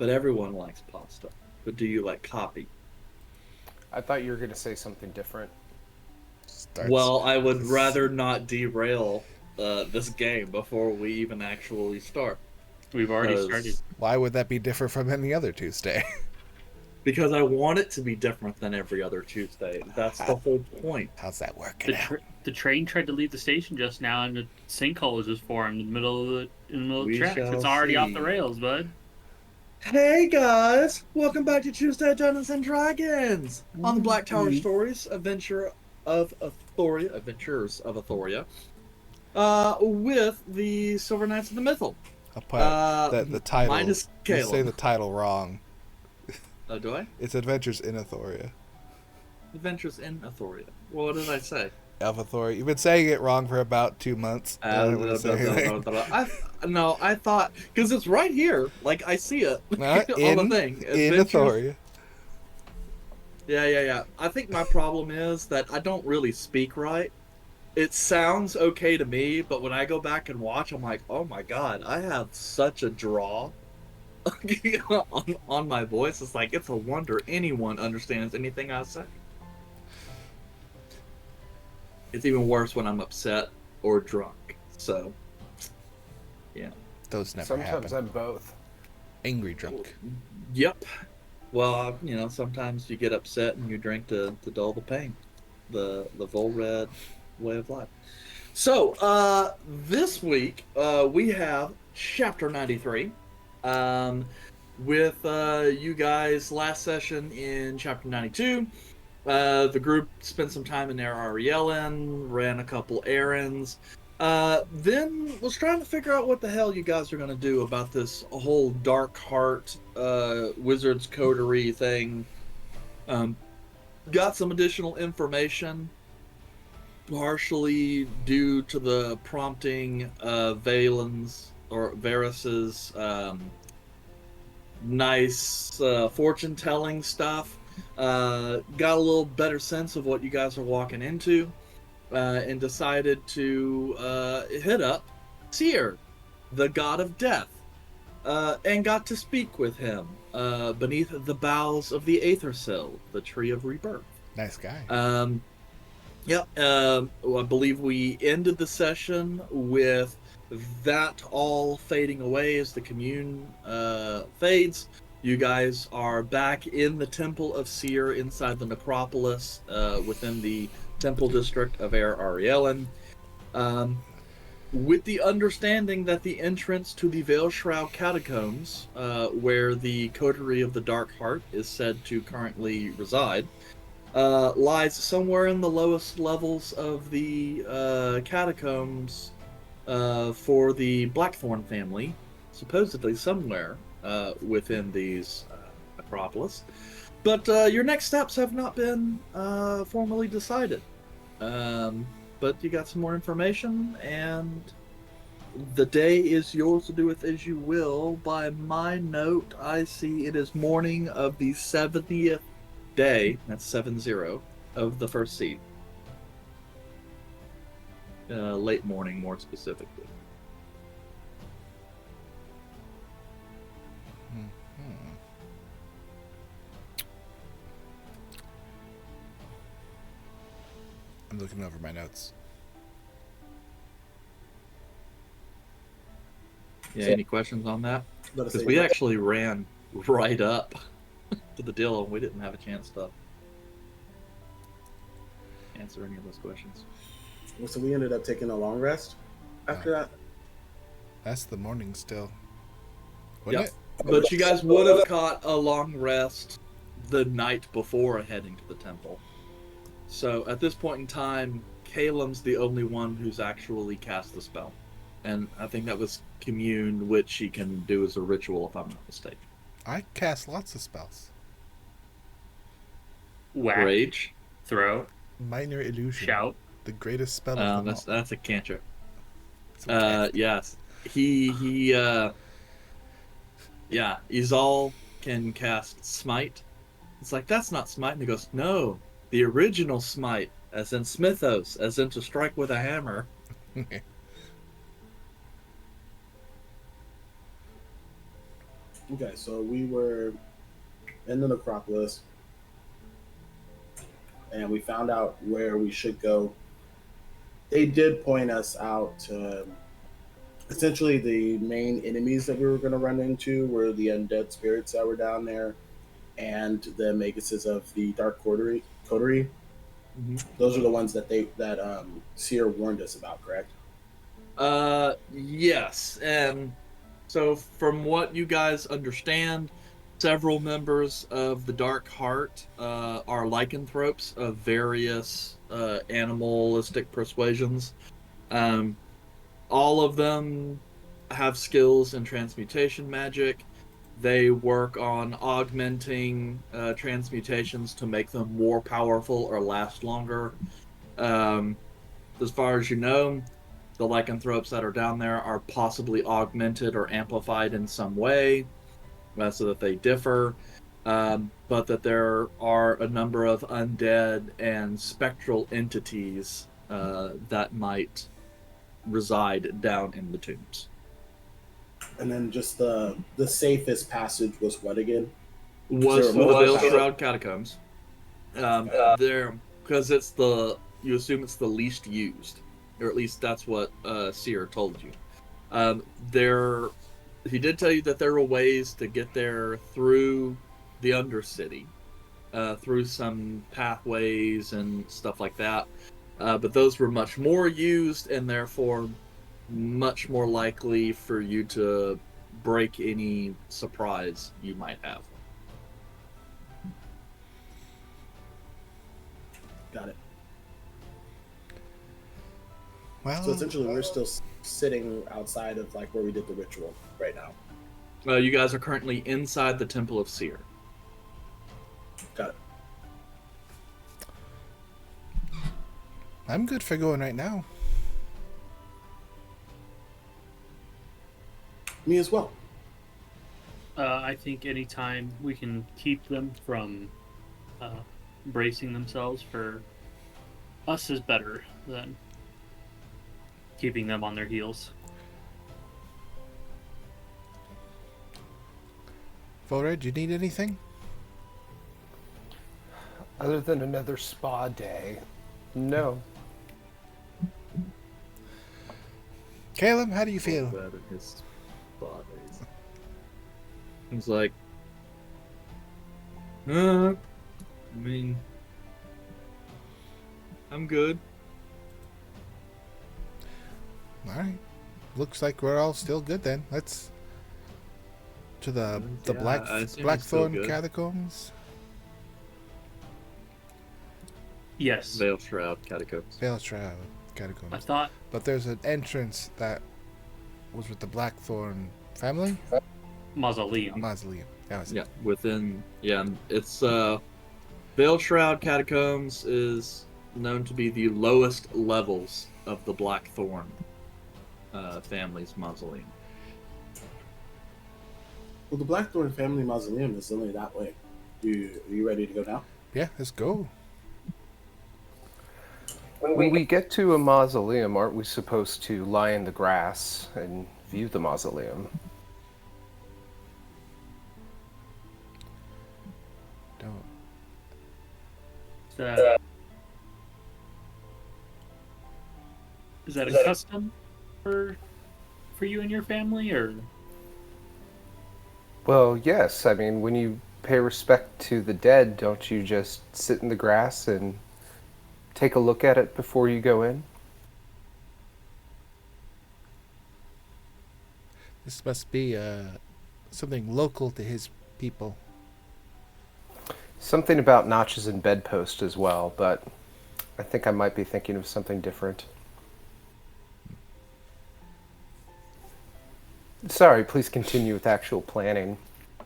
but everyone likes pasta. But do you like coffee? I thought you were going to say something different. Starts. Well, I would rather not derail this game before we even actually start. We've already started. Why would that be different from any other Tuesday? Because I want it to be different than every other Tuesday. That's the whole point. How's that working out? The train tried to leave the station just now, and the sinkhole was just formed in the middle of the tracks. It's already off the rails, bud. Hey guys, welcome back to Tuesday Dungeons and Dragons on the Black Tower Stories Adventures of Athoria, with the Silver Knights of the Mythal. The title. Minus Caleb. You say the title wrong. Oh, do I? It's Adventures in Athoria. Adventures in Athoria. Well, what did I say? Of Athoria. You've been saying it wrong for about 2 months. I thought, because it's right here, like I see it on the thing. In Athoria. Yeah. I think my problem is that I don't really speak right. It sounds okay to me, but when I go back and watch, I'm like, oh my god, I have such a draw on my voice. It's like, it's a wonder anyone understands anything I say. It's even worse when I'm upset or drunk. So, yeah. Those never Sometimes happen. I'm both. Angry drunk. Yep. Well, sometimes you get upset and you drink to dull the pain. The Volred way of life. So, this week, we have Chapter 93. With you guys last session in Chapter 92. The group spent some time in Ariellen, ran a couple errands, then was trying to figure out what the hell you guys are going to do about this whole Dark Heart Wizard's Coterie thing. Got some additional information, partially due to the prompting of Varys's nice fortune-telling stuff. Got a little better sense of what you guys are walking into, and decided to hit up Seer, the god of death, and got to speak with him beneath the boughs of the Athoria, the tree of rebirth. Nice guy. I believe we ended the session with that all fading away as the commune fades. You guys are back in the Temple of Seer inside the necropolis within the Temple District of Ariellen, with the understanding that the entrance to the Veilshroud catacombs, where the Coterie of the Dark Heart is said to currently reside, lies somewhere in the lowest levels of the catacombs for the Blackthorn family, supposedly somewhere within these necropolis. But your next steps have not been formally decided. But you got some more information, and the day is yours to do with as you will. By my note, I see it is morning of the 70th day, that's 70, of the first seed. Late morning, more specifically. I'm looking over my notes. Yeah, any questions on that? Because we actually ran right up to the deal, and we didn't have a chance to answer any of those questions. So we ended up taking a long rest after that? That's the morning still. Yep. But you guys would have caught a long rest the night before heading to the temple. So at this point in time, Kalem's the only one who's actually cast the spell. And I think that was Commune, which he can do as a ritual, if I'm not mistaken. I cast lots of spells. Whack. Rage. Throw. Minor illusion. Shout. The greatest spell of them all. That's a cantrip. It's Yes. Izal can cast Smite. It's like, that's not Smite. And he goes, no, the original Smite, as in Smithos, as in to strike with a hammer. Okay, so we were in the necropolis, and we found out where we should go. They did point us out to essentially the main enemies that we were going to run into were the undead spirits that were down there and the maguses of the dark coterie. Those are the ones that Seer warned us about, correct? Yes, and so from what you guys understand, several members of the Dark Heart are lycanthropes of various animalistic persuasions. Um, all of them have skills in transmutation magic. They work on augmenting transmutations to make them more powerful or last longer. Um, as far as you know, the lycanthropes that are down there are possibly augmented or amplified in some way, so that they differ. But that there are a number of undead and spectral entities that might reside down in the tombs. And then just the safest passage was what again? Was the Veil Shroud catacombs. There, because you assume it's the least used, or at least that's what Seer told you. He did tell you that there were ways to get there through the Undercity, through some pathways and stuff like that. But those were much more used, and therefore much more likely for you to break any surprise you might have. Got it. Well, So essentially, we're still sitting outside of like where we did the ritual right now. You guys are currently inside the Temple of Seer. Got it. I'm good for going right now. Me as well. I think anytime we can keep them from bracing themselves for us is better than keeping them on their heels. Volred, do you need anything? Other than another spa day, no. Caleb, how do you feel? That in his bodies. He's like, I mean, I'm good. Alright. Looks like we're all still good then. Let's to the I assume it's still Blackthorn good. catacombs. Yes. Veil Shroud catacombs. Veil Shroud catacombs. I thought But there's an entrance that was with the Blackthorn family? mausoleum. Mausoleum. That was it. Yeah, it's Veil Shroud catacombs is known to be the lowest levels of the Blackthorn family's mausoleum. Well, the Blackthorn family mausoleum is only that way. Are you ready to go now? Yeah, let's go. When we get to a mausoleum, aren't we supposed to lie in the grass and view the mausoleum? Don't. Is that a custom for you and your family, or? Well, yes. I mean, when you pay respect to the dead, don't you just sit in the grass and take a look at it before you go in? This must be something local to his people. Something about notches and bedpost as well, but I think I might be thinking of something different. Sorry, please continue with actual planning.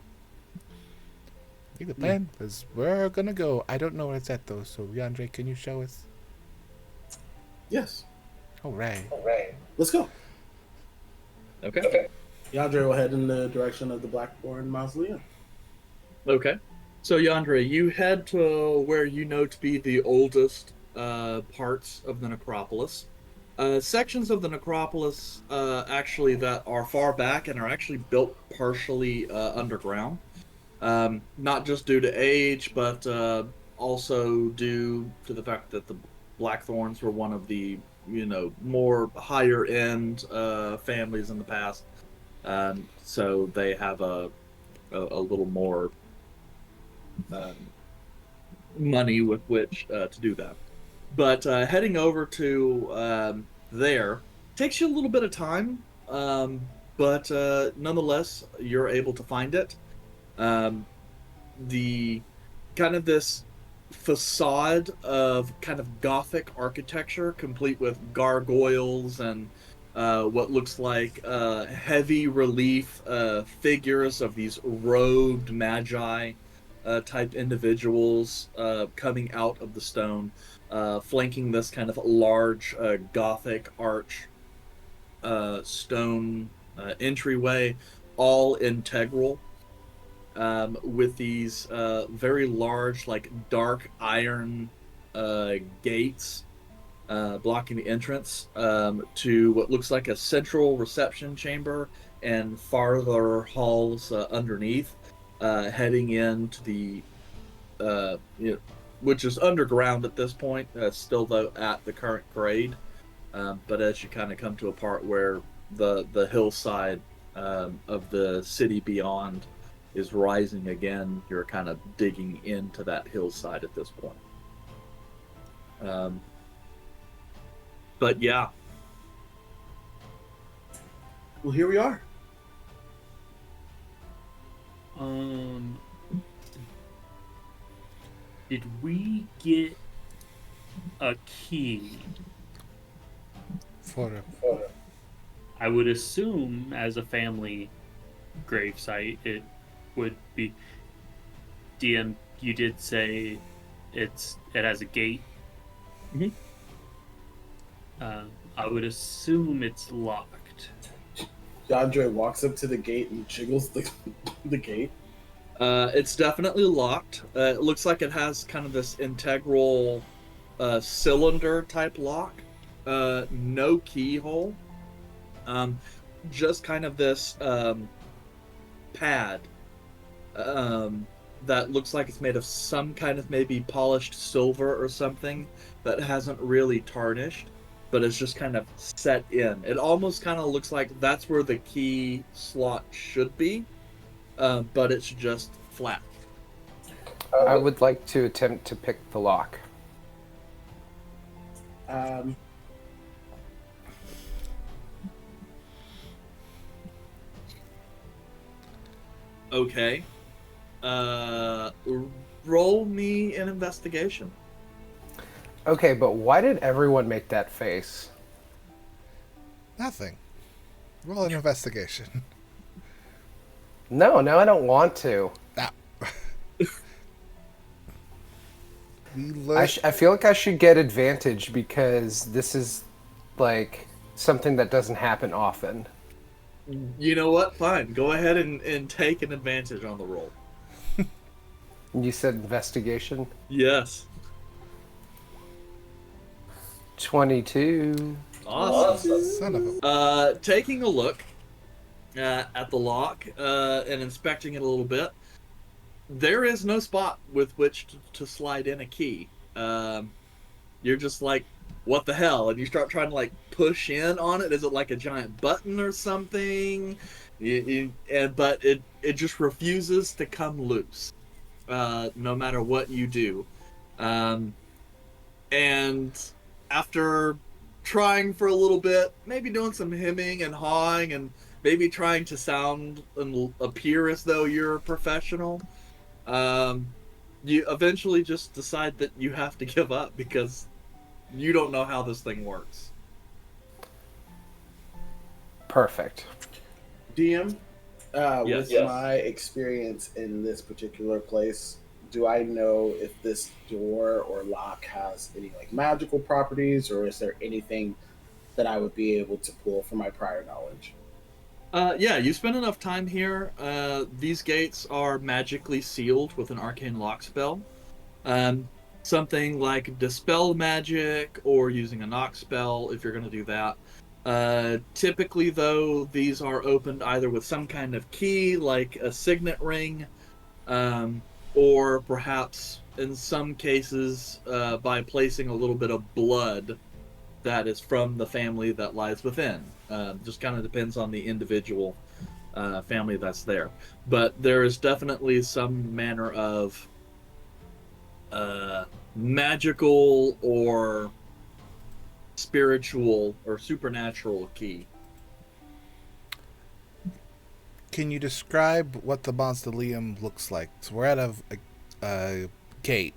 I think the plan is we're gonna go. I don't know where it's at though, so Yandre, can you show us? Yes. Alright. Let's go. Okay. Yandre will head in the direction of the Blackthorn mausoleum. Okay. So, Yandre, you head to where you know to be the oldest parts of the necropolis. Sections of the necropolis actually that are far back and are actually built partially underground. Not just due to age, but also due to the fact that the Blackthorns were one of the, more higher end families in the past. So they have a little more um, money with which to do that. But heading over to there takes you a little bit of time, but nonetheless, you're able to find it. Um, the kind of this facade of kind of Gothic architecture, complete with gargoyles and what looks like heavy relief figures of these robed magi type individuals coming out of the stone, flanking this kind of large Gothic arch stone entryway, all integral with these very large, like dark iron gates blocking the entrance to what looks like a central reception chamber and farther halls underneath, heading into the which is underground at this point, still though at the current grade. But as you kind of come to a part where the hillside of the city beyond is rising again, you're kind of digging into that hillside at this point. But yeah. Well, here we are. Did we get a key? For I would assume, as a family gravesite, it would be. DM, you did say it has a gate. Mhm. I would assume it's locked. DeAndre walks up to the gate and jiggles the gate. It's definitely locked. It looks like it has kind of this integral cylinder type lock. No keyhole. Just kind of this pad that looks like it's made of some kind of maybe polished silver or something that hasn't really tarnished, but it's just kind of set in. It almost kind of looks like that's where the key slot should be, but it's just flat. I would like to attempt to pick the lock. Okay. Roll me an investigation. Okay, but why did everyone make that face? nothing. Roll an investigation. No, I don't want to. Ah. I feel like I should get advantage because this is like something that doesn't happen often. You know what? Fine. Go ahead and take an advantage on the roll. You said investigation? Yes. 22. Awesome. Son of a... Taking a look at the lock and inspecting it a little bit, there is no spot with which to slide in a key. You're just like, what the hell? And you start trying to like push in on it. Is it like a giant button or something? But it just refuses to come loose, no matter what you do. And after trying for a little bit, maybe doing some hemming and hawing, and maybe trying to sound and appear as though you're a professional, you eventually just decide that you have to give up because you don't know how this thing works. Perfect. DM, Yes. with my experience in this particular place, do I know if this door or lock has any like magical properties, or is there anything that I would be able to pull from my prior knowledge? Yeah, you spend enough time here. These gates are magically sealed with an arcane lock spell. something like Dispel Magic or using a knock spell if you're going to do that. Typically, though, these are opened either with some kind of key, like a signet ring, or perhaps in some cases by placing a little bit of blood that is from the family that lies within. Just kind of depends on the individual family that's there. But there is definitely some manner of magical or spiritual or supernatural key. Can you describe what the mausoleum looks like? So we're at a gate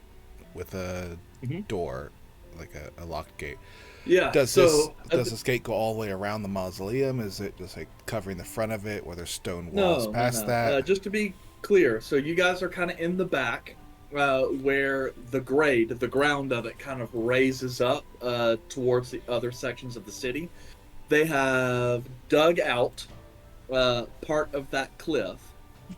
with a door, like a locked gate. Yeah. Does this gate go all the way around the mausoleum? Is it just like covering the front of it, where there's stone walls past that? Just to be clear, so you guys are kind of in the back, where the ground of it kind of raises up towards the other sections of the city. They have dug out part of that cliff,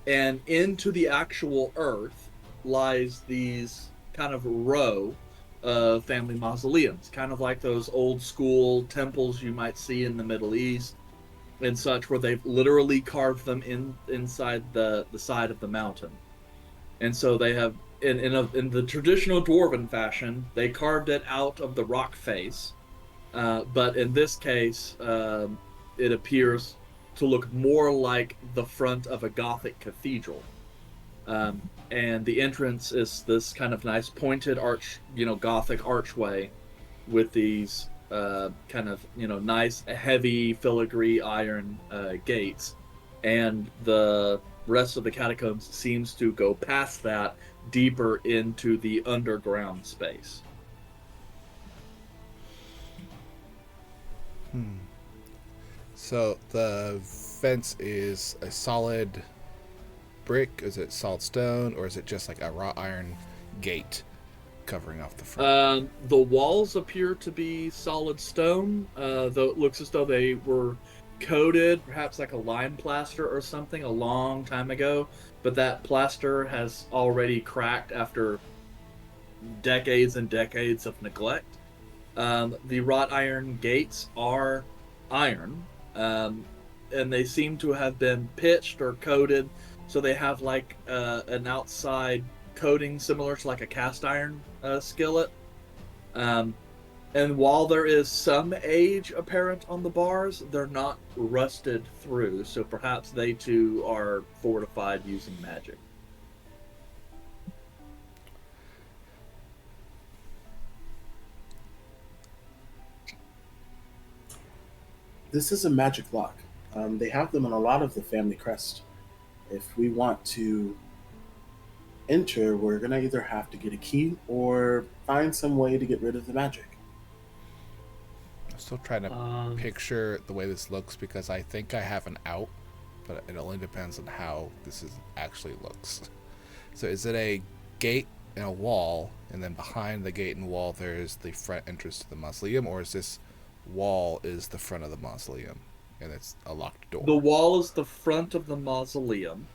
and into the actual earth lies these kind of row of family mausoleums, kind of like those old school temples you might see in the Middle East and such, where they've literally carved them inside the side of the mountain. And so they have, in the traditional dwarven fashion, they carved it out of the rock face, but in this case, it appears to look more like the front of a Gothic cathedral. And the entrance is this kind of nice pointed Gothic archway with these kind of, nice, heavy, filigree iron gates. And the rest of the catacombs seems to go past that, deeper into the underground space. So the fence is a solid brick? Is it solid stone, or is it just like a wrought iron gate covering off the front? The walls appear to be solid stone, though it looks as though they were coated, perhaps like a lime plaster or something, a long time ago, but that plaster has already cracked after decades and decades of neglect. The wrought iron gates are iron, and they seem to have been pitched or coated, so they have like an outside coating similar to like a cast iron skillet. And while there is some age apparent on the bars, they're not rusted through, so perhaps they too are fortified using magic. This is a magic lock. They have them on a lot of the family crest. If we want to enter, we're going to either have to get a key or find some way to get rid of the magic. I'm still trying to picture the way this looks, because I think I have an out, but it only depends on how actually looks. So is it a gate and a wall, and then behind the gate and wall there's the front entrance to the mausoleum, or is this wall is the front of the mausoleum and it's a locked door? The wall is the front of the mausoleum,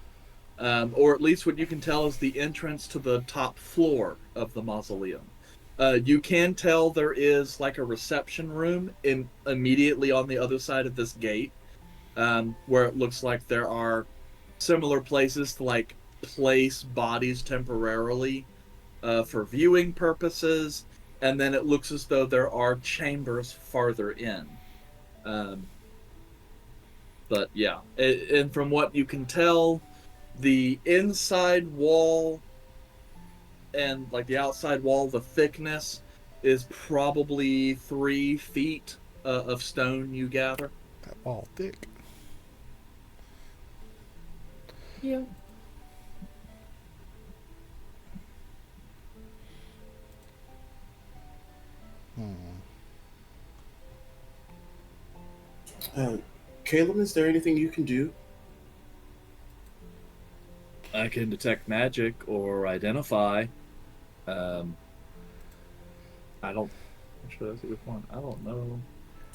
or at least what you can tell is the entrance to the top floor of the mausoleum. You can tell there is like a reception room immediately on the other side of this gate, where it looks like there are similar places to like place bodies temporarily for viewing purposes, and then it looks as though there are chambers farther in. But yeah, and from what you can tell, the inside wall and like the outside wall, the thickness is probably 3 feet of stone you gather. That wall thick. Yeah. Caleb, is there anything you can do? I can detect magic or identify. I don't. Should I see which one? I don't know.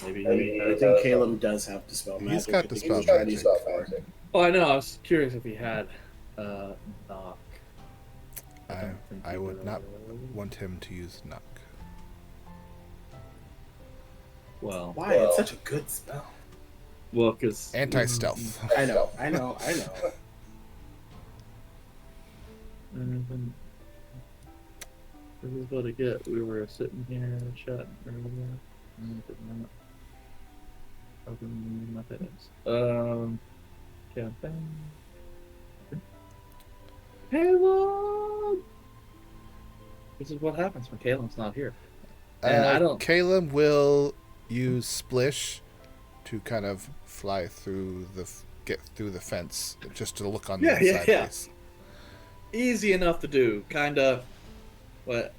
Maybe. I think Caleb does have Dispel Magic. He's got I think Dispel he's tried Magic. Dispel Magic. Oh, I know. I was curious if he had knock. I would not want him to use knock. Well, Why? It's such a good spell. well, because Anti-stealth. I know. This is what I get. We were sitting here chatting earlier. Did not open my things. Campaign. Caleb! This is what happens when Caleb's not here. And I don't. Caleb will use Splish to kind of fly through get through the fence, just to look on the inside. Yeah. Easy enough to do, kind of. But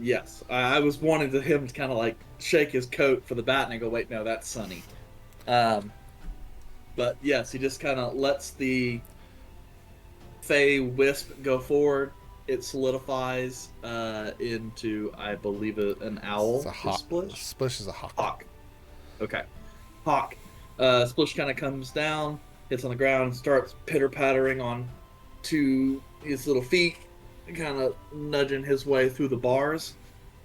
yes, I was wanting him to kind of like shake his coat for the bat, and I go, wait, no, that's Sunny. But yes, he just kind of lets the Fey Wisp go forward. It solidifies into, I believe, an owl. It's a hawk. Splish? Splish is a hawk. Hawk. Okay. Hawk. Splish kind of comes down, hits on the ground, and starts pitter-pattering on to his little feet, kind of nudging his way through the bars.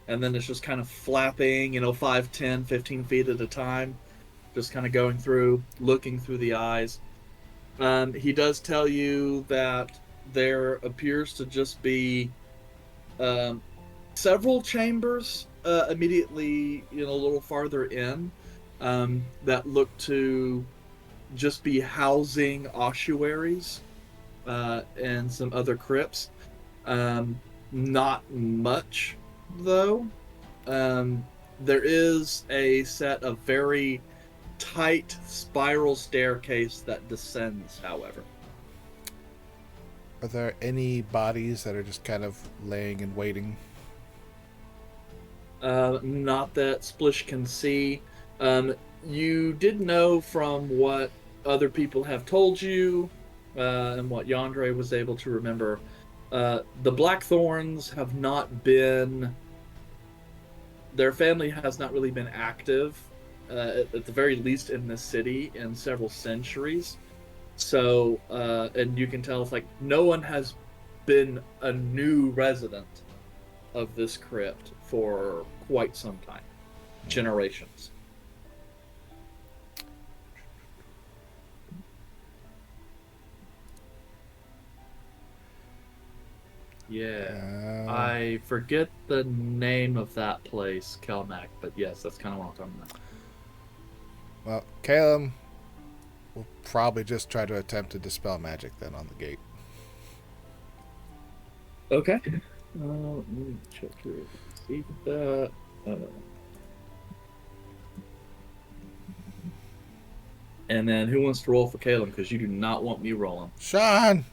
And then it's just kind of flapping, 5, 10, 15 feet at a time. Just kind of going through, looking through the eyes. He does tell you that there appears to just be several chambers immediately, a little farther in, that look to just be housing ossuaries and some other crypts. Not much, though. There is a set of very tight spiral staircase that descends, however. Are there any bodies that are just kind of laying and waiting? Not that Splish can see. You did know from what other people have told you, and what Yandere was able to remember, the Blackthorns have not been... Their family has not really been active, at the very least in this city, in several centuries. So, and you can tell it's like no one has been a new resident of this crypt for quite some time. Generations. Yeah. I forget the name of that place, Kelmac, but yes, that's kind of what I'm talking about. Well, Caleb will probably just try to attempt to dispel magic then on the gate. Okay. Let me check here. See that. And then who wants to roll for Caleb? Because you do not want me rolling. Sean!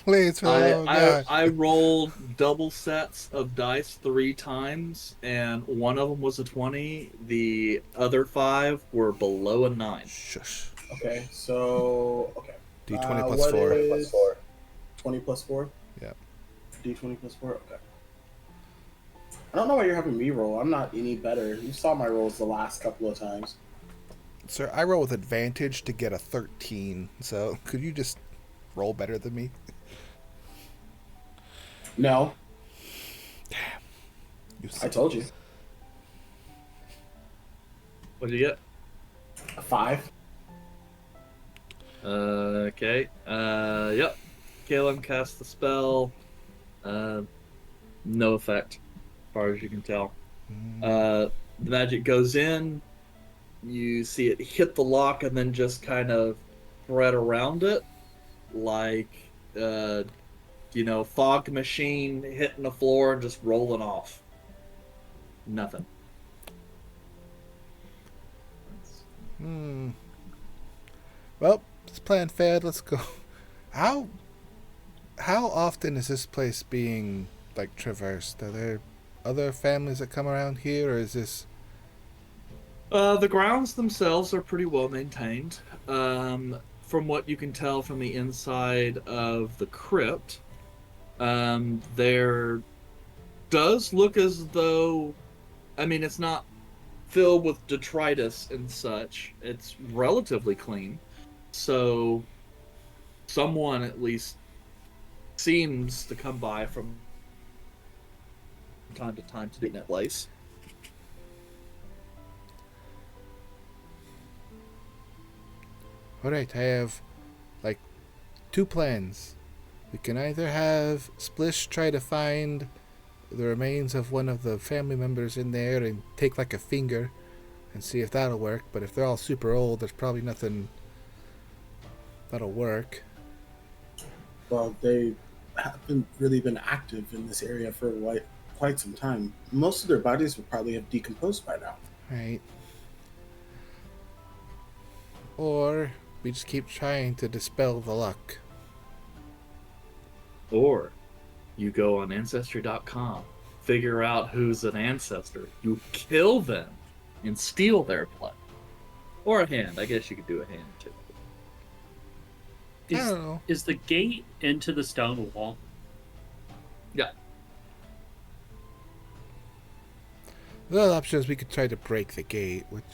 Please, I rolled double sets of dice 3 times, and one of them was a 20. The other 5 were below a 9. Shush. Okay, so... Okay. D20 plus 4. Is 20 plus 4? Yeah. D20 plus 4? Okay. I don't know why you're having me roll. I'm not any better. You saw my rolls the last couple of times. Sir, I roll with advantage to get a 13, so could you just roll better than me? No. Damn. I told you. What did you get? A 5. Okay. Yep. Caleb cast the spell. No effect, as far as you can tell. The magic goes in. You see it hit the lock and then just kind of spread around it, like fog machine hitting the floor and just rolling off. Nothing. Well, this plan failed. Let's go. How often is this place being traversed? Are there other families that come around here, or is this? The grounds themselves are pretty well maintained. From what you can tell from the inside of the crypt, there does look as though, it's not filled with detritus and such. It's relatively clean. So someone at least seems to come by from time to time to do that place. Alright, I have like 2 plans. We can either have Splish try to find the remains of one of the family members in there and take like a finger and see if that'll work, but if they're all super old, there's probably nothing that'll work. Well, they haven't really been active in this area for quite some time. Most of their bodies would probably have decomposed by now. Right. Or we just keep trying to dispel the luck. Or you go on Ancestry.com, figure out who's an ancestor, you kill them, and steal their blood. Or a hand. I guess you could do a hand, too. I don't know. Is the gate into the stone wall? Yeah. The other option is we could try to break the gate, which,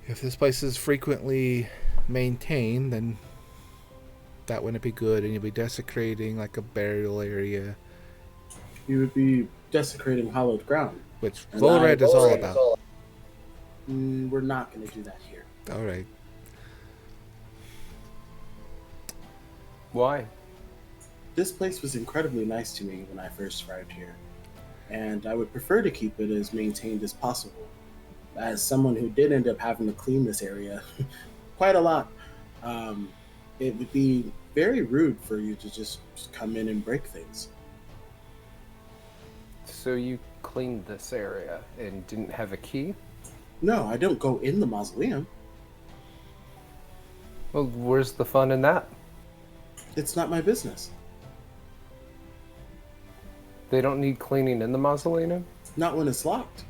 if this place is frequently maintained, then that wouldn't be good, and you'd be desecrating like a burial area, You would be desecrating hallowed ground. which And Volred is all about. We're not going to do that here. Alright. Why? This place was incredibly nice to me when I first arrived here, and I would prefer to keep it as maintained as possible. As someone who did end up having to clean this area quite a lot, it would be very rude for you to just come in and break things. So you cleaned this area and didn't have a key? No, I don't go in the mausoleum. Well, where's the fun in that? It's not my business. They don't need cleaning in the mausoleum? Not when it's locked.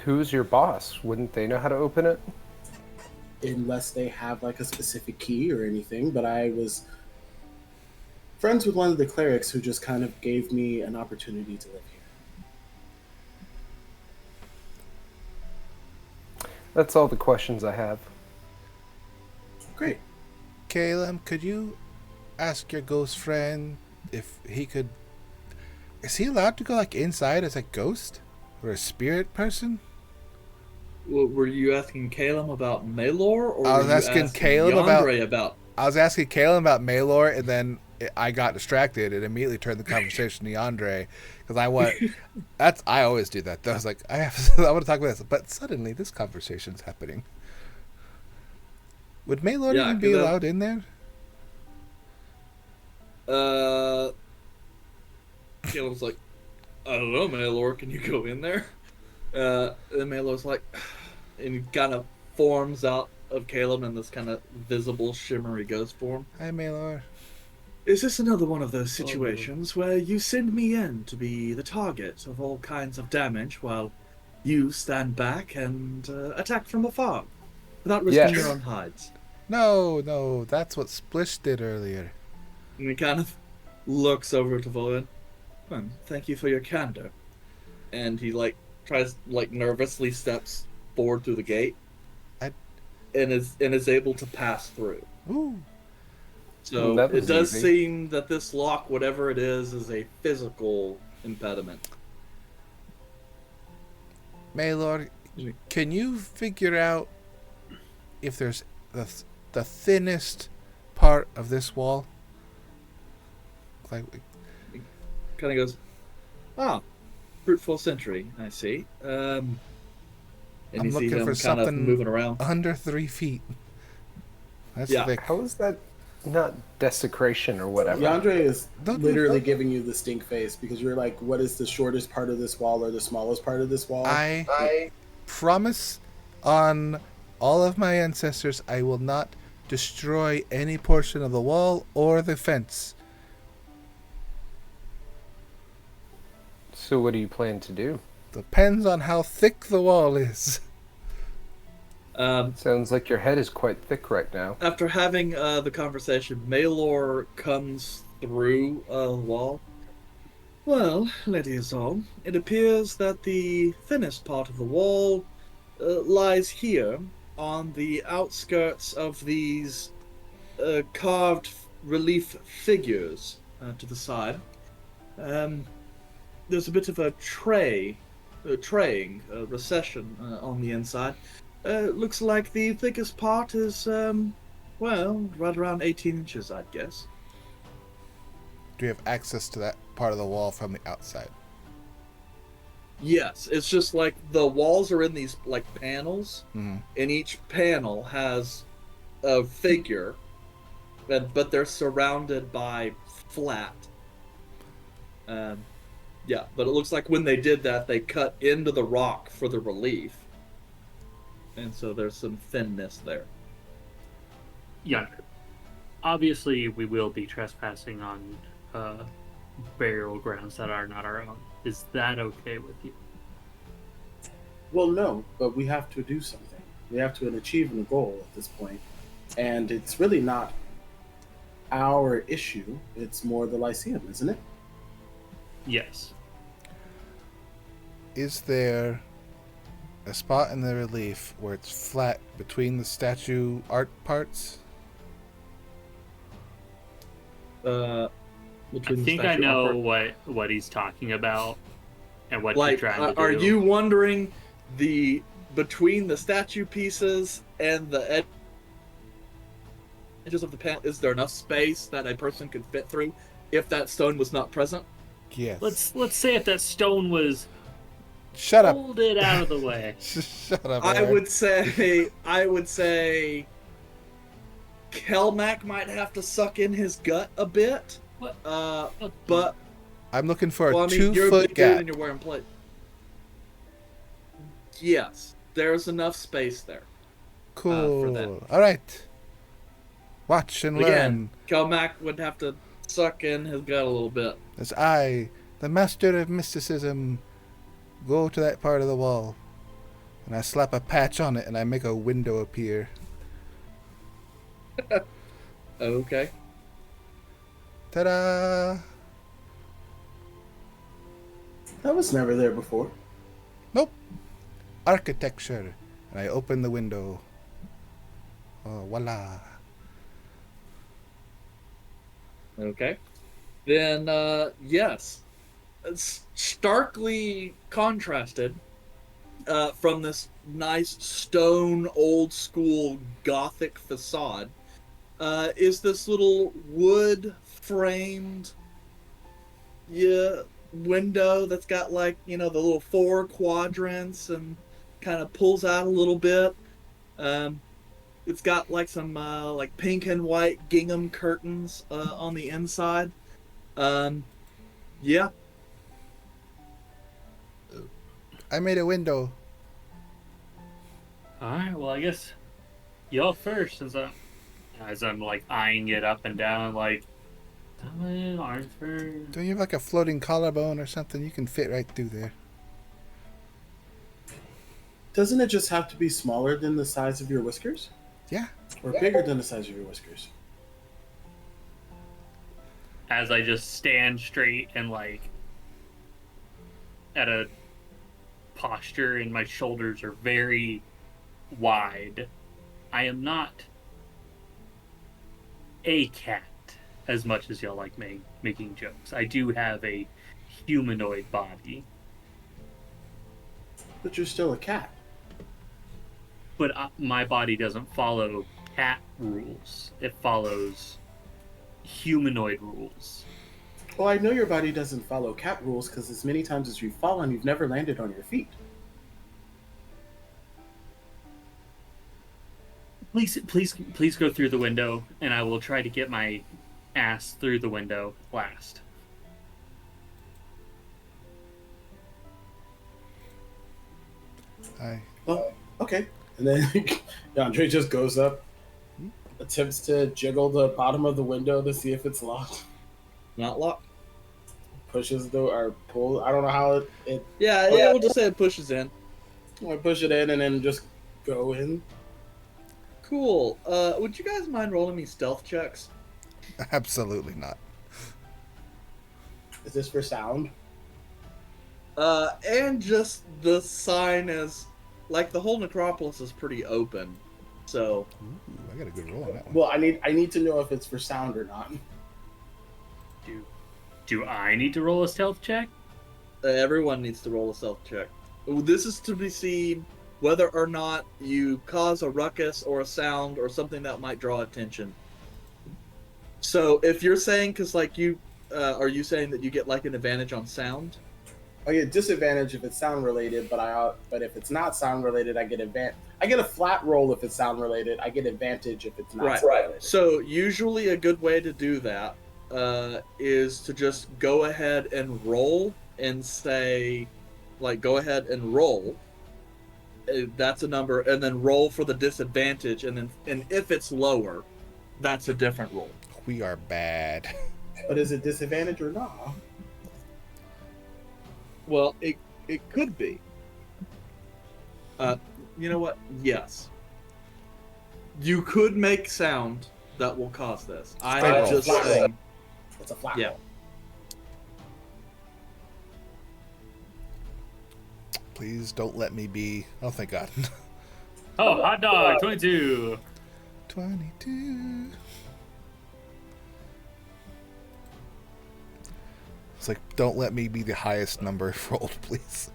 Who's your boss? Wouldn't they know how to open it? Unless they have like a specific key or anything, but I was friends with one of the clerics who just kind of gave me an opportunity to live here. That's all the questions I have. Great. Caleb, could you ask your ghost friend if he could... Is he allowed to go like inside as a ghost? Or a spirit person? Well, were you asking Caleb about Maelor, or I was were you asking Caleb about... I was asking Caleb about Maelor, and then I got distracted and immediately turned the conversation to Yandere because I always do that. I was like, I want to talk about this, but suddenly this conversation's happening. Would Maelor even be allowed in there? Caleb's like, I don't know, Maelor, can you go in there? And Maelor's like, and he kind of forms out of Caleb in this kind of visible, shimmery ghost form. Hi, Maelor. Is this another one of those situations where you send me in to be the target of all kinds of damage while you stand back and attack from afar without risking your own hides? No, that's what Splish did earlier. And he kind of looks over to Volan. Well, thank you for your candor. And he nervously steps forward through the gate and is able to pass through. Ooh. So it does seem that this lock, whatever it is a physical impediment. Maelor, can you figure out if there's the thinnest part of this wall? Kind of goes, fruitful century, I see. And I'm looking for something moving around under 3 feet. That's thick. How is that not desecration or whatever? Yandere is literally giving you the stink face because you're like, what is the shortest part of this wall or the smallest part of this wall? I promise on all of my ancestors I will not destroy any portion of the wall or the fence. So what do you plan to do? Depends on how thick the wall is. Sounds like your head is quite thick right now. After having the conversation, Maelor comes through the wall. Well, Lady Azul, it appears that the thinnest part of the wall lies here on the outskirts of these carved relief figures to the side. There's a bit of a traying, recession on the inside. Looks like the thickest part is, well, right around 18 inches, I'd guess. Do you have access to that part of the wall from the outside? Yes, it's just like the walls are in these like panels, Mm-hmm. and each panel has a figure, but they're surrounded by flat. Yeah, but it looks like when they did that, they cut into the rock for the relief, and so there's some thinness there. Yeah. Obviously, we will be trespassing on burial grounds that are not our own. Is that okay with you? Well, no, but we have to do something. We have to achieve a goal at this point. And it's really not our issue. It's more the Lyceum, isn't it? Yes. Is there a spot in the relief where it's flat between the statue art parts? I think I know what he's talking about and what you're trying to do. Are you wondering between the statue pieces and the edges of the panel, is there enough space that a person could fit through if that stone was not present? Yes. Let's say if that stone was Shut up. hold it out of the way. Shut up. I Aaron. would say Kelmac might have to suck in his gut a bit. What? But I'm looking for a well, I mean, you're a 2-foot big dude gap. and you're wearing plate. Yes, there's enough space there. Cool. for that. All right. Watch and learn. Again, Kelmac would have to suck in his gut a little bit. As I, the master of mysticism, go to that part of the wall, and I slap a patch on it, and I make a window appear. Okay. Ta-da! That was never there before. Nope. Architecture. And I open the window. Oh, voila. Okay. Then, yes. It's starkly contrasted from this nice stone, old school Gothic facade is this little wood framed window that's got like, the little 4 quadrants and kind of pulls out a little bit. It's got like some like pink and white gingham curtains on the inside. Yeah. I made a window. Alright, well I guess y'all first, as I'm like eyeing it up and down, like arms first. Don't you have like a floating collarbone or something? You can fit right through there. Doesn't it just have to be smaller than the size of your whiskers? Yeah. Or bigger than the size of your whiskers? As I just stand straight and like at a posture and my shoulders are very wide. I am not a cat as much as y'all like making jokes. I do have a humanoid body. But you're still a cat. But my body doesn't follow cat rules. It follows humanoid rules. Well, I know your body doesn't follow cat rules because as many times as you've fallen, you've never landed on your feet. Please go through the window, and I will try to get my ass through the window last. Hi. Oh, okay. And then Andre just goes up, attempts to jiggle the bottom of the window to see if it's locked. Not locked. Pushes the or pull. I don't know how it. Yeah, we'll just say it pushes in. I push it in and then just go in. Cool. Would you guys mind rolling me stealth checks? Absolutely not. Is this for sound? And just the sign is like the whole necropolis is pretty open. So Ooh, I got a good roll on that one. Well, I need to know if it's for sound or not. Do I need to roll a stealth check? everyone needs to roll a stealth check. This is to be seen whether or not you cause a ruckus or a sound or something that might draw attention. So if you're saying, because like you, are you saying that you get like an advantage on sound? I get disadvantage if it's sound related, but if it's not sound related, I get advantage. I get a flat roll if it's sound related. I get advantage if it's not sound related. So usually a good way to do that is to just go ahead and roll and say, like, go ahead and roll. That's a number, and then roll for the disadvantage, and if it's lower, that's a different roll. We are bad. But is it disadvantage or not? Well, it could be. You know what? Yes. You could make sound that will cause this. I'm just saying. It's a flat Yeah. roll. Please don't let me be. Oh, thank God. Oh, hot dog, 22. 22. It's like, don't let me be the highest number rolled, please.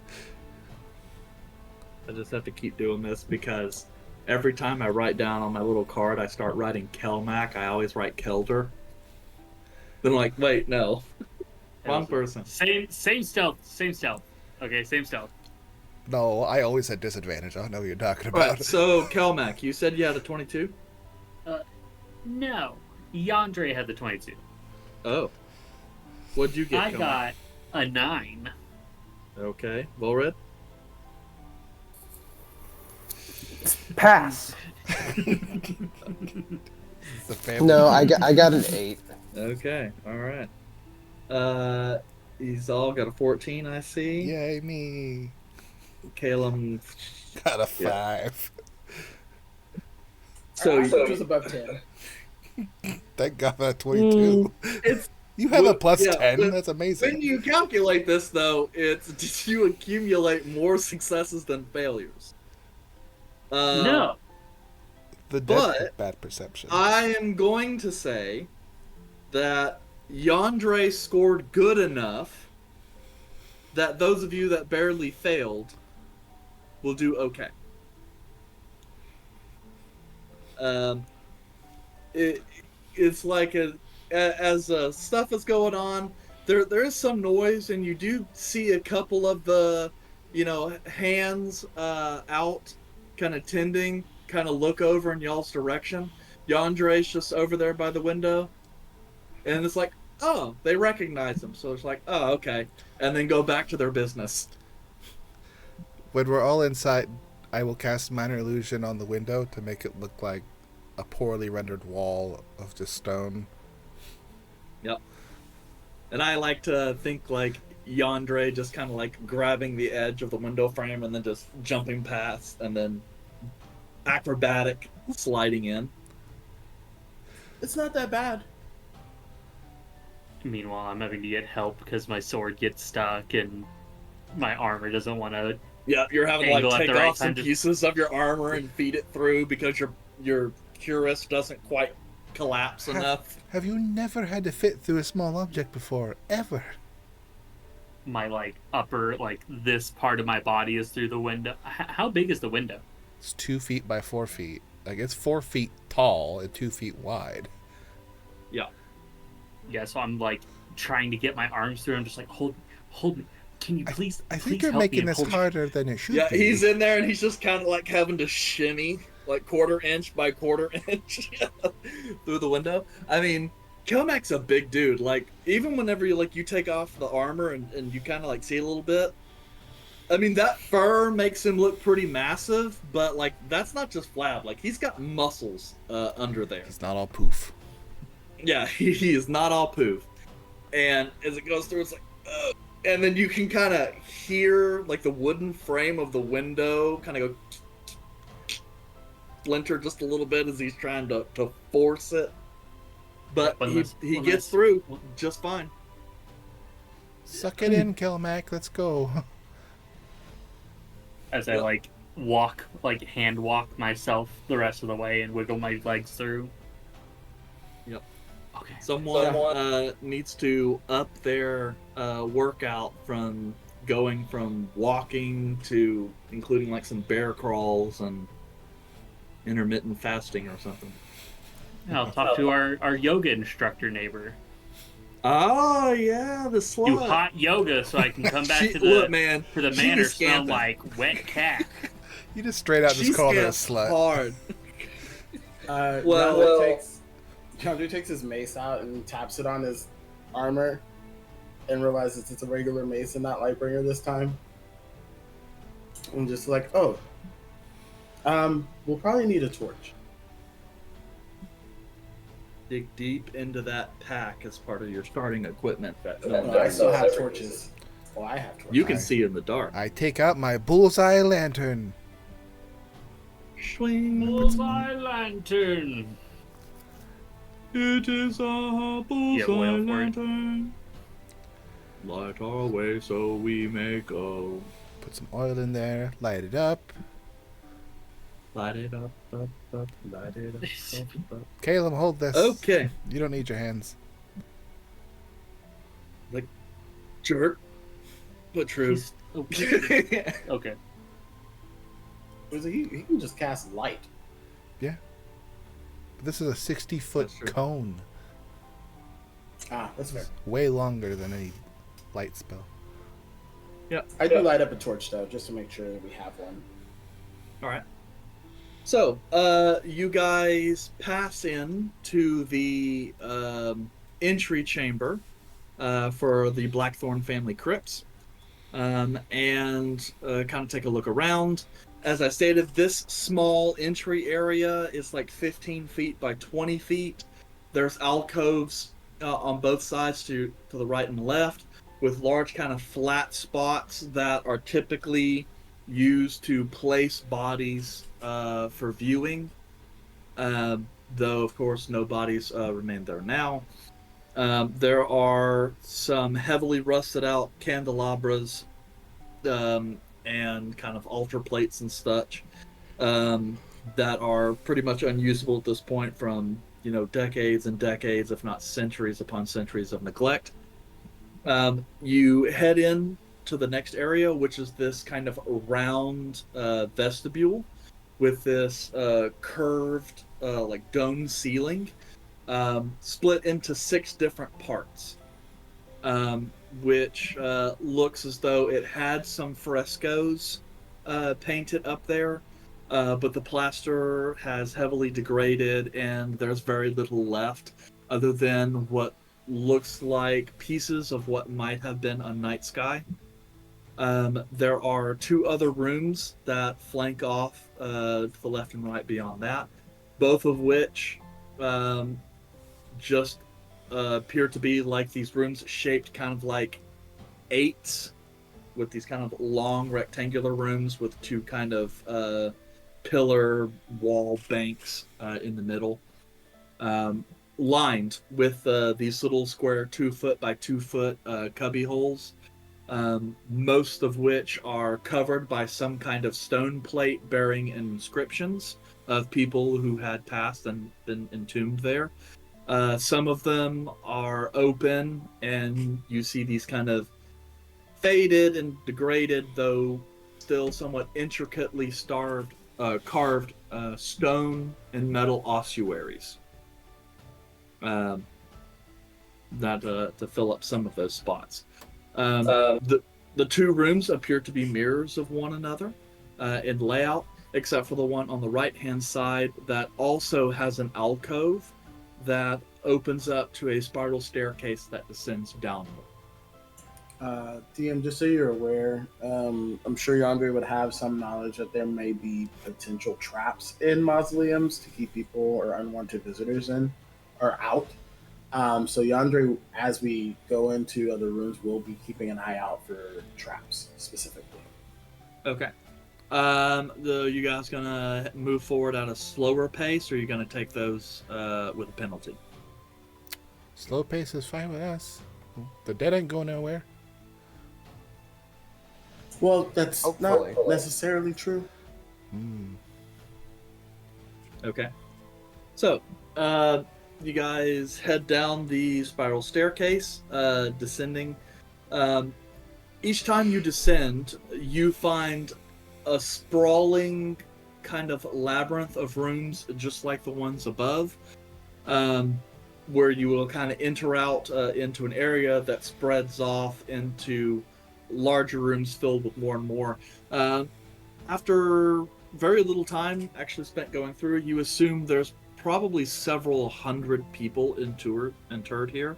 I just have to keep doing this because every time I write down on my little card, I start writing Kelmac. I always write Kelder. Then I'm like, wait, no. Wrong person. Same stealth. Okay, same stealth. No, I always had disadvantage. I don't know what you're talking about. Right, so Kelmac, you said you had a 22? No. Yandere had the 22. Oh. What'd you get, I Kelmac? got a 9. Okay. Volred? Pass. The family. No, I got an 8. Okay, alright. He's all got a 14, I see. Yay, me. Calum. Got a 5. So Which was above 10. Thank God for that 22. it's You have a plus yeah, 10? when- That's amazing. when you calculate this, though, it's you accumulate more successes than failures. No. The but death of bad perception. I am going to say that Yandere scored good enough that those of you that barely failed will do okay. It's like as stuff is going on, there is some noise, and you do see a couple of the, hands out, kind of tending, kind of look over in y'all's direction. Yandere's just over there by the window, and it's like, oh, they recognize him, so it's like, oh, okay, and then go back to their business. When we're all inside, I will cast Minor Illusion on the window to make it look like a poorly rendered wall of just stone. Yep. And I like to think like Yandere just kind of like grabbing the edge of the window frame and then just jumping past and then acrobatic sliding in. It's not that bad. Meanwhile, I'm having to get help because my sword gets stuck and my armor doesn't want to. Yeah, you're having to Angle like at take the right off some time to- pieces of your armor and feed it through because your cuirass doesn't quite collapse enough. Have you never had to fit through a small object before? Ever? My upper this part of my body is through the window. How big is the window? It's 2 feet by 4 feet. Like, it's 4 feet tall and 2 feet wide. Yeah. Yeah, so I'm trying to get my arms through. I'm just like, hold me. Can you please? I please think you're help me making and this hold me?" harder than it should Yeah, be. he's in there and he's just kind of like having to shimmy like quarter inch by quarter inch through the window. I mean, Kelmac's a big dude. Like, even whenever you take off the armor and you kind of see a little bit, I mean, that fur makes him look pretty massive, but that's not just flab. He's got muscles under there. He's not all poof. Yeah, he is not all poof. And as it goes through, it's like, ugh. And then you can kind of hear the wooden frame of the window kind of go splinter just a little bit as he's trying to force it. But he gets through just fine. Suck it in, Kelmac. Let's go. As I hand walk myself the rest of the way and wiggle my legs through. Yep. Okay. Someone needs to up their workout from going from walking to including like some bear crawls and intermittent fasting or something. I'll talk to our yoga instructor neighbor. Oh yeah, the slut. Do hot yoga so I can come back to look, man, the manor smell like wet cat. You just straight out just called her a slut. Hard. Yandere takes his mace out and taps it on his armor and realizes it's a regular mace and not Lightbringer this time. I'm just like, we'll probably need a torch. Dig deep into that pack as part of your starting equipment. I still have torches. Well, I have torches. You can see in the dark. I take out my bullseye lantern. Swing. Bullseye lantern. It is a bullseye lantern. Light our way so we may go. Put some oil in there, light it up. Light it up, light it up. Caleb, hold this. Okay. You don't need your hands. Like, jerk. But true. Okay. Okay. He can just cast light. Yeah. But this is a 60-foot cone. That's fair. Way longer than any light spell. Yeah. I do light up a torch, though, just to make sure that we have one. Alright. So, you guys pass in to the entry chamber for the Blackthorn family crypts, and kind of take a look around. As I stated, this small entry area is like 15 feet by 20 feet. There's alcoves on both sides to the right and left, with large kind of flat spots that are typically used to place bodies for viewing, though of course no bodies remain there now. There are some heavily rusted out candelabras and kind of altar plates and such that are pretty much unusable at this point from decades and decades, if not centuries upon centuries of neglect. You head in to the next area, which is this kind of round vestibule with this curved like dome ceiling, split into 6 different parts, which looks as though it had some frescoes painted up there, but the plaster has heavily degraded and there's very little left other than what looks like pieces of what might have been a night sky. There are 2 other rooms that flank off to the left and right beyond that, both of which just appear to be like these rooms shaped kind of like 8s, with these kind of long rectangular rooms with 2 kind of pillar wall banks in the middle, lined with these little square 2-foot by 2-foot cubby holes, most of which are covered by some kind of stone plate bearing inscriptions of people who had passed and been entombed there. Some of them are open, and you see these kind of faded and degraded, though still somewhat intricately carved stone and metal ossuaries that to fill up some of those spots. The 2 rooms appear to be mirrors of one another in layout, except for the one on the right-hand side that also has an alcove that opens up to a spiral staircase that descends downward. DM, just so you're aware, I'm sure Yandere would have some knowledge that there may be potential traps in mausoleums to keep people or unwanted visitors in or out. So Yandere, as we go into other rooms, will be keeping an eye out for traps specifically. Okay. You guys gonna move forward at a slower pace, or are you gonna take those with a penalty? Slow pace is fine with us. The dead ain't going nowhere. Well, that's Hopefully. not necessarily true. Hmm. Okay. So, you guys head down the spiral staircase, descending. Um, each time you descend, you find a sprawling kind of labyrinth of rooms, just like the ones above, um, where you will kind of enter out into an area that spreads off into larger rooms filled with more and more. After very little time actually spent going through, you assume there's probably several hundred people interred here.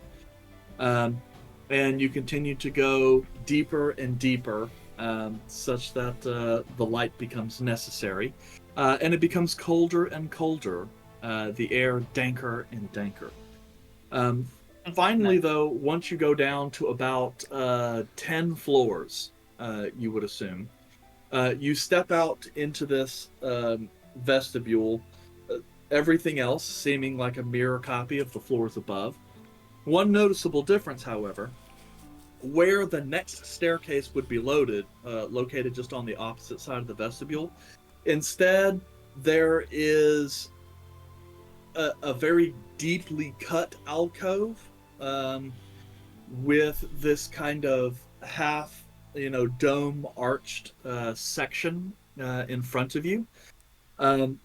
Um, and you continue to go deeper and deeper, such that the light becomes necessary. And it becomes colder and colder, the air danker and danker. Um, Finally, though, once you go down to about 10 floors, you would assume, you step out into this vestibule, everything else seeming like a mirror copy of the floors above. One noticeable difference, however, where the next staircase would be located just on the opposite side of the vestibule, instead there is a very deeply cut alcove, with this kind of half, dome arched section in front of you.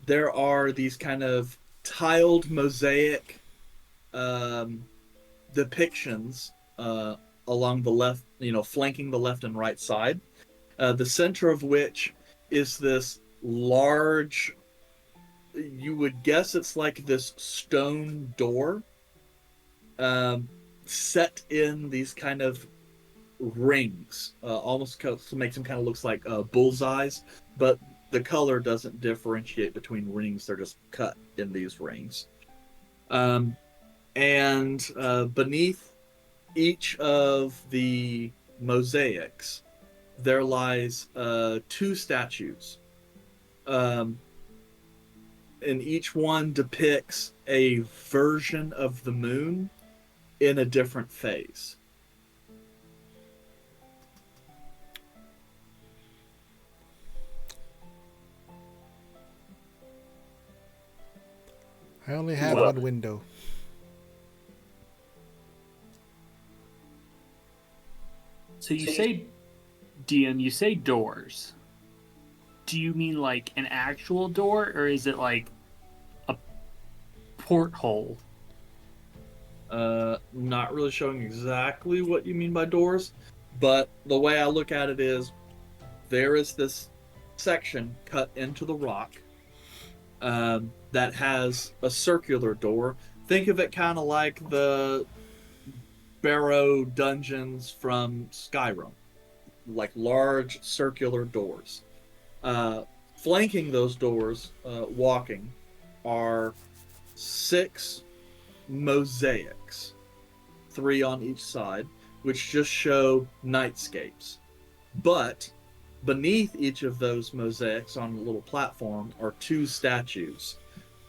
There are these kind of tiled mosaic um, depictions along the left, flanking the left and right side. The center of which is this large, you would guess it's like this stone door, um, set in these kind of rings, almost makes them kind of looks like bullseyes, but the color doesn't differentiate between rings. They're just cut in these rings. And beneath each of the mosaics, there lies two statues. Um, and each one depicts a version of the moon in a different phase. I only have one window. So you say, DM, you say doors. Do you mean like an actual door, or is it like a porthole? Not really showing exactly what you mean by doors, but the way I look at it is there is this section cut into the rock that has a circular door. Think of it kind of like the Barrow dungeons from Skyrim, like large circular doors. Flanking those doors, walking, are 6 mosaics, 3 on each side, which just show nightscapes. But beneath each of those mosaics on a little platform are 2 statues,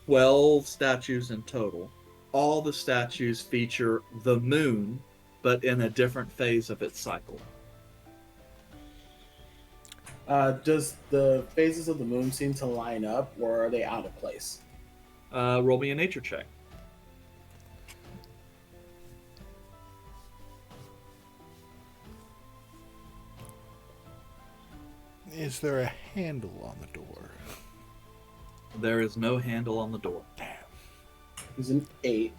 12 statues in total. All the statues feature the moon, but in a different phase of its cycle. Does the phases of the moon seem to line up, or are they out of place? Roll me a nature check. Is there a handle on the door? There is no handle on the door. Damn. It's an 8.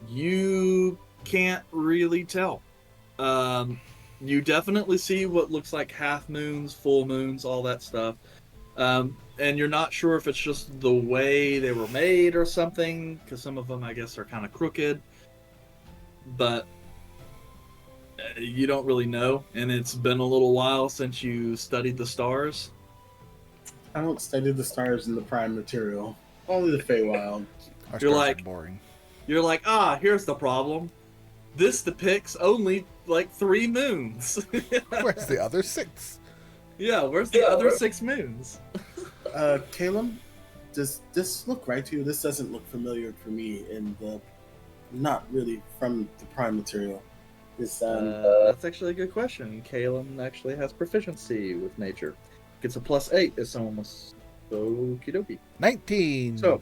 You can't really tell. You definitely see what looks like half moons, full moons, all that stuff. And you're not sure if it's just the way they were made or something, because some of them, I guess, are kind of crooked. But you don't really know, and it's been a little while since you studied the stars. I don't study the stars in the prime material. Only the Feywild. Our You're stars like- are boring. You're like, here's the problem. This depicts only like 3 moons. Where's the other 6? Yeah, where's the other 6 moons? Caleb, does this look right to you? This doesn't look familiar for me, and not really from the prime material. That's actually a good question. Kalen actually has proficiency with nature. Gets a +8 if someone was okie dokie. 19. So,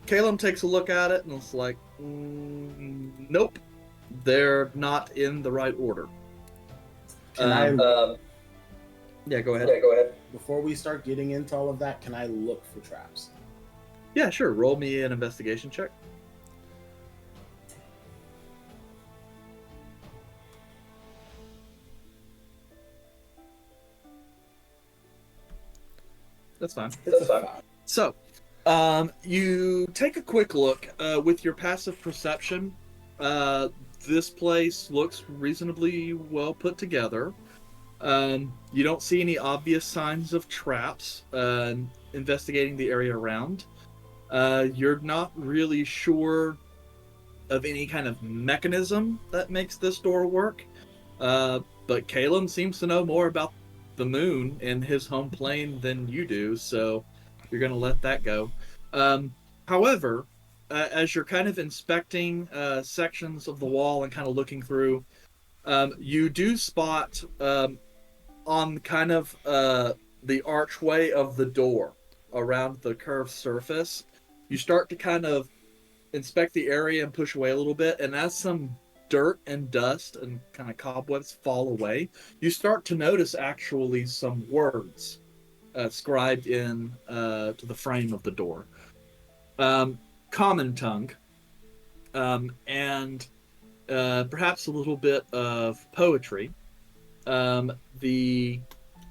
Caleb takes a look at it and it's like, nope, they're not in the right order. Can I? Yeah, go ahead. Before we start getting into all of that, can I look for traps? Yeah, sure. Roll me an investigation check. That's fine. So, you take a quick look with your passive perception. This place looks reasonably well put together. You don't see any obvious signs of traps. Investigating the area around, you're not really sure of any kind of mechanism that makes this door work. But Caleb seems to know more about the moon in his home plane than you do, so you're going to let that go. However, as you're kind of inspecting sections of the wall and kind of looking through, you do spot on kind of the archway of the door around the curved surface, you start to kind of inspect the area and push away a little bit, and as some dirt and dust and kind of cobwebs fall away, you start to notice actually some words scribed in to the frame of the door. Common tongue, and perhaps a little bit of poetry. The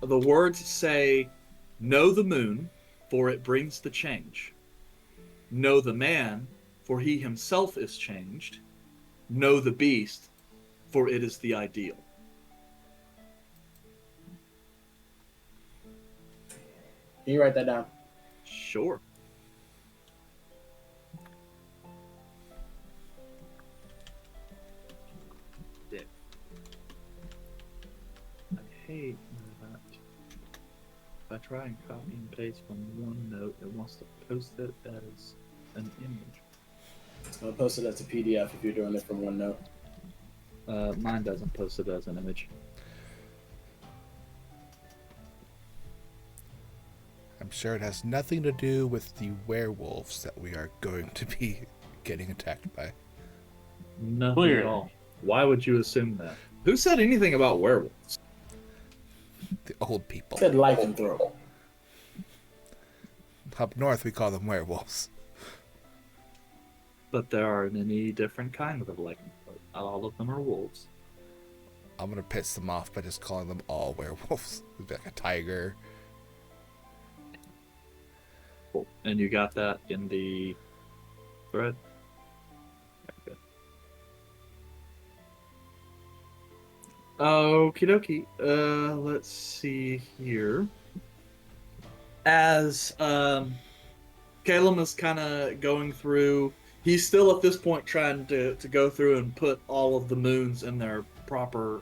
words say, "Know the moon, for it brings the change. Know the man, for he himself is changed. Know the beast, for it is the ideal." Can you write that down? Sure. Yeah. I hate that. If I try and copy and paste from OneNote, it wants to post it as an image. I'll post it as a PDF if you're doing it from OneNote. Mine doesn't post it as an image. I'm sure it has nothing to do with the werewolves that we are going to be getting attacked by. Nothing at all. Why would you assume that? Who said anything about werewolves? The old people. I said lycanthrope. Up north, we call them werewolves. But there are many different kinds of lycanthropes. Not all of them are wolves. I'm going to piss them off by just calling them all werewolves. It'd be like a tiger. Cool. And you got that in the thread? Okay. Okie dokie. Let's see here. As Caleb is kind of going through, he's still at this point trying to go through and put all of the moons in their proper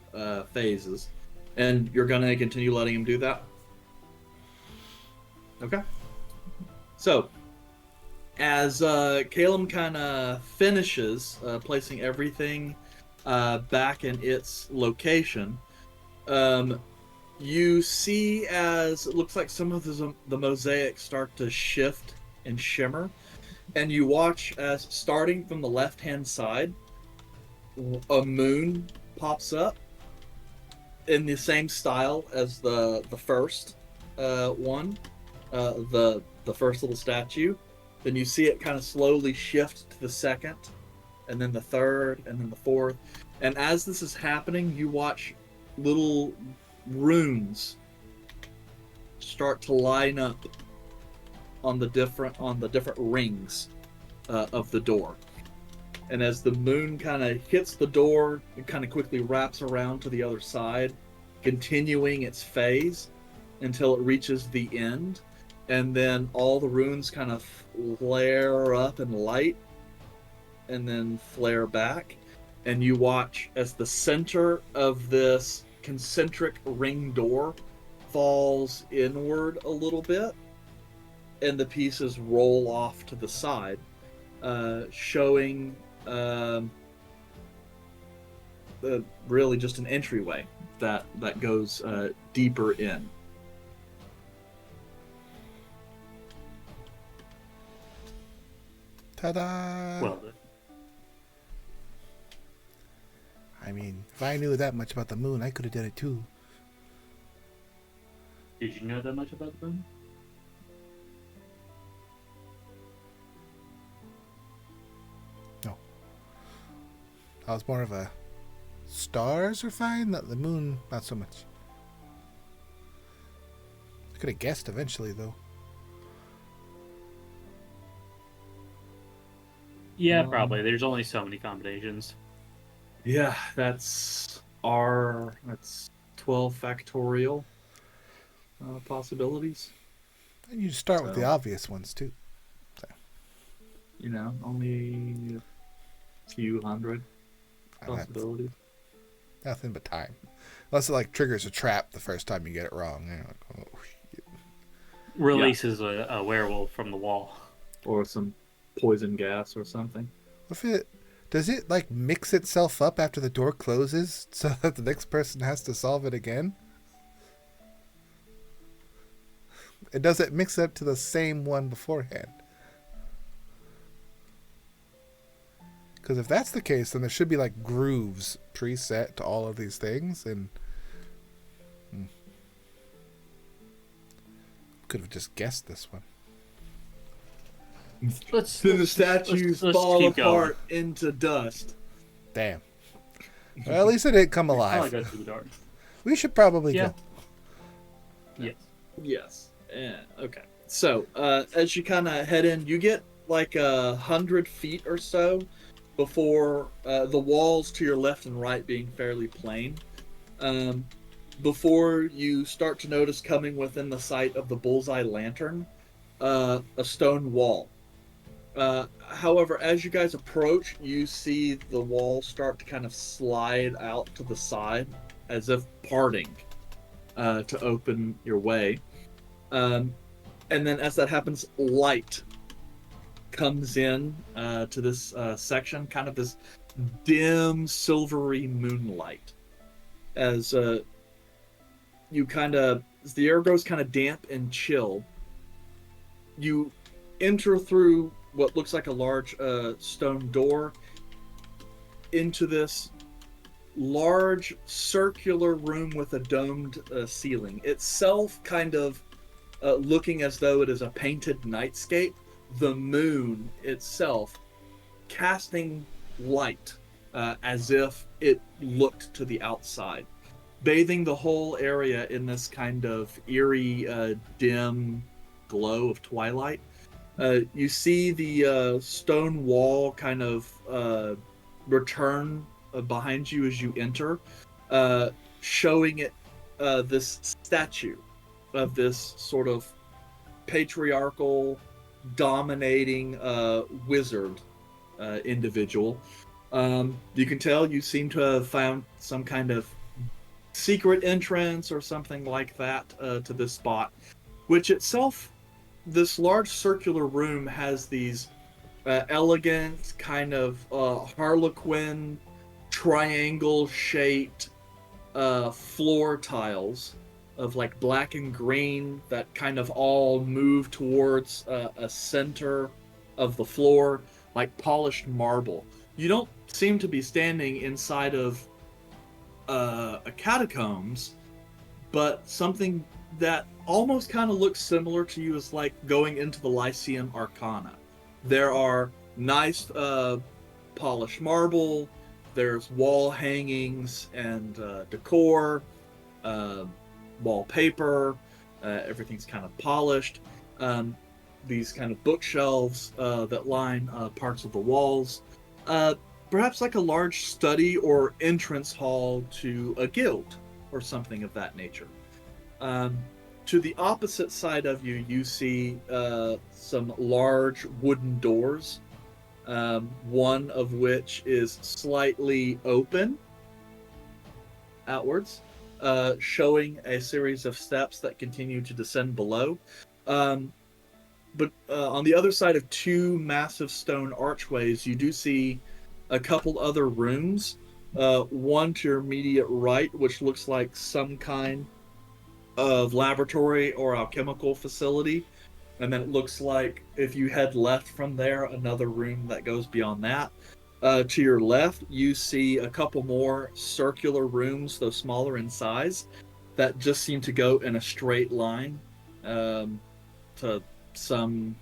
phases. And you're going to continue letting him do that? Okay. So, as Caleb kind of finishes placing everything back in its location, you see as it looks like some of the mosaics start to shift and shimmer, and you watch as starting from the left-hand side, a moon pops up in the same style as the first one, the first little statue. Then you see it kind of slowly shift to the second, and then the third, and then the fourth. And as this is happening, you watch little runes start to line up on the different rings of the door. And as the moon kind of hits the door, it kind of quickly wraps around to the other side, continuing its phase until it reaches the end. And then all the runes kind of flare up in light and then flare back. And you watch as the center of this concentric ring door falls inward a little bit, and the pieces roll off to the side, showing really just an entryway that goes deeper in. Ta-da! Well then. I mean, if I knew that much about the moon, I could have done it too. Did you know that much about the moon? No. I was more of a stars are fine, not the moon, not so much. I could have guessed eventually, though. Yeah, probably. There's only so many combinations. Yeah, that's 12 factorial possibilities. And you start with So- the obvious ones, too. You know, only a few hundred And that's possibilities. nothing but time. Unless it, like, triggers a trap the first time you get it wrong. You're like, oh, shit. Releases a werewolf from the wall. Or some poison gas or something. Does it, like, mix itself up after the door closes so that the next person has to solve it again? It does it mix up to the same one beforehand? Because if that's the case, then there should be, like, grooves preset to all of these things, and could have just guessed this one. Then the statues let's fall keep apart into dust. Damn. Well, at least it didn't come Probably alive. go through the dark. We should probably Yeah. go. Yes. Yes. Okay. So, as you kind of head in, you get like 100 feet or so before the walls to your left and right being fairly plain. Before you start to notice coming within the sight of the bullseye lantern, a stone wall. However, as you guys approach, you see the wall start to kind of slide out to the side as if parting to open your way. And then as that happens, light comes in to this section, kind of this dim, silvery moonlight. As the air goes kind of damp and chill, you enter through what looks like a large stone door into this large circular room with a domed ceiling. Itself kind of looking as though it is a painted nightscape. The moon itself casting light as if it looked to the outside, bathing the whole area in this kind of eerie, dim glow of twilight. You see the stone wall kind of return behind you as you enter, showing it this statue of this sort of patriarchal, dominating wizard individual. You can tell you seem to have found some kind of secret entrance or something like that to this spot, which itself, this large circular room has these elegant kind of harlequin triangle shaped floor tiles of like black and green that kind of all move towards a center of the floor, like polished marble. You don't seem to be standing inside of a catacombs, but something that almost kind of looks similar to you is like going into the Lyceum Arcana. There are nice polished marble, there's wall hangings and decor, wallpaper, everything's kind of polished. These kind of bookshelves that line parts of the walls. Perhaps like a large study or entrance hall to a guild or something of that nature. To the opposite side of you, you see some large wooden doors, one of which is slightly open outwards, showing a series of steps that continue to descend below. But on the other side of two massive stone archways, you do see a couple other rooms one to your immediate right, which looks like some kind of laboratory or alchemical facility. And then it looks like if you head left from there, another room that goes beyond that. To your left, you see a couple more circular rooms, though smaller in size, that just seem to go in a straight line to some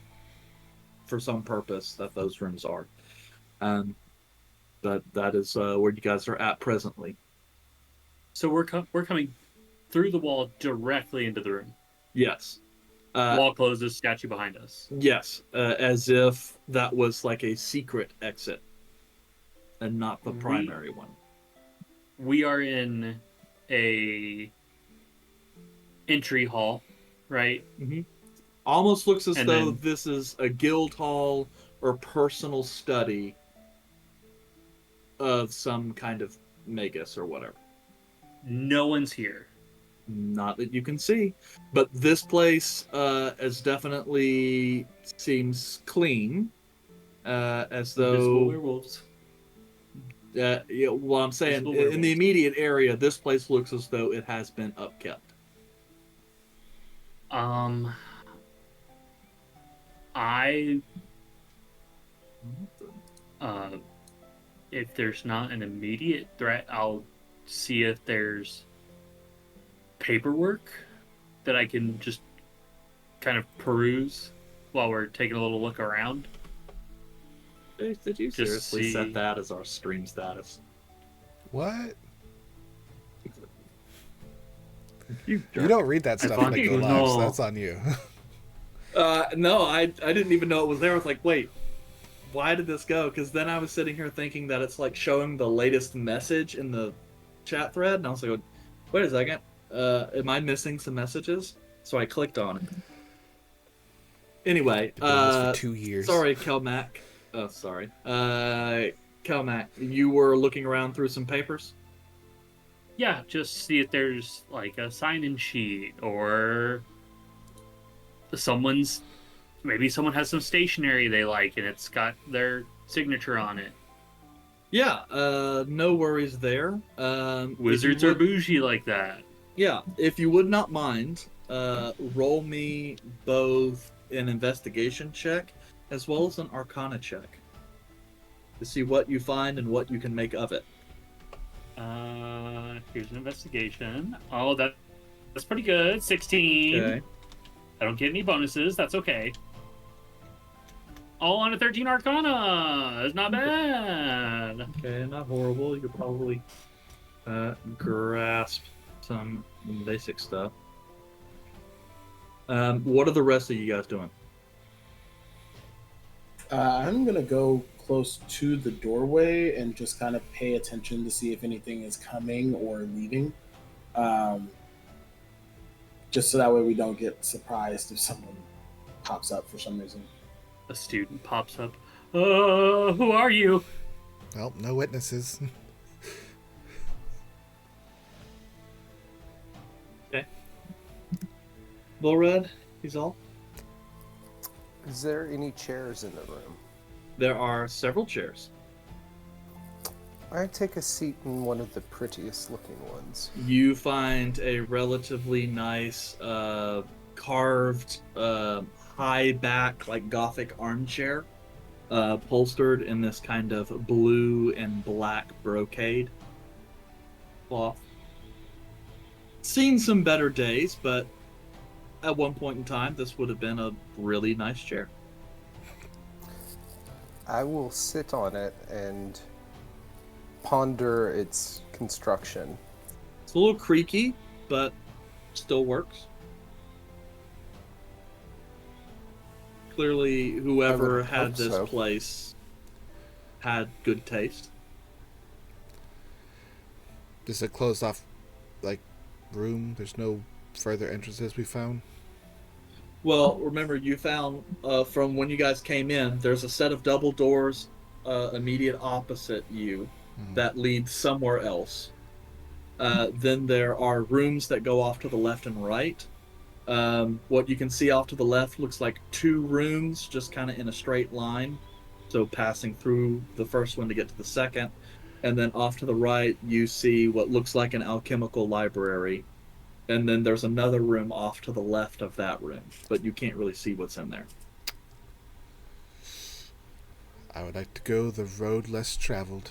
for some purpose that those rooms are. But that is where you guys are at presently. So we're coming through the wall directly into the room. Yes. Wall closes, statue behind us. Yes, as if that was like a secret exit and not the primary one. We are in a entry hall, right? Mm-hmm. Almost looks as though then, this is a guild hall or personal study of some kind of magus or whatever. No one's here. Not that you can see, but this place is definitely seems clean, as though Invisible werewolves. Yeah, well, I'm saying in the immediate area, this place looks as though it has been upkept. If there's not an immediate threat, I'll see if there's paperwork that I can just kind of peruse while we're taking a little look around. Did you seriously set that as our stream status? What? You don't read that stuff when they go live, so that's on you. No, I didn't even know it was there. I was like, wait, why did this go? Because then I was sitting here thinking that it's like showing the latest message in the chat thread, and I was like, wait a second, am I missing some messages? So I clicked on it. Anyway, for 2 years. Sorry, Kelmac. Oh, sorry. Kelmac, you were looking around through some papers? Yeah, just see if there's like a sign-in sheet or maybe someone has some stationery they like and it's got their signature on it. Yeah, no worries there. Wizards are bougie like that. Yeah, if you would not mind, roll me both an investigation check as well as an arcana check to see what you find and what you can make of it. Here's an investigation. Oh, that's pretty good. 16. Okay. I don't get any bonuses. That's okay. All on a 13 arcana. That's not bad. Okay, not horrible. You could probably grasp some basic stuff. What are the rest of you guys doing? I'm going to go close to the doorway and just kind of pay attention to see if anything is coming or leaving. Just so that way we don't get surprised if someone pops up for some reason. A student pops up. Who are you? Well, no witnesses. Okay. Bull Red, he's all. Is there any chairs in the room? There are several chairs. I take a seat in one of the prettiest looking ones. You find a relatively nice carved high back, like Gothic armchair, upholstered in this kind of blue and black brocade cloth. Seen some better days, but at one point in time, this would have been a really nice chair. I will sit on it and ponder its construction. It's a little creaky, but still works. Clearly, whoever had this place had good taste. This is a closed off, room. There's no further entrances we found. Well, remember, you found from when you guys came in, there's a set of double doors immediate opposite you that lead somewhere else. Then there are rooms that go off to the left and right. What you can see off to the left looks like two rooms just kind of in a straight line. So passing through the first one to get to the second. and then off to the right you see what looks like an alchemical library, and then there's another room off to the left of that room, but you can't really see what's in there. I would like to go the road less traveled.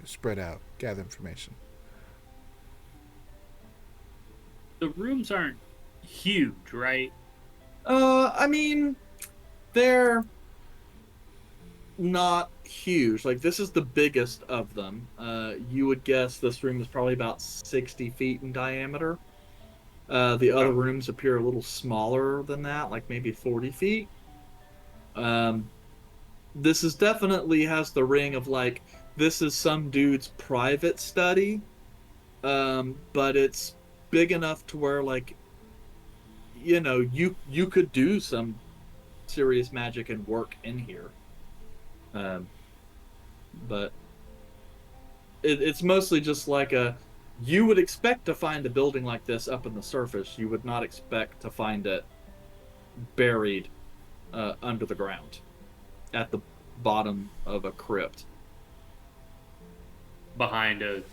Spread out, gather information. The rooms aren't huge, right? I mean, they're not huge. Like, this is the biggest of them. You would guess this room is probably about 60 feet in diameter. The other rooms appear a little smaller than that, like maybe 40 feet. This is definitely has the ring of, like, this is some dude's private study, but it's big enough to where, like, you know, you could do some serious magic and work in here. But it's mostly just like you would expect to find a building like this up in the surface. You would not expect to find it buried under the ground at the bottom of a crypt. Behind a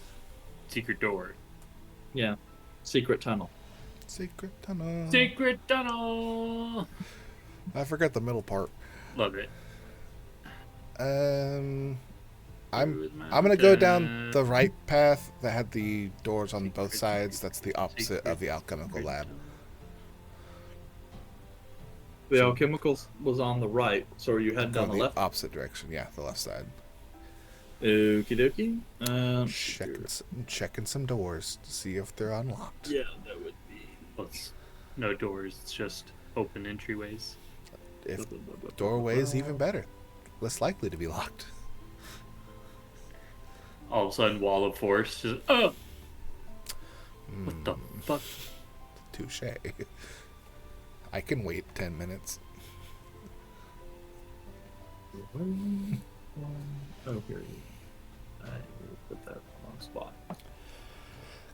secret door. Yeah. Secret tunnel. Secret tunnel. Secret tunnel! I forgot the middle part. Love it. I'm gonna go down the right path that had the doors on both sides. That's the opposite of the alchemical lab. The alchemicals was on the right, so are you heading down the left? Opposite direction, yeah, the left side. Okie dokie. Checking some doors to see if they're unlocked. Yeah, that would be. Well, it's no doors, it's just open entryways. If doorways, even better. Less likely to be locked. All of a sudden, wall of force just, oh! What the fuck? Touche. I can wait 10 minutes. Oh, here you. I put that in the wrong spot.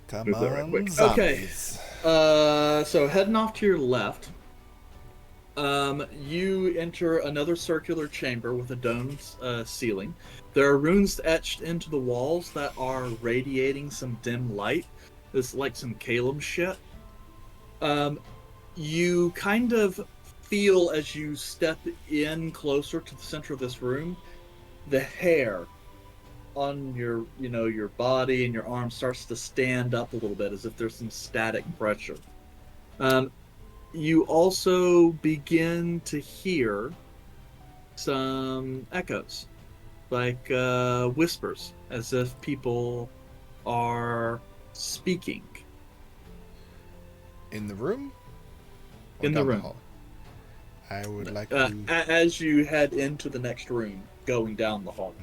Come Move that right on, quick. zombies. Okay. So heading off to your left, you enter another circular chamber with a domed ceiling. There are runes etched into the walls that are radiating some dim light. It's like some Caleb shit. You kind of feel as you step in closer to the center of this room, the hair on your, your body and your arm starts to stand up a little bit as if there's some static pressure. You also begin to hear some echoes, like whispers, as if people are speaking. In the room? Or In the down room. hall? I would like to... As you head into the next room, going down the hall.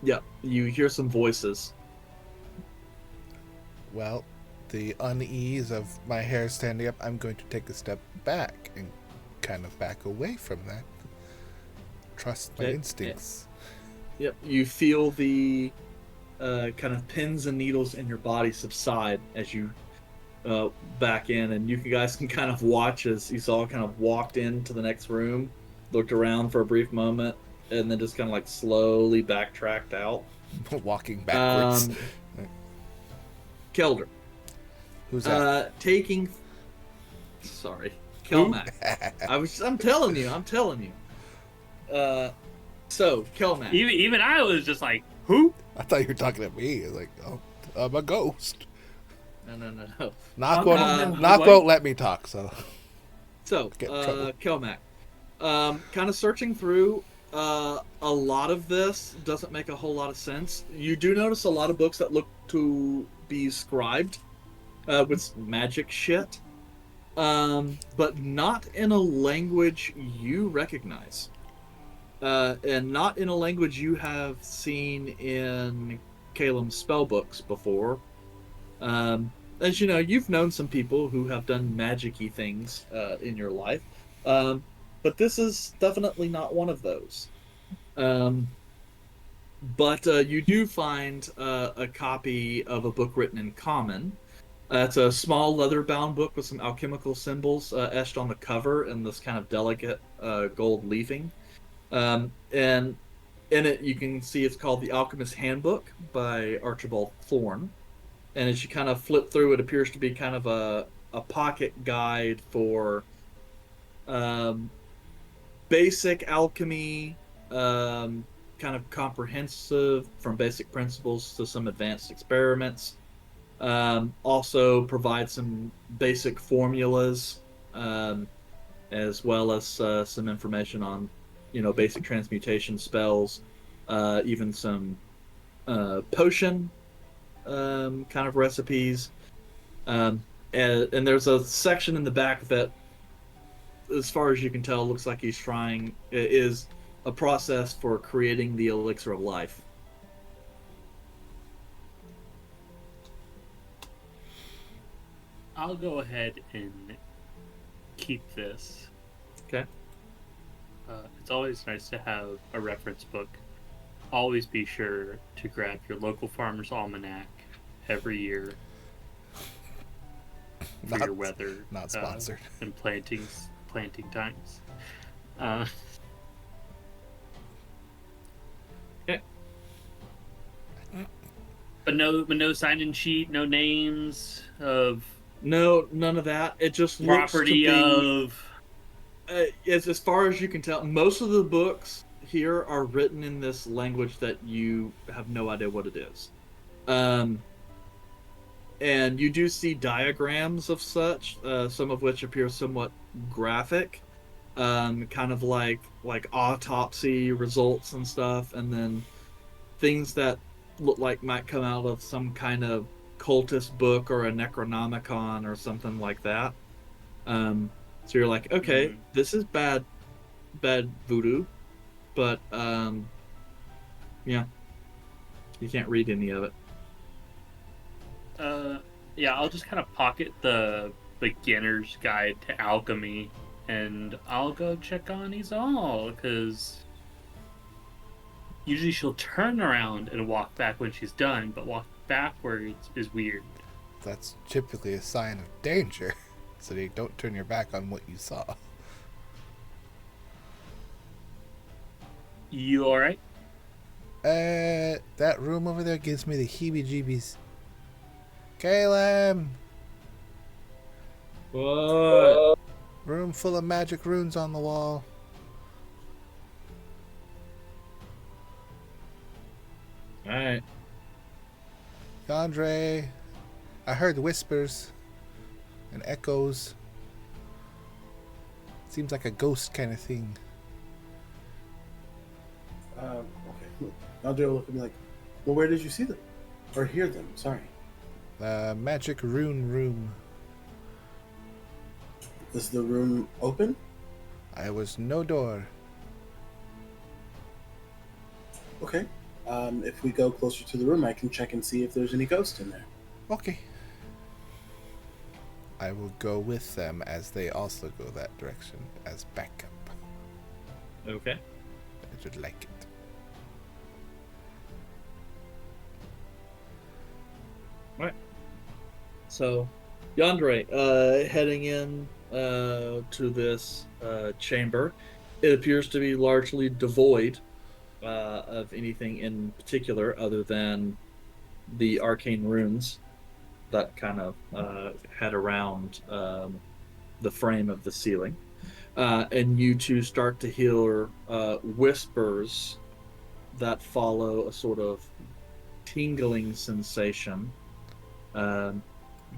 Yeah, you hear some voices. Well, the unease of my hair standing up, I'm going to take a step back and kind of back away from that. Trust my instincts. Yep, you feel the kind of pins and needles in your body subside as you back in, and you guys can kind of watch as Esau kind of walked into the next room, looked around for a brief moment, and then just kind of like slowly backtracked out. Walking backwards. Kelder. Who's that? Sorry. Kelmac. I'm telling you. So, Kelmac. Even I was just like, who? I thought you were talking to me. I was like, oh, I'm a ghost. No. Knock won't let me talk, so... So, Kelmac. Kind of searching through, a lot of this doesn't make a whole lot of sense. You do notice a lot of books that look to be scribed with magic shit, but not in a language you recognize. And not in a language you have seen in Caleb's spellbooks before. As you know, you've known some people who have done magic-y things in your life. But this is definitely not one of those. But you do find a copy of a book written in Common. It's a small leather-bound book with some alchemical symbols etched on the cover in this kind of delicate gold leafing. And In it, you can see it's called The Alchemist's Handbook by Archibald Thorne. And as you kind of flip through, it appears to be kind of a pocket guide for um, basic alchemy, kind of comprehensive from basic principles to some advanced experiments. Also provide some basic formulas, as well as some information on, basic transmutation spells, even some potion kind of recipes. And there's a section in the back that, as far as you can tell, looks like he's trying is a process for creating the elixir of life. I'll go ahead and keep this. Okay. It's always nice to have a reference book. Always be sure to grab your local farmer's almanac every year for your weather. Not sponsored. And planting times. Okay. But no sign-in sheet, no names of No, none of that. It just looks to property be, of. as far as you can tell, most of the books here are written in this language that you have no idea what it is. And you do see diagrams of such, some of which appear somewhat graphic, kind of like autopsy results and stuff, and then things that look like might come out of some kind of cultist book or a Necronomicon or something like that. So you're like, okay, this is bad voodoo, but yeah, you can't read any of it. Yeah, I'll just kind of pocket the beginner's guide to alchemy, and I'll go check on Izal, because usually she'll turn around and walk back when she's done, but walk backwards is weird. That's typically a sign of danger, so you don't turn your back on what you saw. You alright? That room over there gives me the heebie-jeebies. Caleb! What? Room full of magic runes on the wall. Alright. Yandre, I heard whispers and echoes. Seems like a ghost kind of thing. Okay. Andre will look at me like, well, where did you see them? Or hear them? Sorry. Magic rune room. Is the room open? I was no door. Okay. If we go closer to the room, I can check and see if there's any ghosts in there. Okay. I will go with them as they also go that direction as backup. Okay. I would like it. Alright. So, Yandere, heading in to this chamber, it appears to be largely devoid of anything in particular other than the arcane runes that kind of head around the frame of the ceiling. And you two start to hear whispers that follow a sort of tingling sensation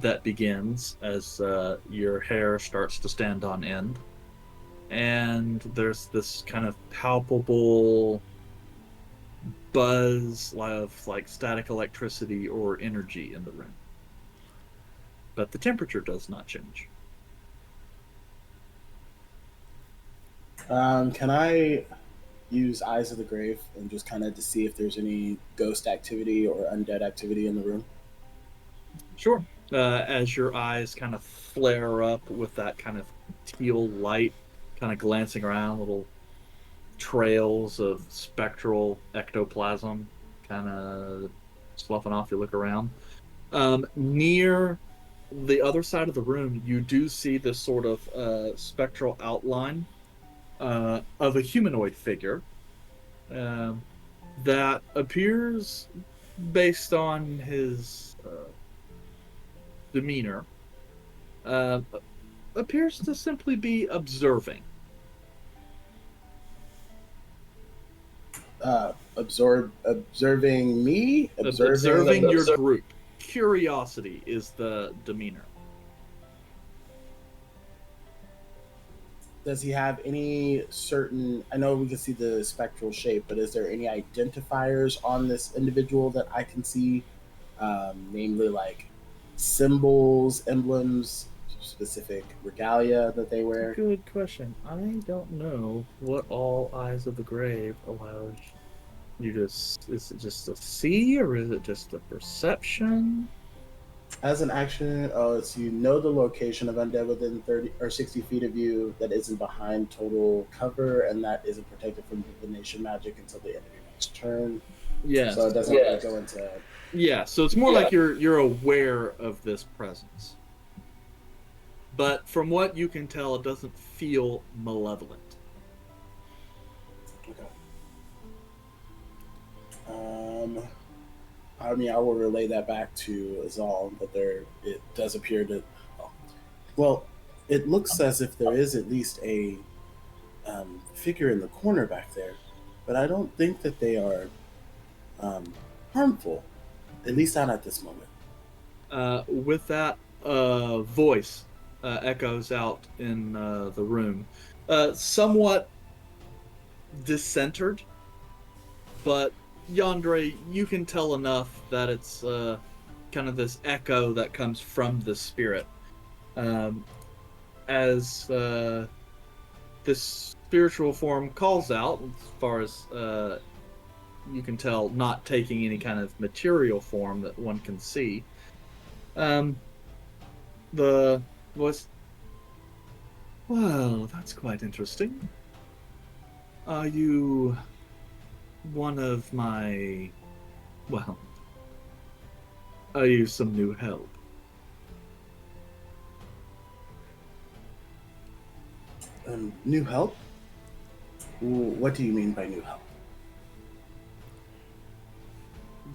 that begins as your hair starts to stand on end. And there's this kind of palpable buzz of like static electricity or energy in the room. But the temperature does not change. Can I use Eyes of the Grave and just kind of to see if there's any ghost activity or undead activity in the room? Sure. As your eyes kind of flare up with that kind of teal light, kind of glancing around, little trails of spectral ectoplasm kind of sloughing off, you look around. Near the other side of the room, you do see this sort of spectral outline of a humanoid figure. that appears, based on his demeanor, uh, appears to simply be observing. Observing me, Observing your group. Curiosity is the demeanor. Does he have any certain? I know we can see the spectral shape, but is there any identifiers on this individual that I can see? Namely, like symbols, emblems, specific regalia that they wear. Good question. I don't know what all Eyes of the Grave allows you to. Is it just a see, or is it just a perception? As an action, so you know the location of undead within 30 or 60 feet of you that isn't behind total cover and that isn't protected from divination magic until the end of your next turn. Yes. So it doesn't really go into. Yeah, so it's more like you're aware of this presence. But from what you can tell, it doesn't feel malevolent. Okay. I mean, I will relay that back to Azal, but it does appear to. Well, it looks as if there is at least a figure in the corner back there, but I don't think that they are harmful, at least not at this moment. With that, voice echoes out in the room, somewhat discentered, but Yandere, you can tell enough that it's kind of this echo that comes from the spirit. As this spiritual form calls out, as far as you can tell, not taking any kind of material form that one can see. The voice. Well, that's quite interesting. Are you one of my... Well, are you some new help? New help? What do you mean by new help?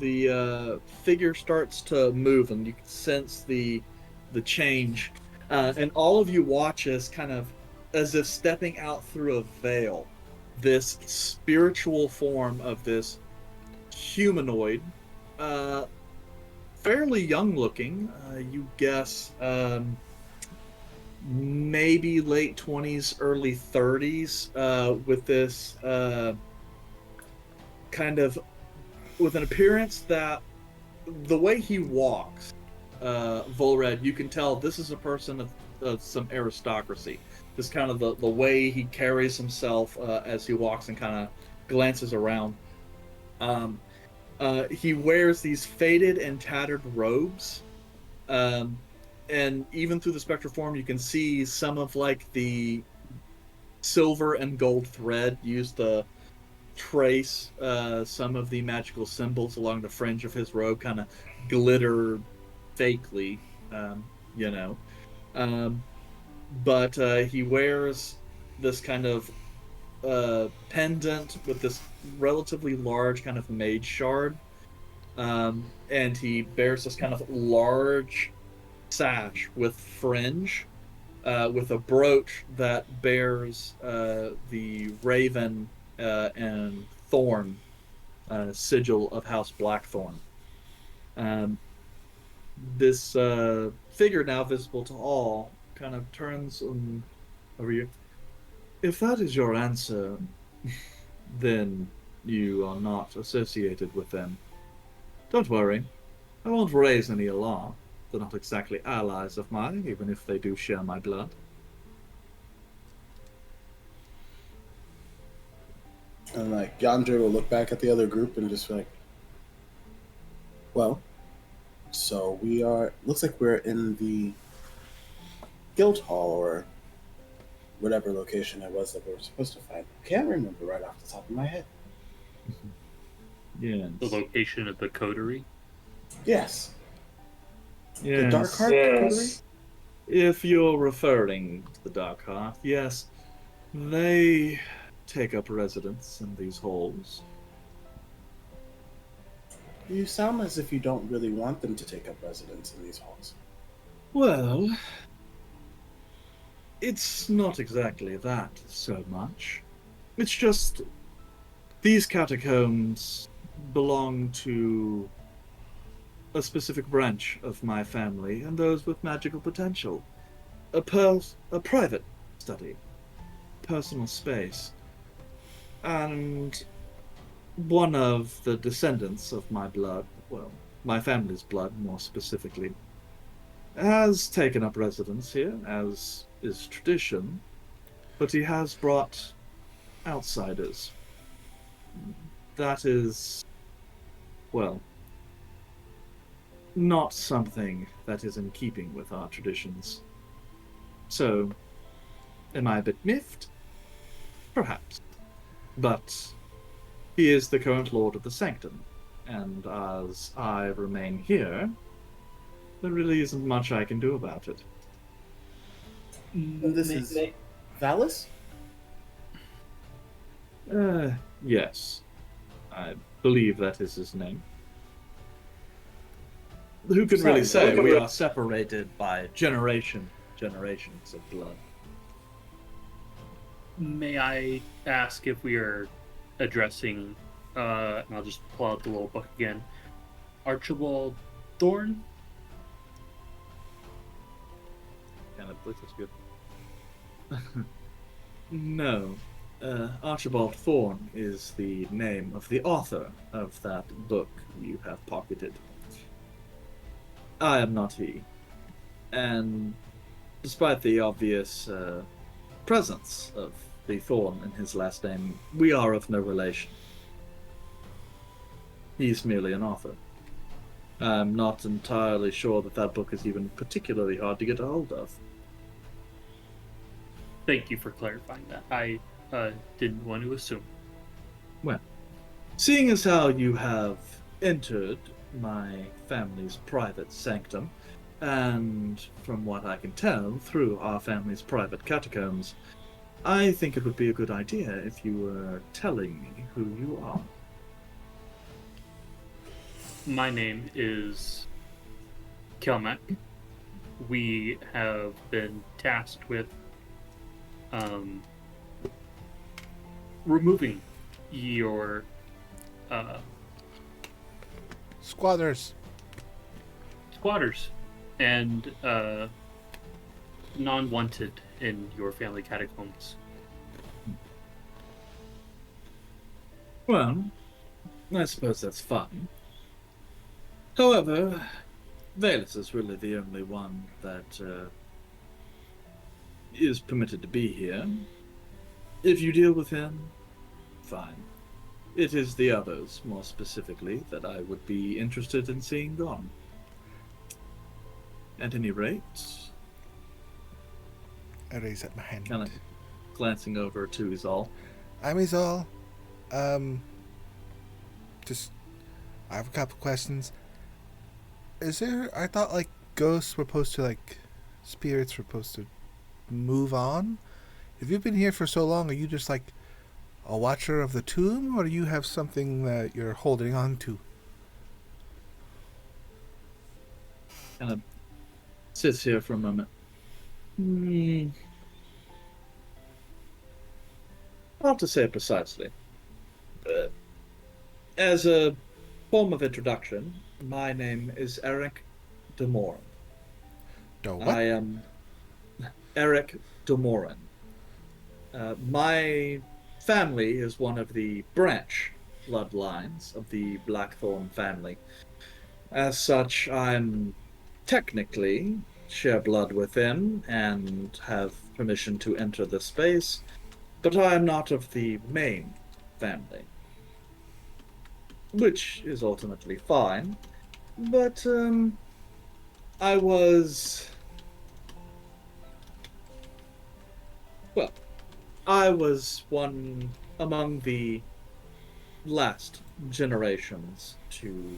The figure starts to move, and you can sense the change. And all of you watch as kind of as if stepping out through a veil, this spiritual form of this humanoid, fairly young looking, you guess maybe late 20s, early 30s, with this kind of, with an appearance that the way he walks, Volred, you can tell this is a person of some aristocracy. Just kind of the way he carries himself as he walks and kind of glances around. He wears these faded and tattered robes. And even through the spectral form, you can see some of like the silver and gold thread used to trace some of the magical symbols along the fringe of his robe, kind of glitter fakely, you know. But he wears this kind of pendant with this relatively large kind of mage shard, and he bears this kind of large sash with fringe, with a brooch that bears the raven and thorn sigil of House Blackthorn. This figure, now visible to all, kind of turns over you. If that is your answer, then you are not associated with them. Don't worry, I won't raise any alarm. They're not exactly allies of mine, even if they do share my blood. And like Yandere will look back at the other group and just be like, well, so we are, looks like we're in the guild hall or whatever location it was that we were supposed to find. I can't remember right off the top of my head. Yes. The location of the coterie? Yes. Yes. The Dark Heart coterie? If you're referring to the Dark Heart, yes. They take up residence in these halls. You sound as if you don't really want them to take up residence in these halls. Well, it's not exactly that so much. It's just these catacombs belong to a specific branch of my family and those with magical potential. A private study, personal space. And one of the descendants of my blood, well, my family's blood more specifically, has taken up residence here, as is tradition, but he has brought outsiders. That is, well, not something that is in keeping with our traditions. So, am I a bit miffed? Perhaps. But he is the current Lord of the Sanctum, and as I remain here, there really isn't much I can do about it. And this is Valis? Yes. I believe that is his name. Who could really say? We are separated by generations of blood. May I ask if we are addressing, and I'll just pull out the little book again, Archibald Thorne? Kind of believe that's good. No. Archibald Thorne is the name of the author of that book you have pocketed. I am not he. And despite the obvious presence of the Thorn in his last name, we are of no relation. He's merely an author. I'm not entirely sure that that book is even particularly hard to get a hold of. Thank you for clarifying that. I didn't want to assume. Well, seeing as how you have entered my family's private sanctum, and from what I can tell, through our family's private catacombs, I think it would be a good idea if you were telling me who you are. My name is Kelmac. We have been tasked with removing your Squatters. squatters and non-wanted in your family catacombs. Well, I suppose that's fine. However, Valus is really the only one that is permitted to be here. If you deal with him, fine. It is the others, more specifically, that I would be interested in seeing gone. At any rate, I raise up my hand. kind of glancing over to Izal. I'm Izal. Just, I have a couple questions. Is there, I thought like ghosts were supposed to, like, spirits were supposed to move on? If you've been here for so long, are you just like a watcher of the tomb, or do you have something that you're holding on to? Kind of sits here for a moment. Hard to say precisely. As a form of introduction, my name is Eric de Morin. What? I am Eric de Morin. My family is one of the branch bloodlines of the Blackthorn family. As such, I'm technically share blood with them and have permission to enter the space, but I am not of the main family. Which is ultimately fine, but I was one among the last generations to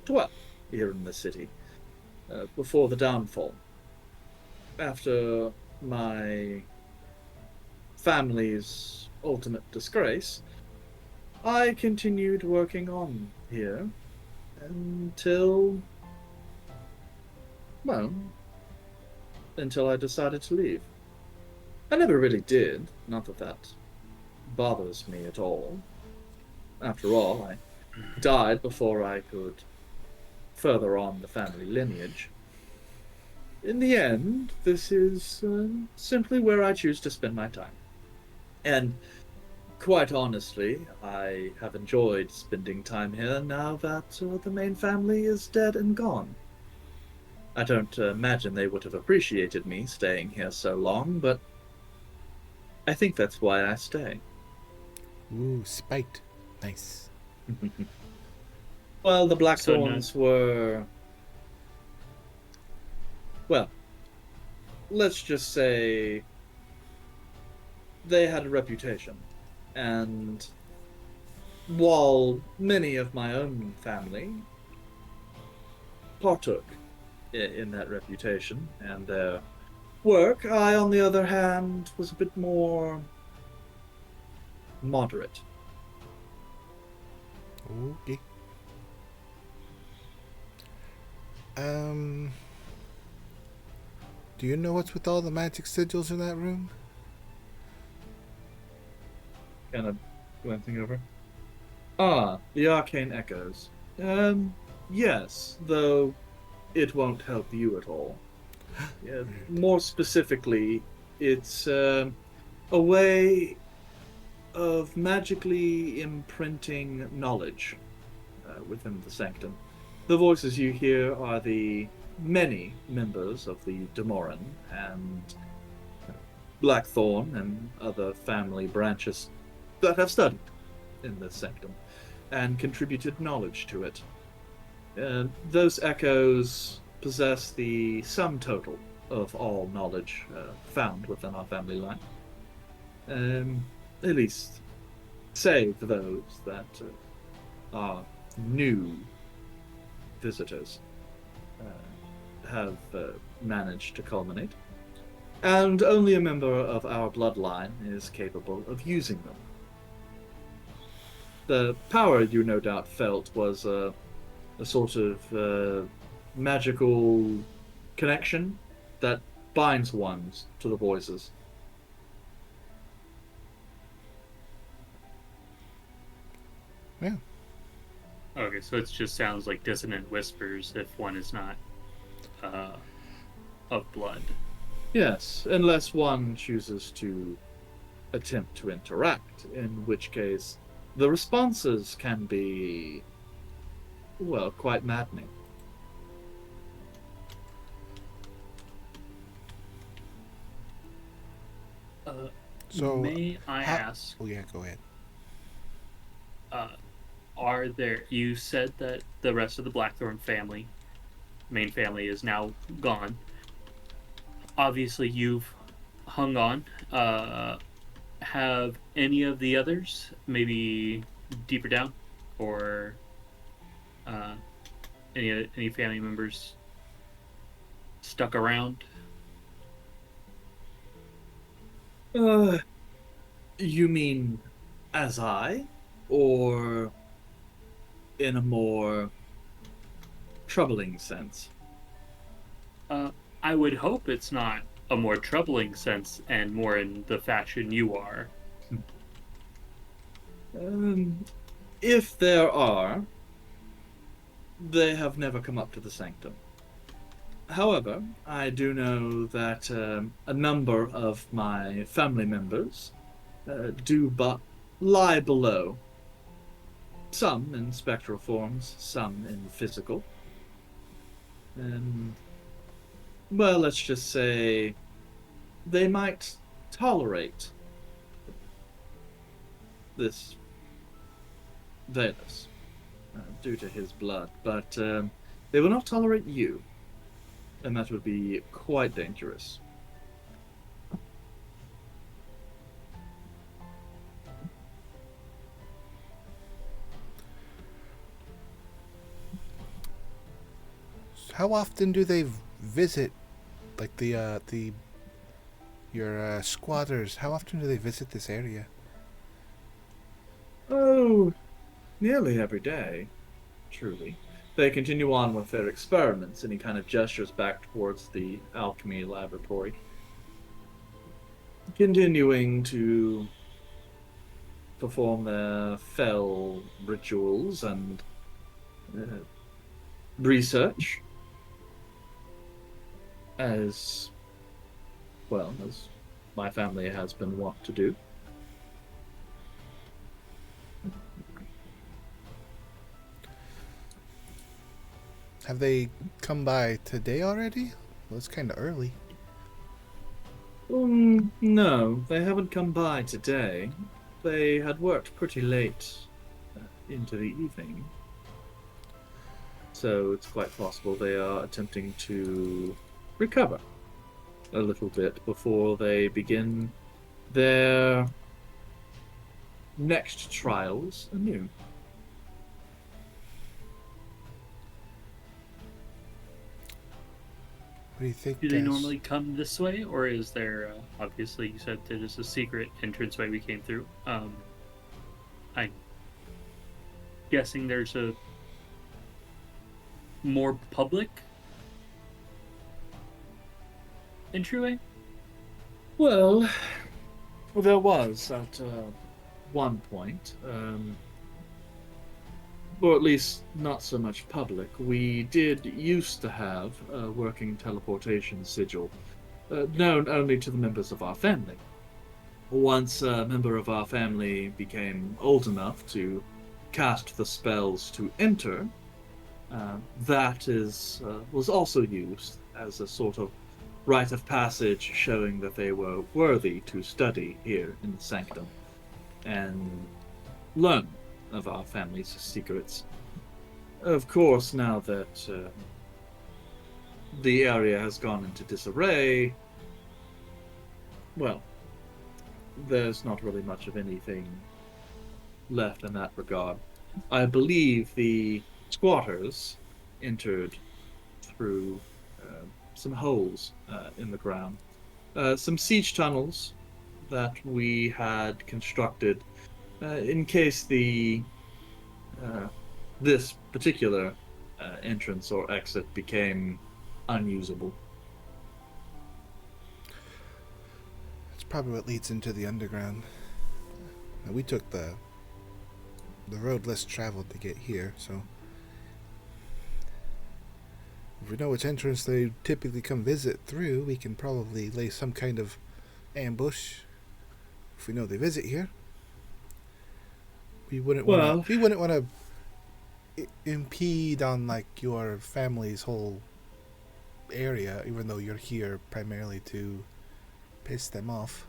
dwell here in the city before the downfall. After my family's ultimate disgrace, I continued working on here until, well, until I decided to leave. I never really did, not that that bothers me at all. After all, I died before I could further on the family lineage. In the end, this is simply where I choose to spend my time. And quite honestly, I have enjoyed spending time here now that the main family is dead and gone. I don't imagine they would have appreciated me staying here so long, but I think that's why I stay. Ooh, spiked. Nice. Well, the So Blackthorns were... Well, let's just say they had a reputation. And while many of my own family partook in that reputation and their work, I, on the other hand, was a bit more moderate. Okay. Do you know what's with all the magic sigils in that room? Kind of glancing over. The arcane echoes. Yes, though it won't help you at all. Yeah, more specifically, it's a way of magically imprinting knowledge within the sanctum. The voices you hear are the many members of the Demoran and Blackthorn and other family branches that have studied in the sanctum and contributed knowledge to it. Those echoes possess the sum total of all knowledge found within our family line. At least, save those that are new visitors have managed to culminate. And only a member of our bloodline is capable of using them. The power you no doubt felt was a sort of magical connection that binds one to the voices. Yeah. Okay, so it just sounds like dissonant whispers if one is not of blood. Yes, unless one chooses to attempt to interact, in which case the responses can be, well, quite maddening. So, may I ask? Oh yeah, go ahead. Are there? You said that the rest of the Blackthorn family, main family, is now gone. Obviously, you've hung on. Have any of the others, maybe deeper down, or any family members stuck around? You mean as I? Or in a more troubling sense? I would hope it's not a more troubling sense and more in the fashion you are. If there are, they have never come up to the sanctum. However, I do know that a number of my family members do but lie below. Some in spectral forms, some in physical. Well, let's just say they might tolerate this Valus due to his blood, but they will not tolerate you, and that would be quite dangerous. How often do they visit, like your squatters? How often do they visit this area? Oh, nearly every day, truly. they continue on with their experiments, and he kind of gestures back towards the alchemy laboratory. Continuing to perform their fell rituals and research, as well as my family has been wont to do. Have they come by today already? Well, it's kind of early. No, they haven't come by today. They had worked pretty late into the evening. So it's quite possible they are attempting to recover a little bit before they begin their next trials anew. What do you think? Do they guys? normally come this way, or is there, obviously you said there is a secret entranceway we came through. I'm guessing there's a more public entryway? Well, there was at one point, or at least not so much public. We did used to have a working teleportation sigil, known only to the members of our family. Once a member of our family became old enough to cast the spells to enter, that was also used as a sort of rite of passage, showing that they were worthy to study here in the sanctum and learn of our family's secrets. Of course, now that the area has gone into disarray, well, there's not really much of anything left in that regard. I believe the squatters entered through some holes in the ground. Some siege tunnels that we had constructed in case this particular entrance or exit became unusable. That's probably what leads into the underground. Now, we took the road less traveled to get here, so if we know which entrance they typically come visit through, we can probably lay some kind of ambush. If we know they visit here, we wouldn't want to impede on like your family's whole area, even though you're here primarily to piss them off.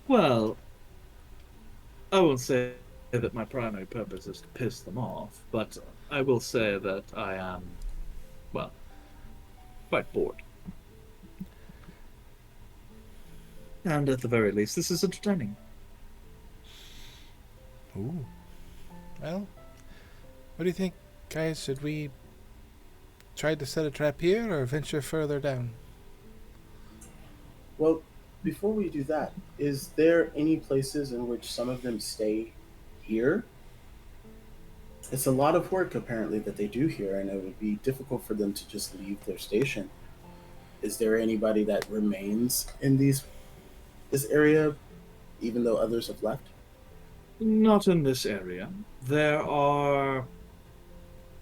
Well, I won't say that my primary purpose is to piss them off, but I will say that I am, well, quite bored. And at the very least, this is entertaining. Ooh. Well, what do you think, guys? Should we try to set a trap here or venture further down? Well, before we do that, is there any places in which some of them stay here? It's a lot of work, apparently, that they do here, and it would be difficult for them to just leave their station. Is there anybody that remains in this area, even though others have left? Not in this area. There are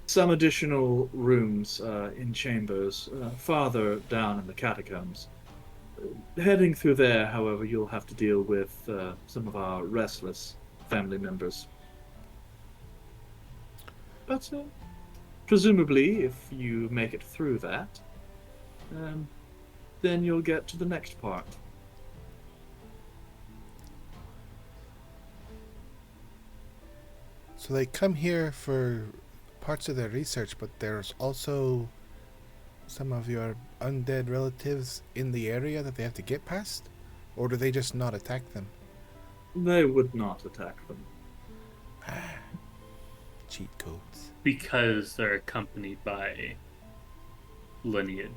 some additional rooms in chambers farther down in the catacombs. Heading through there, however, you'll have to deal with some of our restless family members. But presumably, if you make it through that, then you'll get to the next part. So they come here for parts of their research, but there's also some of your undead relatives in the area that they have to get past? Or do they just not attack them? They would not attack them. Cheat codes. Because they're accompanied by lineage.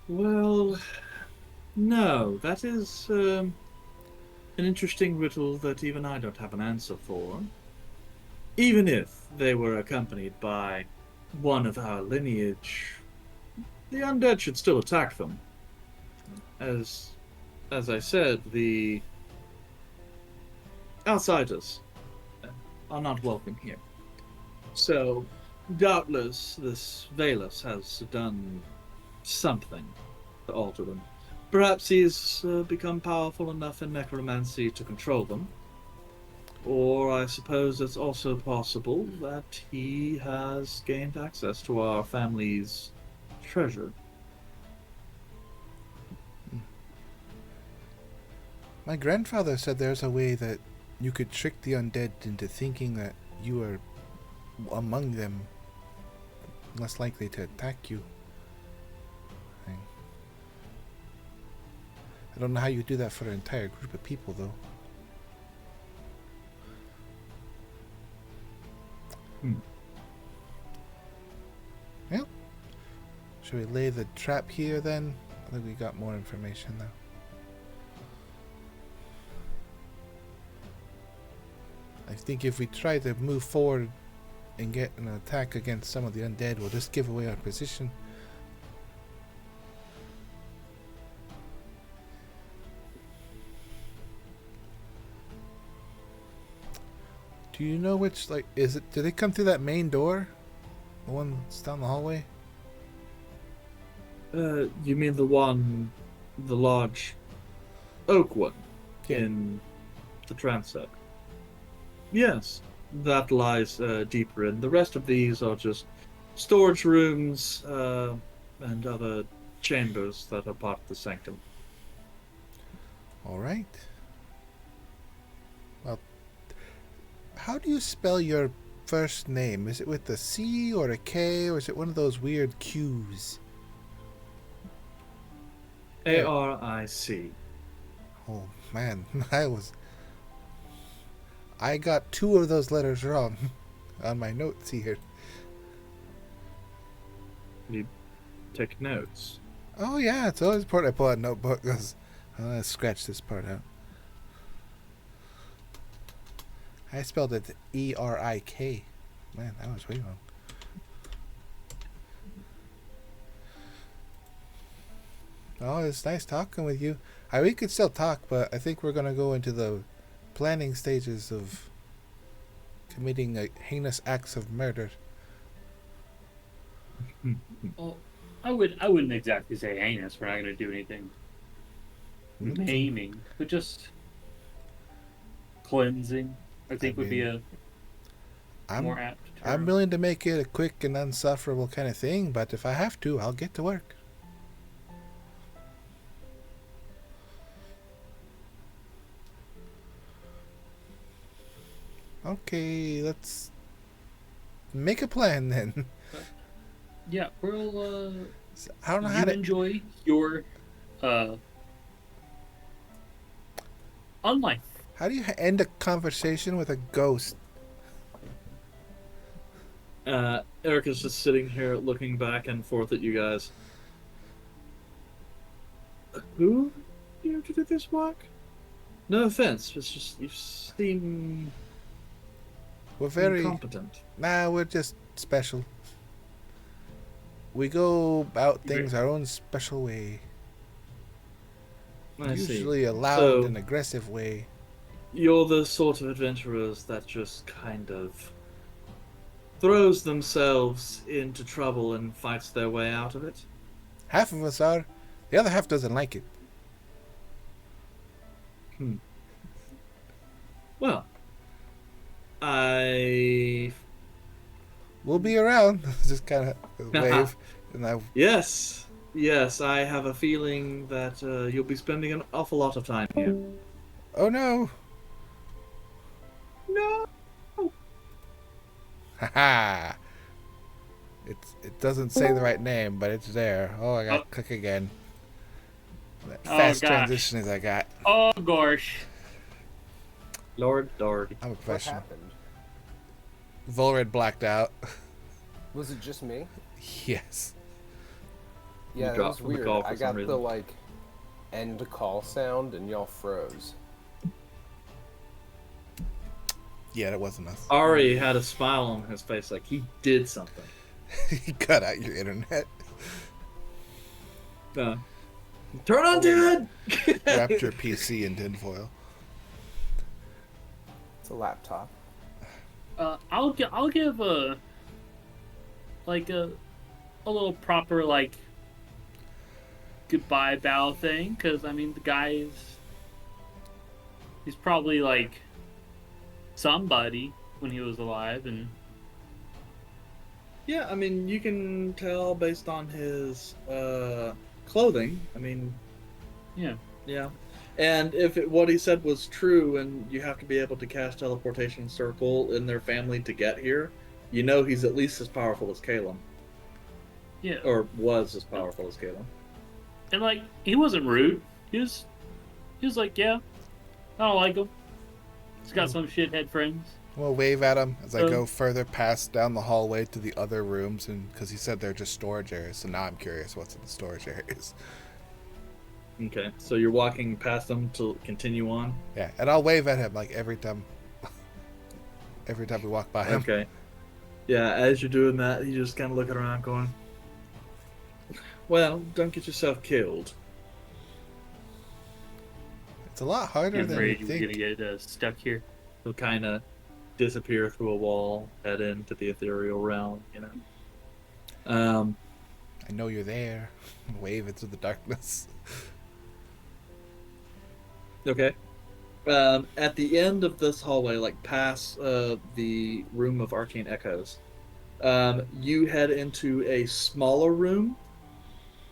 Well, no, that is an interesting riddle that even I don't have an answer for. even if they were accompanied by one of our lineage, the undead should still attack them. As I said, the outsiders are not welcome here. So, doubtless, this Valus has done something to alter them. Perhaps he's become powerful enough in necromancy to control them. Or I suppose it's also possible that he has gained access to our family's treasure. My grandfather said there's a way that you could trick the undead into thinking that you are among them, less likely to attack you. I don't know how you do that for an entire group of people, though. Well, should we lay the trap here then? I think we got more information now. I think if we try to move forward and get an attack against some of the undead, we'll just give away our position. Do you know which, like, is it, do they come through that main door? The one that's down the hallway? You mean the large oak one in the transept? Yes, that lies deeper in. The rest of these are just storage rooms and other chambers that are part of the sanctum. All right. Well, how do you spell your first name? Is it with a C or a K, or is it one of those weird Q's? Aric. Oh man, I got 2 of those letters wrong on my notes here. You take notes. Oh yeah, it's always important I pull out a notebook because let's scratch this part out. I spelled it E-R-I-K. Man, that was way wrong. Oh, it's nice talking with you. We could still talk, but I think we're going to go into the planning stages of committing heinous acts of murder. Well, I wouldn't exactly say heinous. We're not going to do anything maiming, but just cleansing. I think would be a more apt term. I'm willing to make it a quick and unsufferable kind of thing, but if I have to, I'll get to work. Okay, let's make a plan then. Yeah, we'll. I don't know how to enjoy your on life. How do you end a conversation with a ghost? Erica's just sitting here looking back and forth at you guys. Who are you to do this work? No offense, it's just you seem We're very incompetent. Nah, we're just special. We go about things our own special way. I Usually see. a loud and aggressive way. You're the sort of adventurers that just kind of throws themselves into trouble and fights their way out of it. Half of us are. The other half doesn't like it. Well, I... We'll be around. Just kind of wave. And Yes, I have a feeling that you'll be spending an awful lot of time here. Oh no! No! Haha! It doesn't say the right name, but it's there. Oh, I got to click again. That fast transition as I got. Oh gosh. Lord Dorg. I'm a What professional. happened? Volred blacked out. Was it just me? Yes. Yeah, it dropped was from the weird. call for I some got the reason. like end call sound and y'all froze. Yeah, that wasn't us. Ari had a smile on his face, like he did something. He cut out your internet. Turn on, Dad! Wrapped your PC in tinfoil. It's a laptop. I'll give a little proper like goodbye bow thing, because I mean he's probably like somebody when he was alive, and Yeah, I mean, you can tell based on his clothing. I mean, yeah. And if what he said was true, and you have to be able to cast teleportation circle in their family to get here, you know he's at least as powerful as Caleb. Yeah. Or was as powerful as Caleb. And like he wasn't rude. He was like, yeah, I don't like him. He's got some shithead friends. We'll wave at him as I go further past down the hallway to the other rooms, and because he said they're just storage areas, so now I'm curious what's in the storage areas. Okay, so you're walking past them to continue on? Yeah, and I'll wave at him like every time we walk by him. Okay. Yeah, as you're doing that, you just kind of looking around going, well, don't get yourself killed. It's a lot harder I'm than afraid you you're think. gonna get stuck here. He'll kind of disappear through a wall, head into the ethereal realm, you know. I know you're there. Wave into the darkness. Okay. At the end of this hallway, like past the room of arcane echoes, you head into a smaller room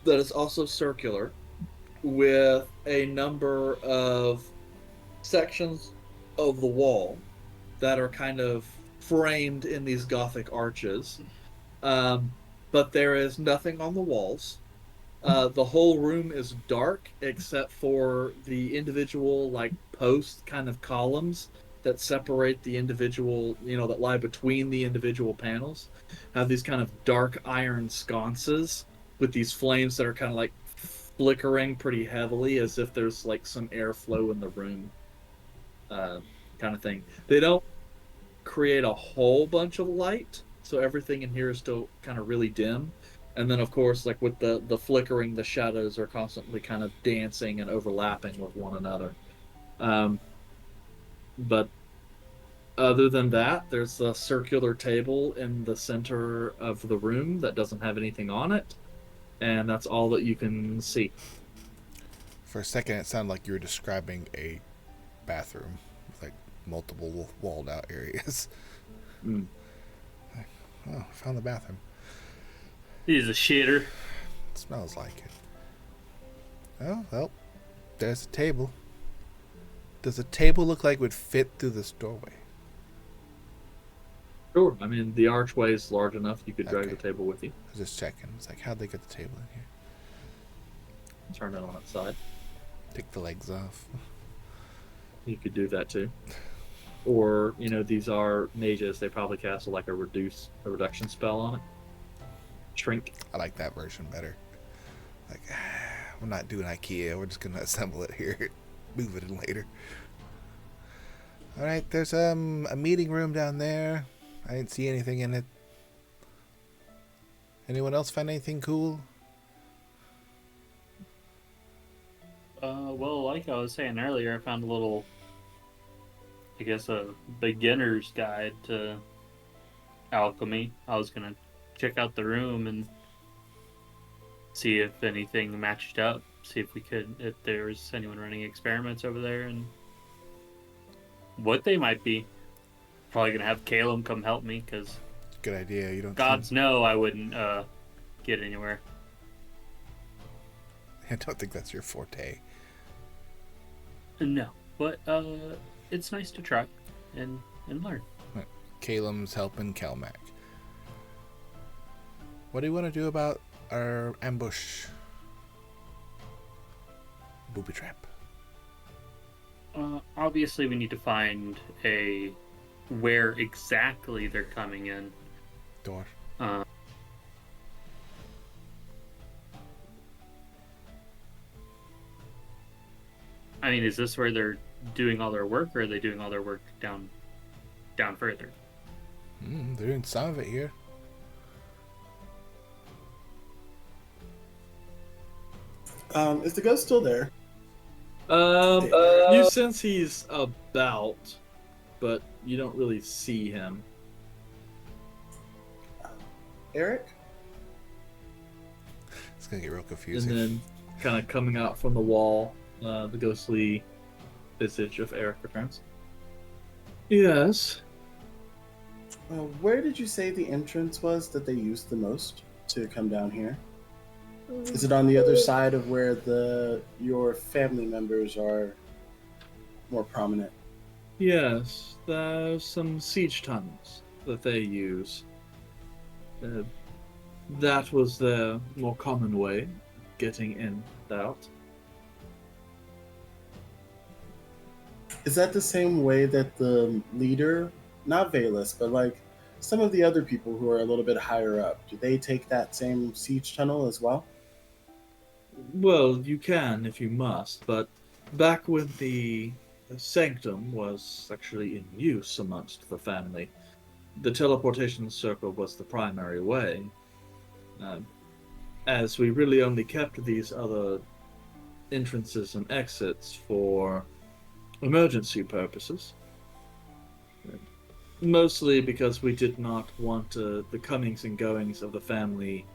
that is also circular, with a number of sections of the wall that are kind of framed in these Gothic arches. But there is nothing on the walls. The whole room is dark except for the individual like post kind of columns that separate the individual, that lie between the individual panels. Have these kind of dark iron sconces with these flames that are kind of like flickering pretty heavily as if there's like some airflow in the room, kind of thing. They don't create a whole bunch of light, so everything in here is still kind of really dim. And then, of course, like with the flickering, the shadows are constantly kind of dancing and overlapping with one another. But other than that, there's a circular table in the center of the room that doesn't have anything on it. And that's all that you can see. For a second, it sounded like you were describing a bathroom with like multiple walled out areas. Mm. Oh, I found the bathroom. He's a shitter. It smells like it. Oh, well, there's a table. Does a table look like it would fit through this doorway? Sure. I mean, the archway is large enough you could drag Okay. the table with you. I was just checking. It's like, how'd they get the table in here? Turn it on its side. Take the legs off. You could do that too. Or, these are mages. They probably cast like a reduction spell on it. Shrink. I like that version better. Like, we're not doing IKEA. We're just gonna assemble it here, move it in later. All right, there's a meeting room down there. I didn't see anything in it. Anyone else find anything cool? Well, like I was saying earlier, I found a little, I guess, a beginner's guide to alchemy. I was gonna check out the room and see if anything matched up. See if there was anyone running experiments over there and what they might be. Probably gonna have Caleb come help me because Good idea. You don't. gods know I wouldn't get anywhere. I don't think that's your forte. No, but it's nice to try and learn. Caleb's helping Kelmac. What do you want to do about our ambush? Booby trap. Obviously, we need to find where exactly they're coming in. Door. I mean, is this where they're doing all their work, or are they doing all their work down down further. They're doing some of it here. Is the ghost still there? You sense he's about, but you don't really see him. Eric? It's gonna get real confusing. And then, kind of coming out from the wall, the ghostly visage of Eric returns. Yes. Where did you say the entrance was that they used the most to come down here? Is it on the other side of where your family members are more prominent? Yes, there's some siege tunnels that they use. That was the more common way of getting in and out. Is that the same way that the leader, not Valus, but like some of the other people who are a little bit higher up, do they take that same siege tunnel as well? Well, you can if you must, but back when the sanctum was actually in use amongst the family, the teleportation circle was the primary way. As we really only kept these other entrances and exits for emergency purposes. Mostly because we did not want the comings and goings of the family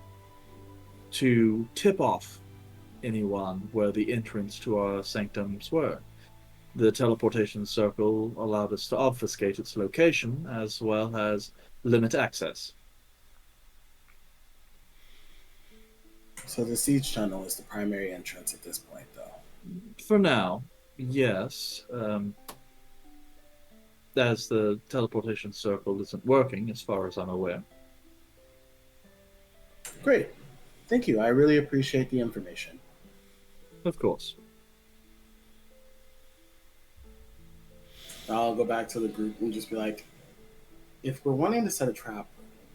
to tip off anyone where the entrance to our sanctums were. The teleportation circle allowed us to obfuscate its location as well as limit access. So the siege tunnel is the primary entrance at this point, though. For now, yes. As the teleportation circle isn't working, as far as I'm aware. Great. Thank you. I really appreciate the information. Of course. I'll go back to the group and just be like, if we're wanting to set a trap,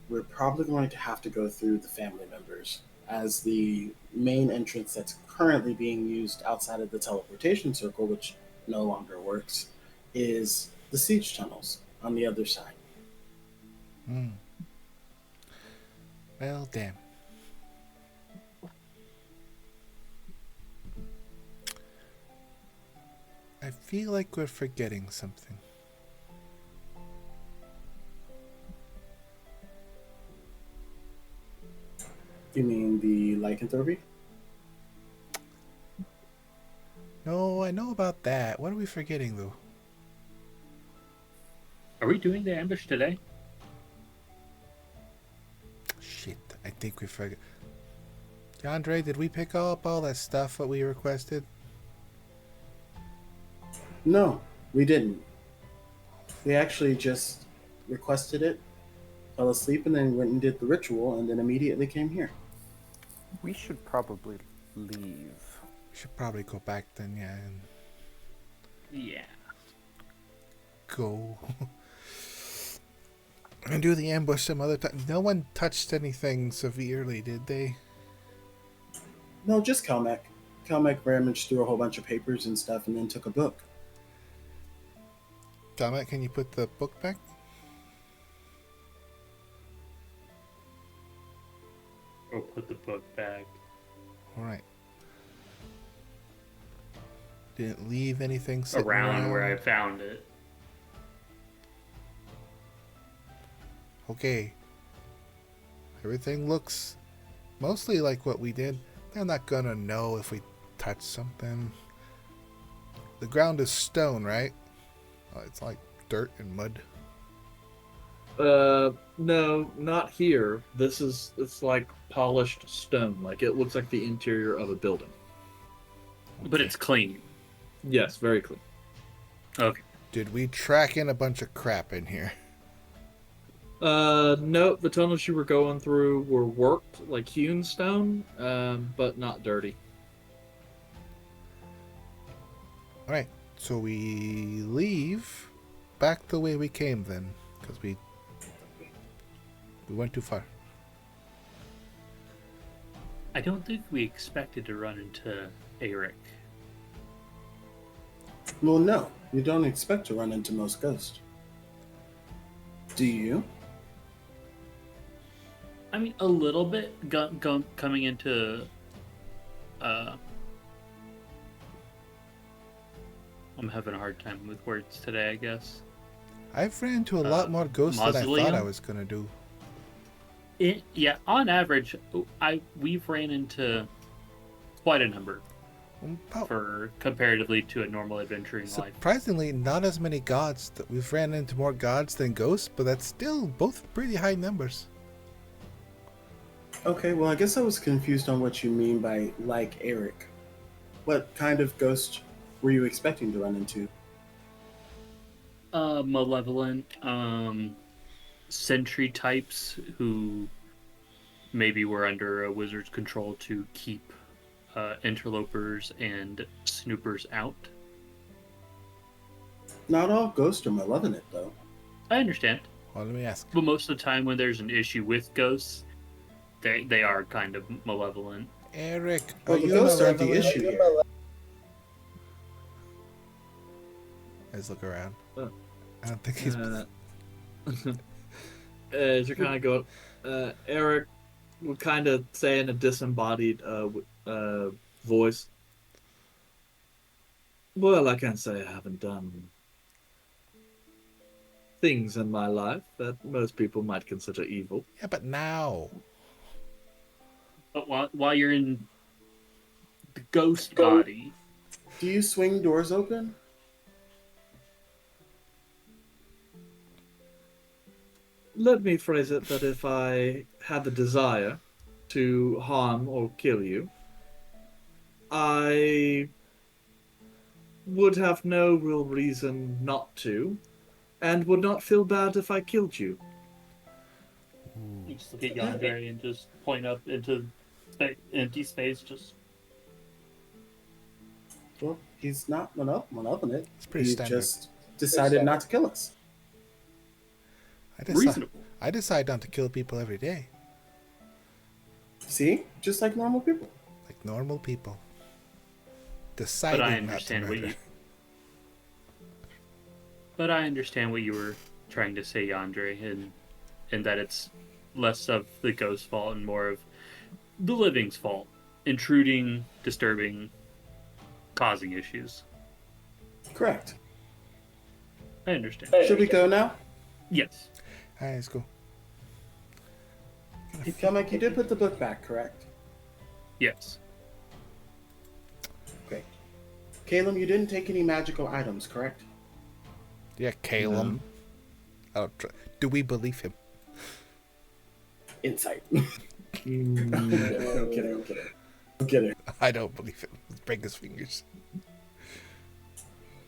we're probably going to have to go through the family members, as the main entrance that's currently being used outside of the teleportation circle, which no longer works, is the siege tunnels on the other side. Well, damn. I feel like we're forgetting something. You mean the lycanthropy? No, I know about that. What are we forgetting, though? Are we doing the ambush today? Shit, I think we forgot. Yandere, did we pick up all that stuff that we requested? No, we didn't. We actually just requested it, fell asleep, and then went and did the ritual, and then immediately came here. We should probably leave. We should probably go back then, yeah, and Yeah. go and do the ambush some other time. No one touched anything severely, did they? No, just Kelmec. Kelmec rummaged through a whole bunch of papers and stuff, and then took a book. Dominic, can you put the book back? Or put the book back. Alright. Didn't leave anything Around where I found it. Okay. Everything looks mostly like what we did. They're not gonna know if we touch something. The ground is stone, right? It's like dirt and mud. No, not here. It's like polished stone. Like it looks like the interior of a building. But it's clean. Yes, very clean. Okay. Did we track in a bunch of crap in here? No, the tunnels you were going through were worked, like hewn stone, but not dirty. Alright, so we leave back the way we came then, because we went too far. I don't think we expected to run into Eric. Well, no, you don't expect to run into most ghosts. Do you? I mean, a little bit coming into. I'm having a hard time with words today, I guess. I've ran into a lot more ghosts than I thought I mausoleum? was gonna do. Yeah, on average, we've ran into quite a number About, for comparatively to a normal adventuring life. surprisingly, not as many gods. That we've ran into more gods than ghosts, but that's still both pretty high numbers. Okay, well, I guess I was confused on what you mean by like Eric. What kind of ghost were you expecting to run into? Malevolent, sentry types who maybe were under a wizard's control to keep interlopers and snoopers out. Not all ghosts are malevolent, though. I understand, Well, let me ask. but most of the time when there's an issue with ghosts, they are kind of malevolent. Eric, Well, are the you ghosts aren't the malevolent? issue here. Let's look around. Uh, I don't think he's. As you're kind of going, Eric would kind of say in a disembodied voice, well, I can't say I haven't done things in my life that most people might consider evil. Yeah, but now. But while you're in the ghost body, Do you swing doors open? Let me phrase it that if I had the desire to harm or kill you, I would have no real reason not to, and would not feel bad if I killed you. you just look at Yandere and just point up into empty space. Just Well, he's not malevolent. It's pretty He standard. just decided not to kill us. reasonable. I decide not to kill people every day, See? Just like normal people. like normal people. But Deciding I not to understand what murder. you. But I understand what you were trying to say, Yandere, and that it's less of the ghost's fault and more of the living's fault, intruding, disturbing, causing issues. Correct. I understand. Should we go now? Yes. Alright, let's go. Kelmick, you did put the book back, correct? Yes. Okay. Caleb, you didn't take any magical items, correct? Yeah, Caleb. Do we believe him? Insight. I'm kidding. I don't believe him. Let's break his fingers.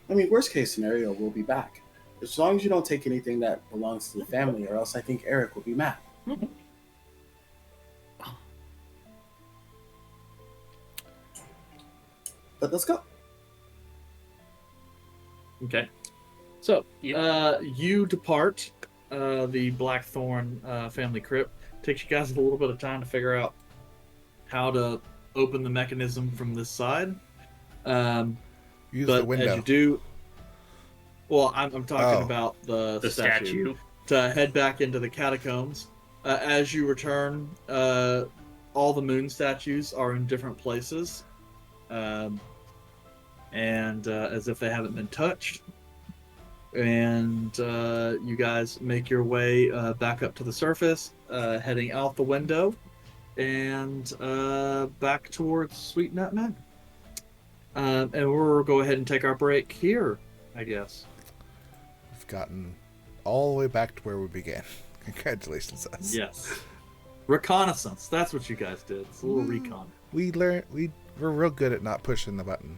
I mean, worst case scenario, we'll be back. As long as you don't take anything that belongs to the family, or else I think Eric will be mad. But let's go. Okay. So, Yep. you depart the Blackthorn family crypt. Takes you guys a little bit of time to figure out how to open the mechanism from this side. Use But the window. as you do, well, I'm talking Oh. about the statue. to head back into the catacombs. As you return, all the moon statues are in different places, and as if they haven't been touched. And you guys make your way back up to the surface, heading out the window, and back towards Sweet Nut Man. And we'll go ahead and take our break here, I guess. We've gotten all the way back to where we began. Congratulations, us. Yes. Reconnaissance. That's what you guys did. It's a little recon. We learned. We're real good at not pushing the button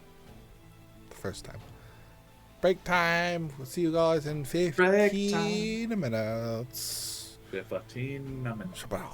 the first time. Break time. We'll see you guys in 15 minutes. 15 minutes. Shabbat.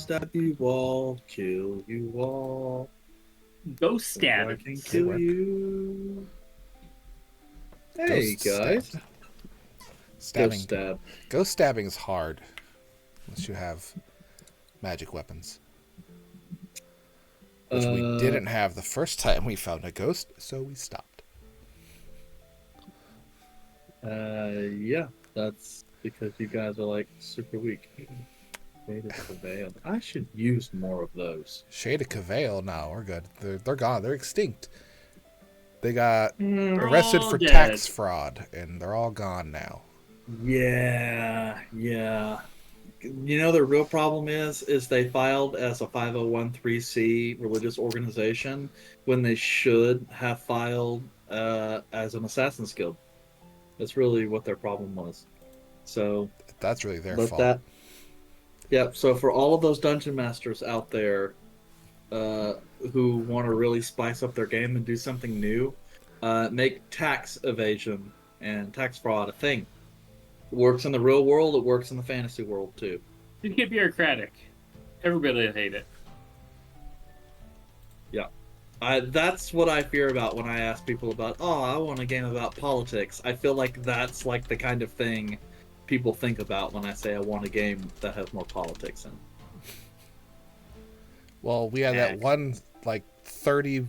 stab you all, kill you all. Ghost I can stabbings. kill work. you. Hey, Ghost guys. stabbed. Ghost Stabbing. stab. Ghost stabbing is hard. Unless you have magic weapons. Which we didn't have the first time we found a ghost, so we stopped. Yeah, that's because you guys are like super weak. Shade of Prevail. I should use more of those. Shade of Cavail, no, we're good. They're gone. They're extinct. They got They're arrested all for dead. tax fraud, and they're all gone now. Yeah. You know, the real problem is they filed as a 501c religious organization when they should have filed as an Assassin's Guild. That's really what their problem was. So That's really their let fault. that. Yeah. So for all of those dungeon masters out there who want to really spice up their game and do something new, make tax evasion and tax fraud a thing. It works in the real world. It works in the fantasy world too. You get bureaucratic. Everybody will hate it. Yeah. That's what I fear about when I ask people about, oh, I want a game about politics. I feel like that's like the kind of thing people think about when I say I want a game that has more politics in it. Well, we had that one, like, 30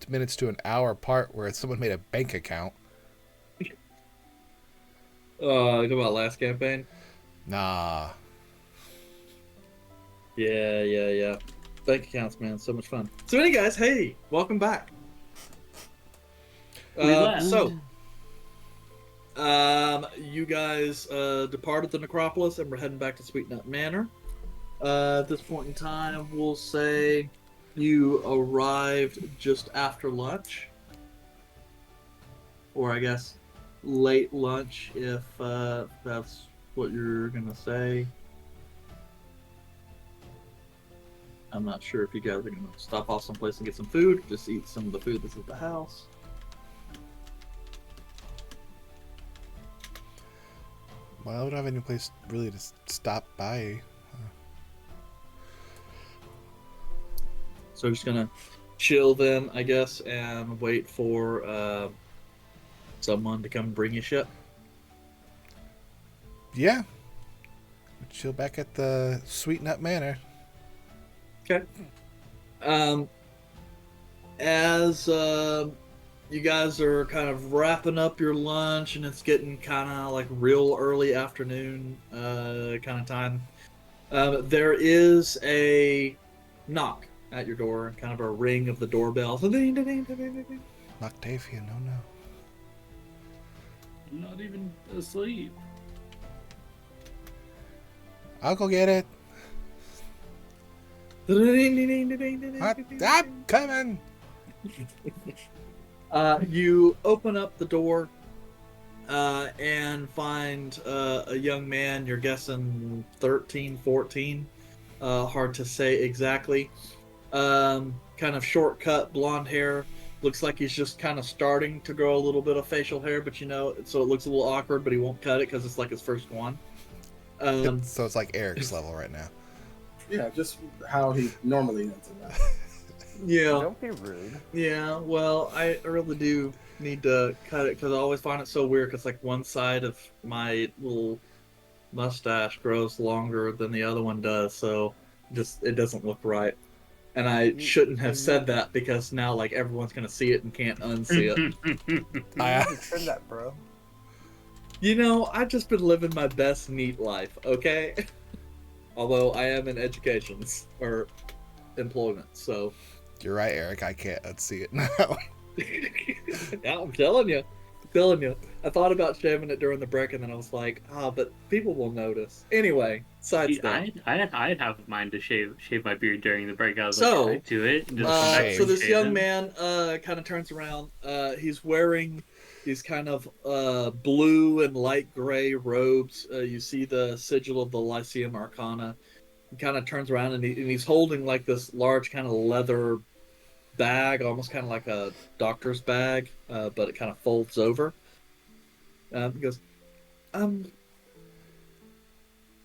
minutes to an hour part where someone made a bank account. Talk about last campaign? Nah. Yeah. Bank accounts, man. So much fun. So anyway, guys, hey, welcome back. We left. So, you guys departed the necropolis and we're heading back to Sweet Nut Manor. At this point in time, we'll say you arrived just after lunch. Or I guess late lunch, if that's what you're going to say. I'm not sure if you guys are going to stop off someplace and get some food. Just eat some of the food that's at the house. Well, I don't have any place really to stop by. So we're just going to chill then, I guess, and wait for someone to come bring you shit. Yeah. Chill back at the Sweet Nut Manor. Okay. As you guys are kind of wrapping up your lunch and it's getting kind of like real early afternoon kind of time, there is a knock at your door, kind of a ring of the doorbell. Octavia, no. I'm not even asleep. I'll go get it. I'm coming. You open up the door and find a young man, you're guessing 13, 14. Hard to say exactly. Kind of short-cut, blonde hair. Looks like he's just kind of starting to grow a little bit of facial hair, but you know, so it looks a little awkward, but he won't cut it because it's like his first one. So it's like Eric's level right now. Yeah, just how he normally ends it. Yeah. Don't be rude. Yeah, well, I really do need to cut it because I always find it so weird because like one side of my little mustache grows longer than the other one does, so just it doesn't look right. And I shouldn't have said that because now like everyone's gonna see it and can't unsee it. I trim that, bro. You know, I've just been living my best neat life, okay? Although I am in education or employment, so. You're right, Eric. I can't unsee it now. Yeah, I'm telling you. I thought about shaving it during the break, and then I was like, but people will notice. Anyway, sidestep. I'd have mine to shave my beard during the break. I was So, like, do it. And just come back so and this shave young them. man kind of turns around. He's wearing these kind of blue and light gray robes. You see the sigil of the Lyceum Arcana. He kind of turns around, and he's holding like this large kind of leather bag, almost kind of like a doctor's bag, but it kind of folds over. He goes,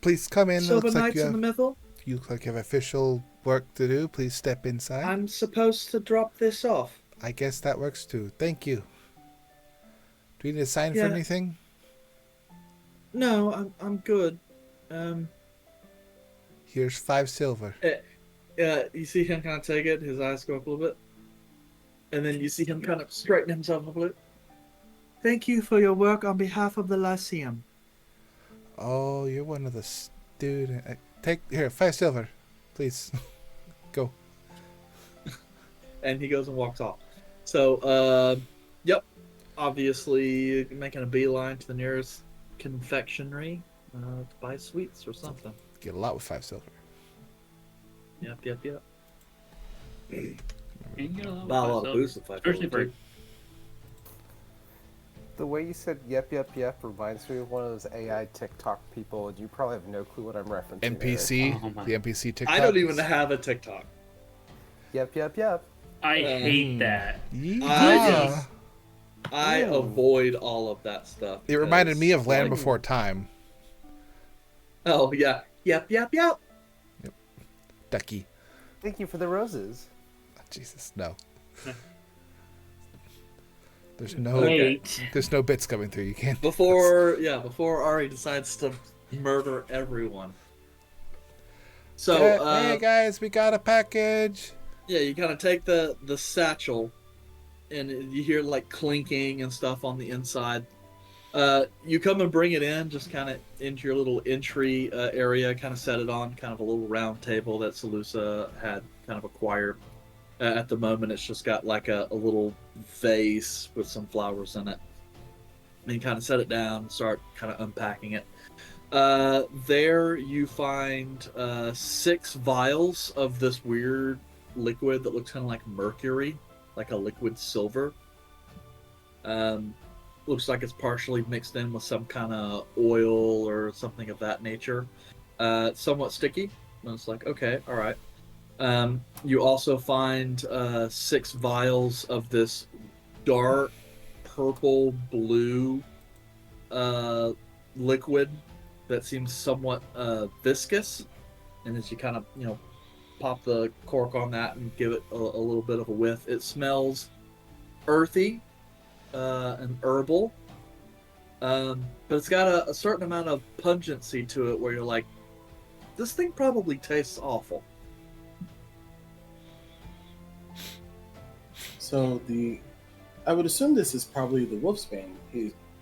Please come in. Silver Looks like Knights you in the have, Mythal? You look like you have official work to do. Please step inside. I'm supposed to drop this off. I guess that works too. Thank you. Do you need a sign for Yeah. anything? No, I'm good. Here's 5 silver. You see him kind of take it. His eyes go up a little bit, and then you see him kind of straighten himself up a little. Thank you for your work on behalf of the Lyceum. Oh, you're one of the students. Take here 5 silver, please. Go. And he goes and walks off. So, yep. Obviously, making a beeline to the nearest confectionery to buy sweets or something. Get a lot with 5 silver. Yep. And you get a lot Buy a of lot of myself, booze if I especially for The way you said yep reminds me of one of those AI TikTok people, and you probably have no clue what I'm referencing. NPC, Oh my. the NPC TikTok. I don't even have a TikTok. Eric. Yep. I hate that. Yeah. I Ooh. avoid all of that stuff. It reminded me of because, Land like- Before Time. Oh yeah. Yep. Ducky. Thank you for the roses. Oh, Jesus, no. There's no Okay. Wait. there's no bits coming through. You can't. Before Ari decides to murder everyone. So Hey guys, we got a package. yeah, you kind of take the satchel, and you hear like clinking and stuff on the inside. You come and bring it in, just kind of into your little entry area, kind of set it on kind of a little round table that Salusa had kind of acquired. At the moment, it's just got like a little vase with some flowers in it. And you kind of set it down and start kind of unpacking it. There you find 6 vials of this weird liquid that looks kind of like mercury, like a liquid silver. Looks like it's partially mixed in with some kind of oil or something of that nature. It's somewhat sticky. And it's like, okay, all right. You also find 6 vials of this dark purple blue liquid that seems somewhat viscous. And as you kind of, pop the cork on that and give it a little bit of a whiff, it smells earthy and herbal. But it's got a certain amount of pungency to it where you're like, this thing probably tastes awful. So I would assume this is probably the wolfsbane.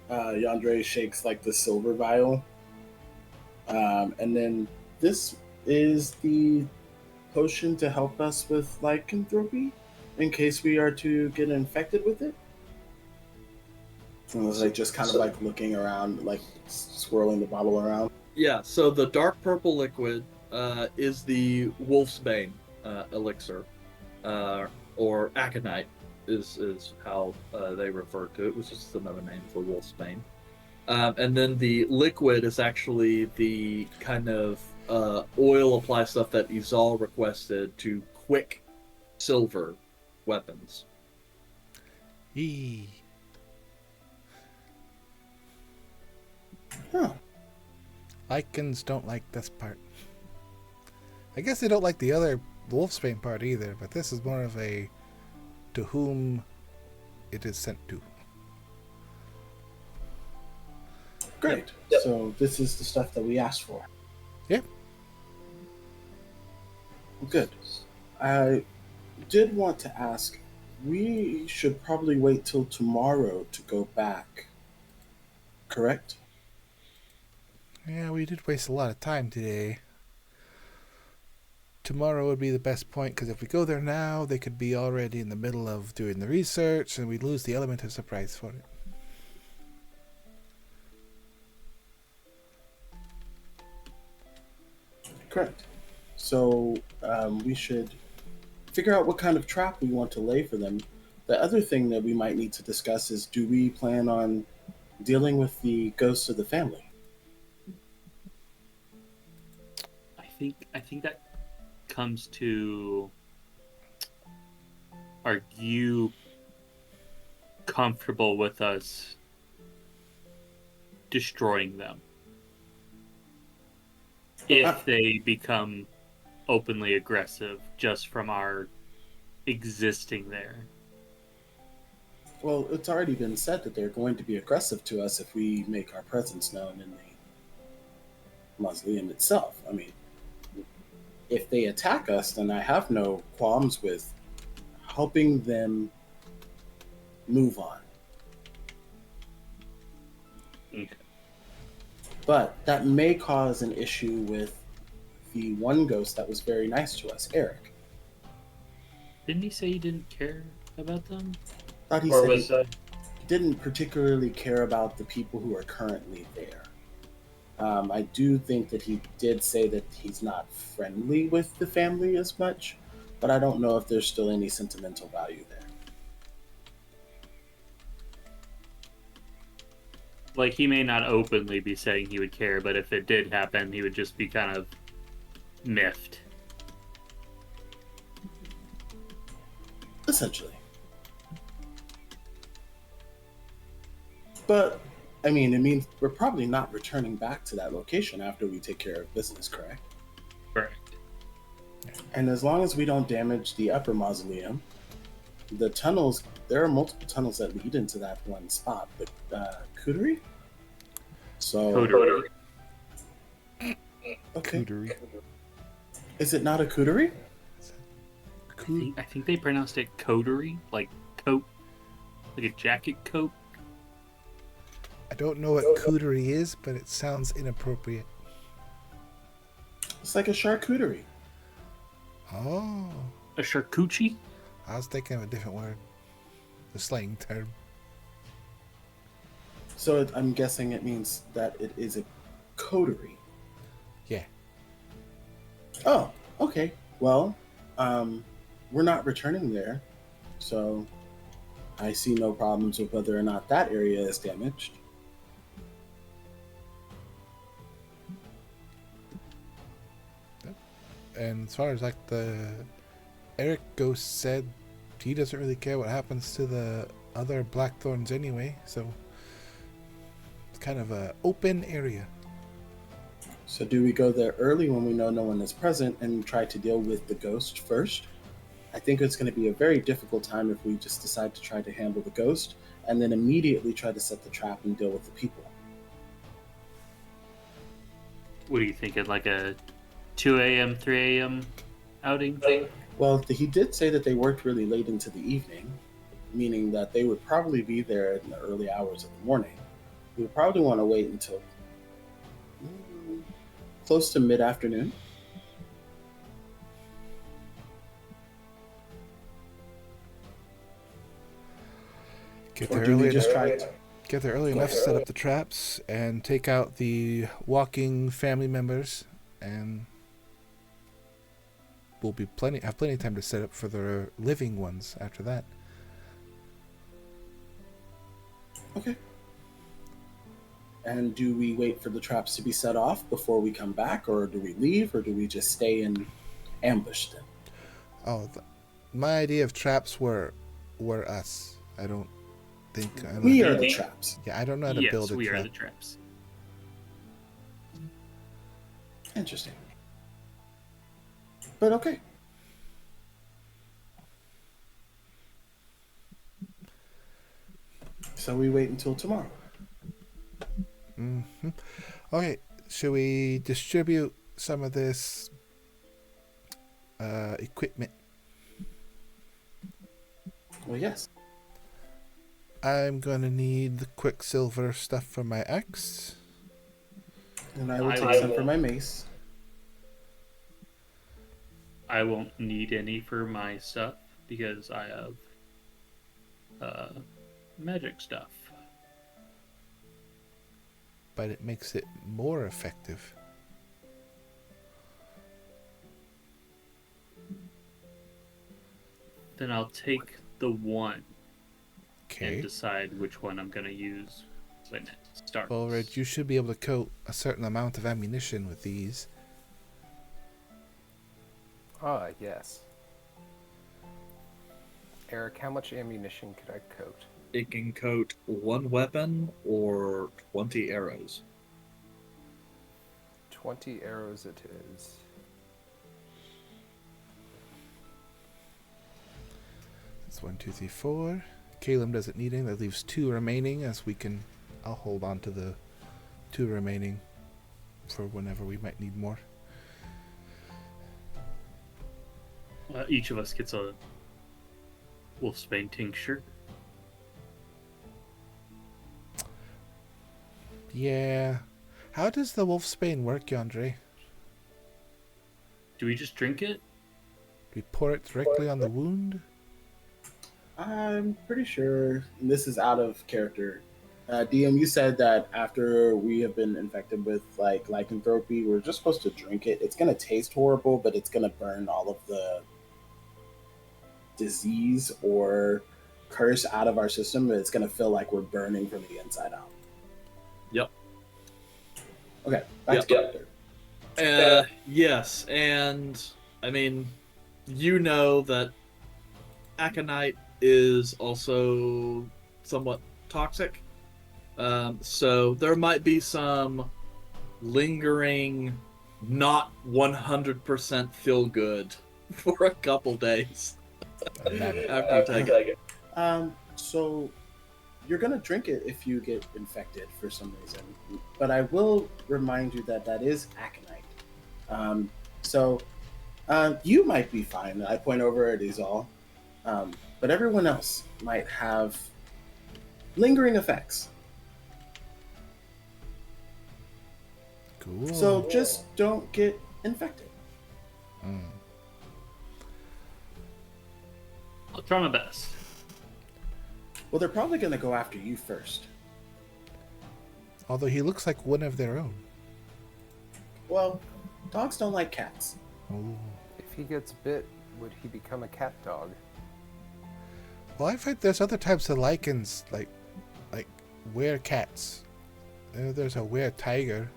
Yandere shakes like the silver vial, and then this is the potion to help us with lycanthropy, in case we are to get infected with it. And I was like just kind of like looking around, like swirling the bottle around. Yeah, so the dark purple liquid is the wolfsbane elixir, or aconite is how they refer to it. It was just another name for wolfsbane. And then the liquid is actually the kind of oil apply stuff that Izal requested to quick silver weapons. Eee. Huh. Lycans don't like this part. I guess they don't like the other wolfsbane part either, but this is more of a to whom it is sent to. Great. Yep. So this is the stuff that we asked for. Yeah. Good. I did want to ask, we should probably wait till tomorrow to go back. Correct? Yeah, we did waste a lot of time today. Tomorrow would be the best point, because if we go there now, they could be already in the middle of doing the research, and we'd lose the element of surprise for it. Correct. So we should figure out what kind of trap we want to lay for them. The other thing that we might need to discuss is, do we plan on dealing with the ghosts of the family? I think that comes to, are you comfortable with us destroying them if they become openly aggressive just from our existing there. Well, it's already been said that they're going to be aggressive to us if we make our presence known in the mausoleum itself. I mean, if they attack us, then I have no qualms with helping them move on. Okay. But that may cause an issue with the one ghost that was very nice to us, Eric. Didn't he say he didn't care about them? Thought he Or said was he didn't particularly care about the people who are currently there. I do think that he did say that he's not friendly with the family as much, but I don't know if there's still any sentimental value there. like he may not openly be saying he would care, but if it did happen, he would just be kind of miffed. Essentially. But, I mean, it means we're probably not returning back to that location after we take care of business, correct? Correct. And as long as we don't damage the upper mausoleum, the tunnels, there are multiple tunnels that lead into that one spot, the Coterie? So, Coterie. okay. Cootery. Is it not a Coterie? I think they pronounced it coterie, like coat, like a jacket coat. I don't know what cootery is, but it sounds inappropriate. It's like a charcuterie. Oh, A charcuterie? I was thinking of a different word. The slang term. So I'm guessing it means that it is a coterie. Yeah. Oh, okay. Well, we're not returning there, so I see no problems with whether or not that area is damaged. And as far as like the Eric Ghost said, he doesn't really care what happens to the other Blackthorns anyway, so it's kind of a open area. So do we go there early when we know no one is present and try to deal with the ghost first? I think it's going to be a very difficult time if we just decide to try to handle the ghost and then immediately try to set the trap and deal with the people. What are you thinking, like a 2 a.m., 3 a.m. outing? Well, he did say that they worked really late into the evening, meaning that they would probably be there in the early hours of the morning. We would probably want to wait until close to mid-afternoon. Get Or there do early we just enough. try to... Get there early enough, set up the traps, and take out the walking family members, and we'll be have plenty of time to set up for the living ones after that. Okay. And do we wait for the traps to be set off before we come back, or do we leave, or do we just stay and ambush them? Oh, my idea of traps were us. I don't think We are the traps. Yeah, I don't know how to Yes, build a we trap. are the traps. Interesting. But okay. So we wait until tomorrow. Mm-hmm. Okay, should we distribute some of this equipment? Well, yes. I'm gonna need the Quicksilver stuff for my axe. And I will I take some will- for my mace. I won't need any for my stuff because I have magic stuff. But it makes it more effective. Then I'll take the one Okay. and decide which one I'm going to use when it starts. Well, Red, you should be able to coat a certain amount of ammunition with these. Ah, yes. Eric, how much ammunition could I coat? It can coat one weapon or 20 arrows. 20 arrows it is. That's 1, 2, 3, 4. Caleb doesn't need any. That leaves 2 remaining, as we can. I'll hold on to the 2 remaining for whenever we might need more. Each of us gets a wolfsbane tincture. Yeah. How does the wolfsbane work, Yandere? Do we just drink it? Do we pour it directly on the wound? I'm pretty sure this is out of character. DM, you said that after we have been infected with like lycanthropy, we're just supposed to drink it. It's gonna taste horrible, but it's gonna burn all of the disease or curse out of our system. It's gonna feel like we're burning from the inside out. Yep. Okay, back to character. Yes, and I mean, you know that aconite is also somewhat toxic. So there might be some lingering, not 100% feel good for a couple days after you take it. So you're gonna drink it if you get infected for some reason, but I will remind you that that is aconite. You might be fine. I point over at Izal, but everyone else might have lingering effects. Cool. So just don't get infected. I'll try my best. Well, they're probably going to go after you first. Although he looks like one of their own. Well, dogs don't like cats. Ooh. If he gets bit, would he become a cat dog? Well, I've heard there's other types of lichens, like were-cats. There's a were-tiger.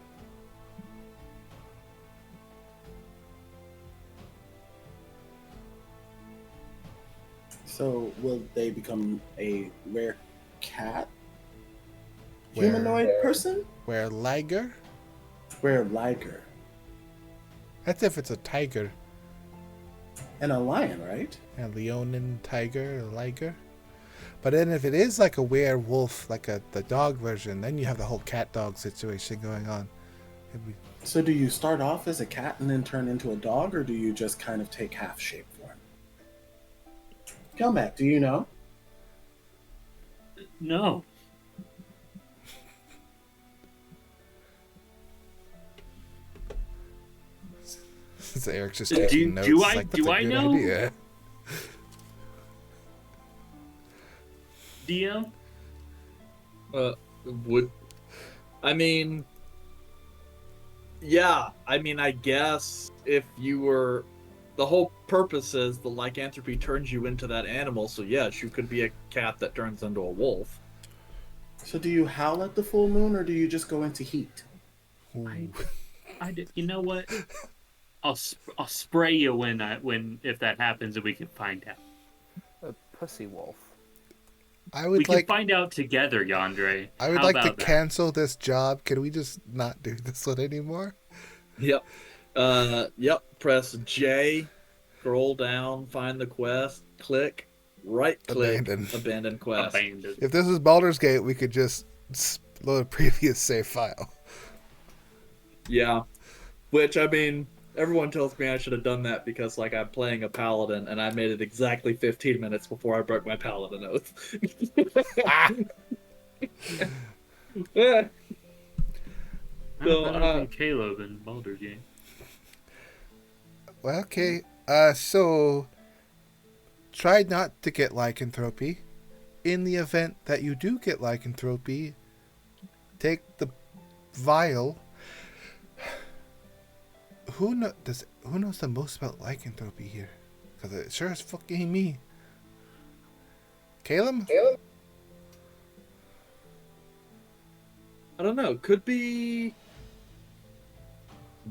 So will they become a rare cat? Humanoid person? Were-liger? Were-liger. That's if it's a tiger. And a lion, right? A leonin tiger, a liger. But then if it is like a werewolf, like the dog version, then you have the whole cat dog situation going on. So do you start off as a cat and then turn into a dog, or do you just kind of take half shape form? Kelmac, do you know? No. So Eric's just taking notes. Do I like, that's a good know? idea. DM? I guess if you were, the whole purpose is the lycanthropy turns you into that animal, so yes, you could be a cat that turns into a wolf. So do you howl at the full moon, or do you just go into heat? I did. You know what? I'll spray you if that happens, and we can find out. A pussy wolf. We can find out together, Yandere. I would like to cancel this job. Can we just not do this one anymore? Yep. Press J, scroll down, find the quest, click, right click, abandon quest. If this is Baldur's Gate, we could just load a previous save file. Yeah. Which, everyone tells me I should have done that because, I'm playing a paladin, and I made it exactly 15 minutes before I broke my paladin oath. Yeah. Caleb in Baldur's Gate. Well, okay. So try not to get lycanthropy. In the event that you do get lycanthropy, take the vial. Who knows the most about lycanthropy here? Because it sure is fucking me. Caleb? I don't know. Could be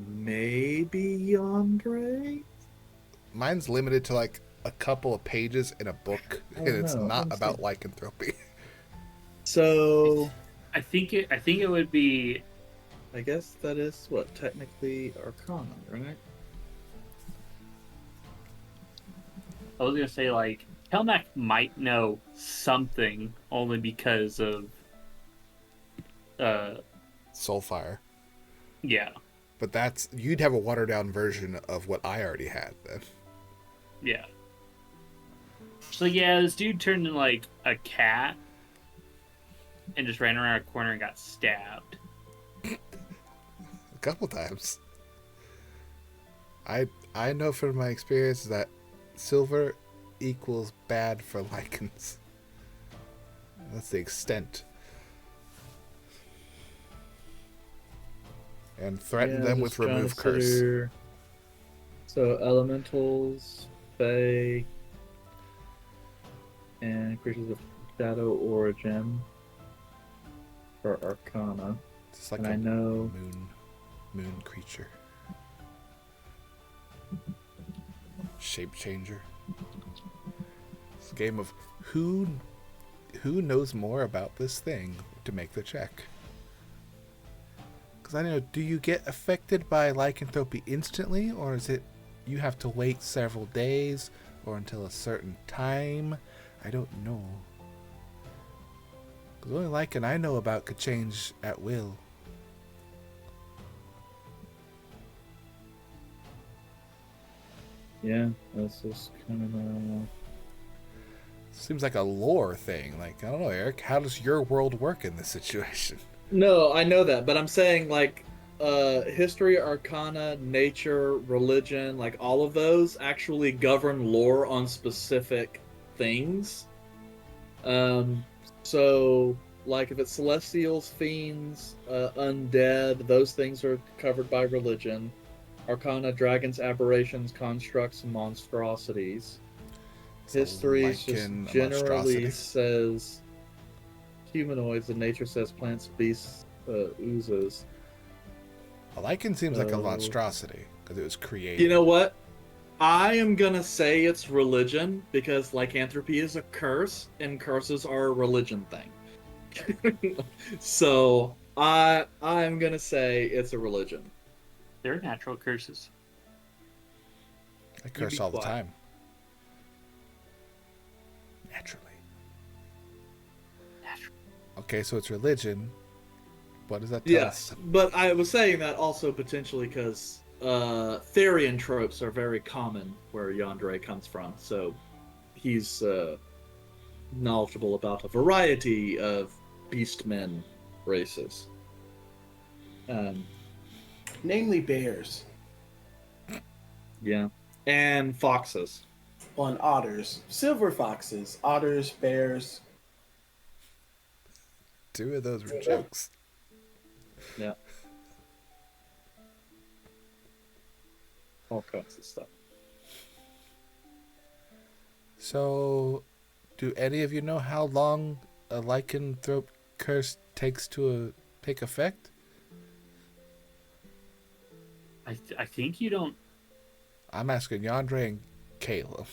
maybe Yandere? Mine's limited to a couple of pages in a book, and it's not about lycanthropy. So I think it would be. I guess that is technically Arcana, right? I was gonna say Kelmac might know something only because of, uh, Soulfire. yeah, But that's you'd have a watered down version of what I already had then. yeah. So yeah, this dude turned into like a cat and just ran around a corner and got stabbed. A couple times. I know from my experience that silver equals bad for lichens. That's the extent. And threaten them with just trying to remove curse. consider- So elementals, fae, and creatures of shadow origin for Arcana. It's like And a I know moon creature. Shape changer. It's a game of who knows more about this thing to make the check. Because I don't know, do you get affected by lycanthropy instantly, or is it you have to wait several days or until a certain time? I don't know. Because the only lichen I know about could change at will. Yeah, that's just kind of Seems like a lore thing. Like, I don't know, Eric, how does your world work in this situation? No, I know that, but I'm saying like history, arcana, nature, religion, like all of those actually govern lore on specific things. Um so like if it's celestials, fiends, undead, those things are covered by religion. Arcana, dragons, aberrations, constructs, monstrosities. It's History like just in a generally monstrosity. says humanoids, and nature says plants, beasts, oozes. A lichen seems like a So, monstrosity because it was created. you know what? I am gonna say it's religion because lycanthropy is a curse, and curses are a religion thing. So I'm gonna say it's a religion. They're natural curses. I You curse be all the quiet. time. Naturally. Natural. Okay, so it's religion. What does that tell Yes, us? but I was saying that also potentially because Therian tropes are very common where Yandere comes from. So he's knowledgeable about a variety of beastmen races. Um, Namely bears. yeah, and foxes. On otters. Silver foxes. Otters, bears. Two of those were jokes. Yeah, all kinds of stuff. So, do any of you know how long a lycanthrope curse takes to take effect? I think you don't. I'm asking Yandere and Kayla.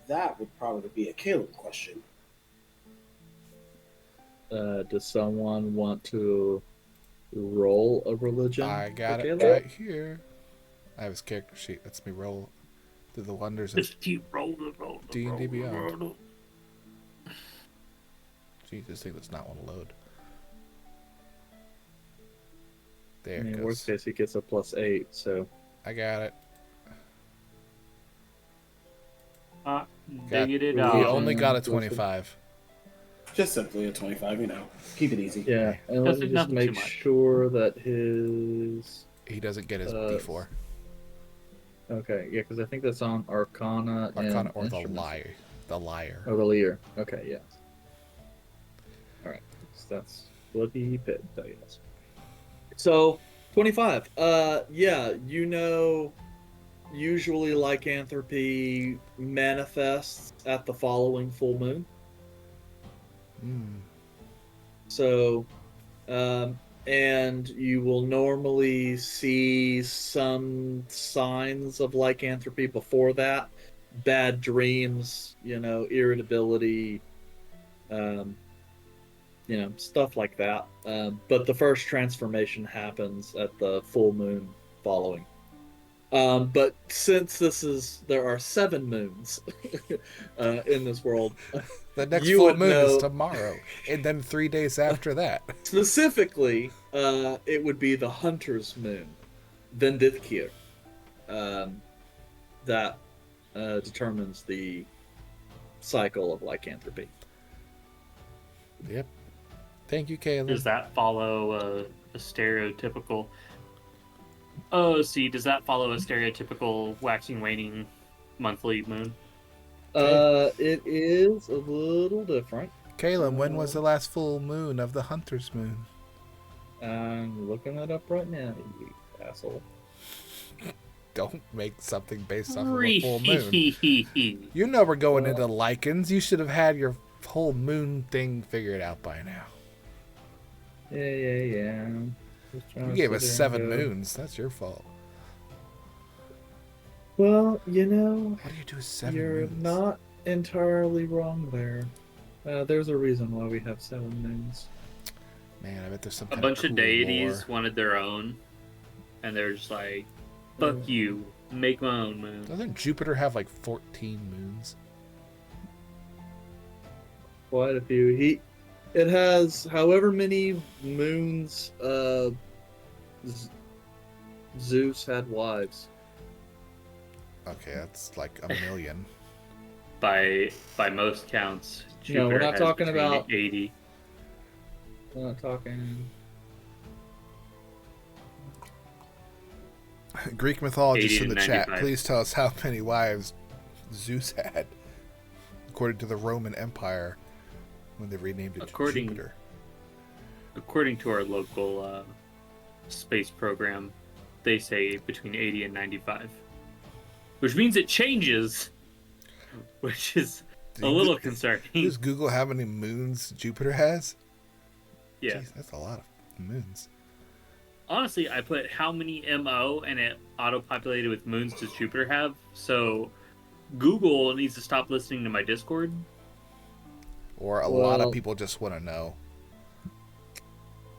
That would probably be a Caleb question. Does someone want to roll a religion? I got for it Caleb? right here. I have his character sheet. Lets me roll through the wonders of Just keep rolling. D&D Beyond. Jeez, this thing does not want to load. There I it mean, goes. worst case, he gets a +8. So I got it. Dig it He up. only got a Listen. 25. Just simply a 25, Keep it easy. yeah, Okay. and let Doesn't- me just nothing too make much. sure that his. He doesn't get his Uh, D4. Okay, yeah, because I think that's on Arcana, Arcana and or the Instruments. liar. The liar. Oh, the Lear. Okay, yes. All right, so that's what he picked, I guess. So 25. Yeah, usually lycanthropy manifests at the following full moon. Hmm. So, and you will normally see some signs of lycanthropy before that. Bad dreams, irritability, stuff like that. But the first transformation happens at the full moon following. But since there are 7 moons in this world, The next you full would moon is know tomorrow, and then 3 days after that. specifically. It would be the Hunter's Moon, Vendithkir, that determines the cycle of lycanthropy. Yep. Thank you, Caleb. Does that follow a stereotypical? Oh, see, does that follow a stereotypical waxing waning monthly moon? It is a little different. Caleb, when was the last full moon of the Hunter's Moon? I'm looking it up right now, you asshole. Don't make something based off of a full moon. You know we're going into lichens. You should have had your whole moon thing figured out by now. Yeah. You gave us 7 moons. That's your fault. Well, What do you do with 7 you're moons? not entirely wrong there. There's a reason why we have 7 moons. Man, I bet there's some A kind bunch cool of deities lore. wanted their own, and they're just like, "Fuck you, make my own moon." Doesn't Jupiter have like 14 moons? Quite a few. It has however many moons Zeus had wives. Okay, that's like a million. By most counts, No, we're Jupiter not has talking between about- 80. We're not talking. Greek mythologists 80 in to the chat, 95. please tell us how many wives Zeus had, according to the Roman Empire, when they renamed it According- Jupiter. According to our local space program, they say between 80 and 95. Which means it changes, which is a little concerning. Just Google how many moons Jupiter has. Yeah. Jeez, that's a lot of moons. Honestly, I put how many MO and it auto-populated with moons does Jupiter have, so Google needs to stop listening to my Discord. Or a lot Well- of people just want to know.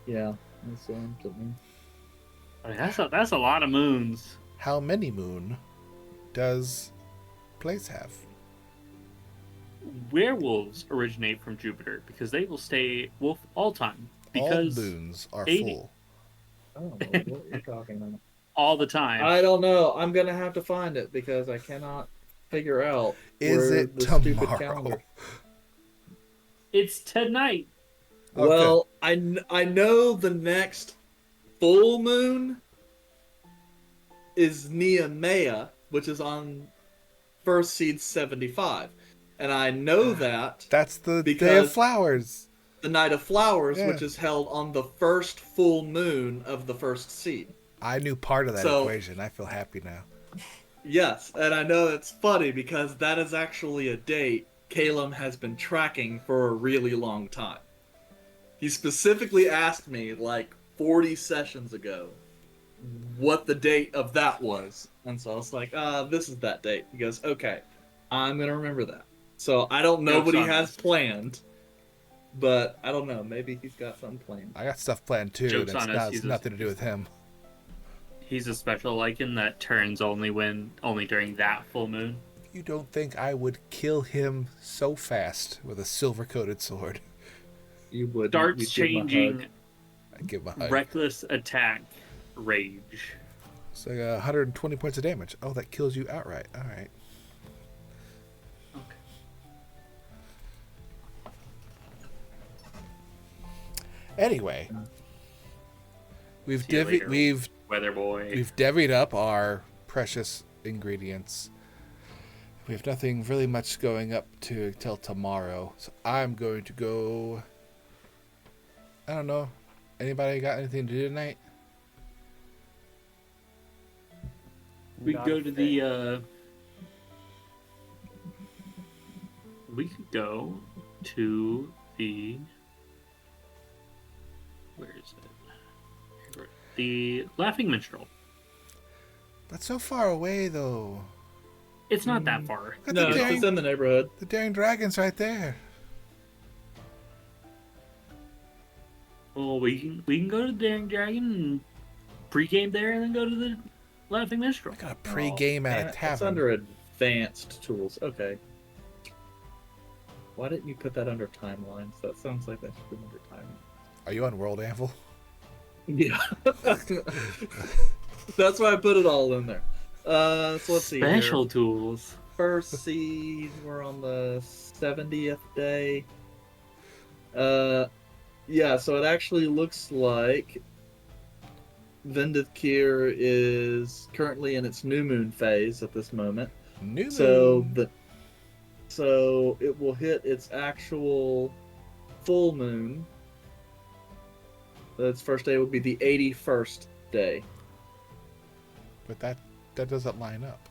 Yeah, that's something. I mean, that's a lot of moons. How many moon does place have? Werewolves originate from Jupiter because they will stay wolf all time. Because all moons are 80. full. I don't know what you're talking about. all the time. I don't know. I'm gonna have to find it because I cannot figure out. Is where it the stupid tomorrow? calendar- It's tonight. Okay. Well, I know the next full moon is Nehemiah, which is on First Seed 75. And I know that That's the Day because- of Flowers. the Night of Flowers, Yeah. which is held on the first full moon of the first seed. I knew part of that So- equation. I feel happy now. Yes, and I know it's funny because that is actually a date Caleb has been tracking for a really long time. He specifically asked me like 40 sessions ago what the date of that was. And so I was like, this is that date. He goes, okay, I'm going to remember that. So I don't know Joke's what he on has us. planned, but I don't know. Maybe he's got something planned. I got stuff planned too, Joke's and on it's us, he's a- nothing to do with him. He's a special lichen that turns only during that full moon. You don't think I would kill him so fast with a silver-coated sword? You would Starts changing I'd give him a hug. reckless attack rage. It's like 120 points of damage. Oh, that kills you outright. All right. Okay. Anyway, we've See you later. we've Weather boy. divvied up our precious ingredients. We have nothing really much going up to till tomorrow, so I'm going to go. I don't know. Anybody got anything to do tonight? We Not go a to thing. the. We could go to the. Where is it? The Laughing Minstrel. That's so far away, though. It's not that far. Got No, the, it's daring, in the neighborhood. the daring dragons right there. Well, we can go to the Daring Dragon and pregame there, and then go to the Laughing Minstrel. I got a pre-game at a It's tavern. under advanced tools. Okay. Why didn't you put that under timelines? That sounds like that should be under timelines. Are you on World Anvil? Yeah. That's why I put it all in there. So let's see Special here. tools. First seed, we're on the 70th day. Yeah, so it actually looks like Vindicare is currently in its new moon phase at this moment. New moon. So it will hit its actual full moon. Its first day will be the 81st day. But that doesn't line up.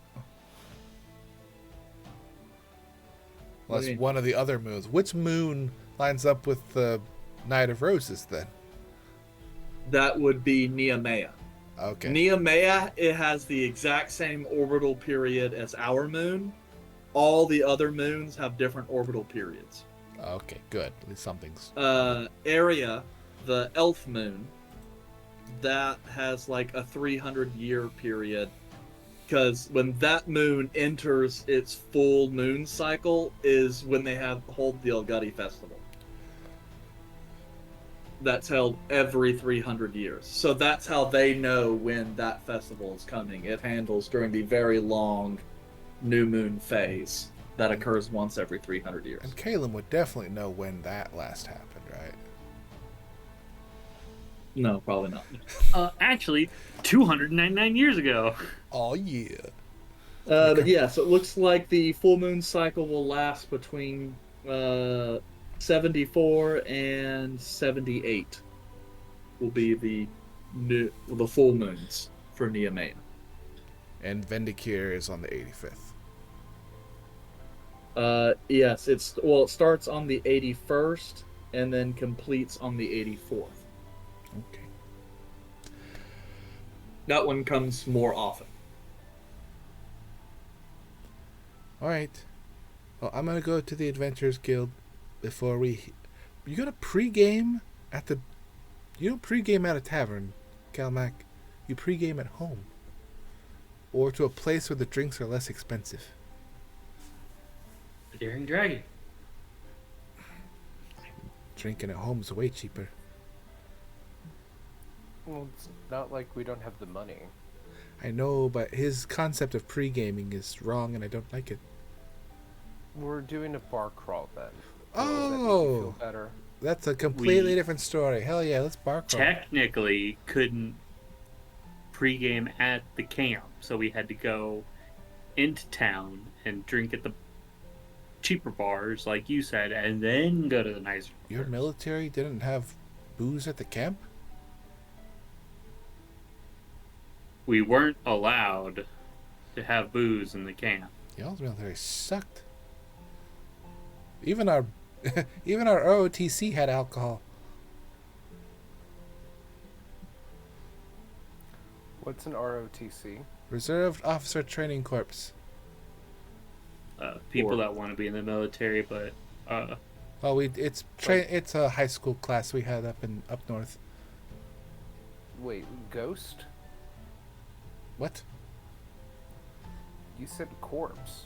What Well, do you that's mean? one of the other moons. Which moon lines up with the Night of Roses then? That would be Nehemiah. Okay. Nehemiah, it has the exact same orbital period as our moon. All the other moons have different orbital periods. Okay, good. At least something's... Area, the elf moon, that has like a 300-year period. Because when that moon enters its full moon cycle is when they hold the Elgudi Festival. That's held every 300 years. So that's how they know when that festival is coming. It handles during the very long new moon phase that occurs once every 300 years. And Caleb would definitely know when that last happened, right? No, probably not. Actually, 299 years ago. Oh, yeah. But yeah, so it looks like the full moon cycle will last between 74 and 78 will be the full moons for Nehemiah. And Vindicare is on the 85th. Yes, it starts on the 81st and then completes on the 84th. Okay. That one comes more often. Alright. Well, I'm going to go to the Adventurers Guild before we... You got to pre-game at the... You don't pre-game at a tavern, Calmac. You pre-game at home. Or to a place where the drinks are less expensive. The Daring Dragon. Drinking at home is way cheaper. Well, it's not like we don't have the money. I know, but his concept of pre-gaming is wrong and I don't like it. We're doing a bar crawl then. Oh! Does that make you feel better? That's a completely We- different story. Hell yeah, let's bar crawl. Technically, couldn't pregame at the camp, so we had to go into town and drink at the cheaper bars, like you said, and then go to the nicer Your bars. military didn't have booze at the camp? We weren't allowed to have booze in the camp. Y'all's military sucked. Even our even our ROTC had alcohol. What's an ROTC? Reserved Officer Training Corps. People Or- that want to be in the military, but Well, it's a high school class we had up north. Wait, ghost? What? You said corpse.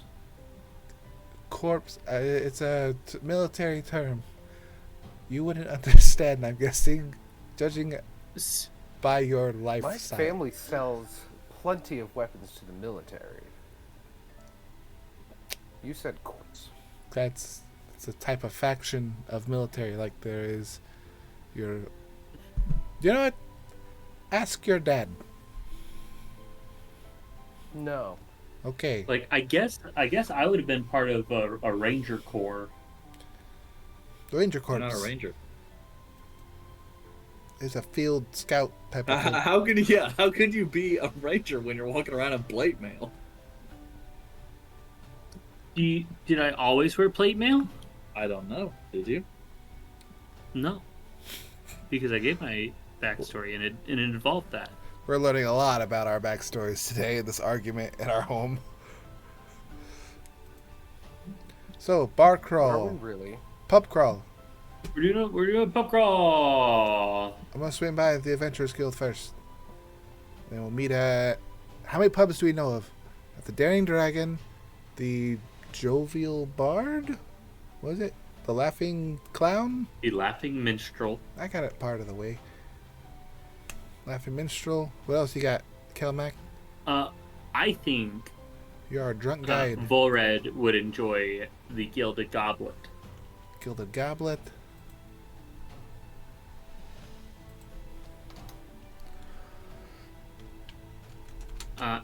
Corpse. It's a military term. You wouldn't understand, I'm guessing, judging by your My lifestyle. family sells plenty of weapons to the military. You said corpse. It's a type of faction of military, like there is your... You know what? Ask your dad. No. Okay. like I guess I would have been part of a ranger corps. Ranger I'm Corps not a ranger. is a field scout type of thing. How could you be a ranger when you're walking around in plate mail? Did I always wear plate mail? I don't know. Did you? No, because I gave my backstory and it involved that. We're learning a lot about our backstories today in this argument at our home. So, bar Are crawl, we really? pub crawl. We're doing pub crawl. I'm gonna swing by the Adventurers Guild first. Then we'll meet at How many pubs do we know of? The Daring Dragon, the Jovial Bard? Was it? The Laughing Clown? The Laughing Minstrel. I got it part of the way. Laughing Minstrel. What else you got, Kelmac? I think You're our drunk guide. Volred would enjoy the Gilded Goblet. Gilded Goblet.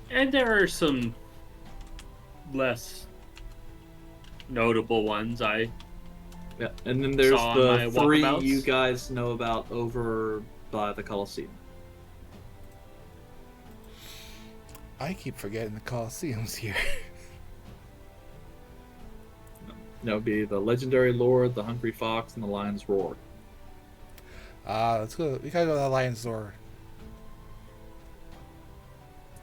And there are some less notable ones. Yeah, and then there's Saw the my 3 walkabouts. you guys know about over by the Colosseum. I keep forgetting the Colosseum's here. That would be the Legendary Lord, the Hungry Fox, and the Lion's Roar. Let's go. We gotta go to the Lion's Door.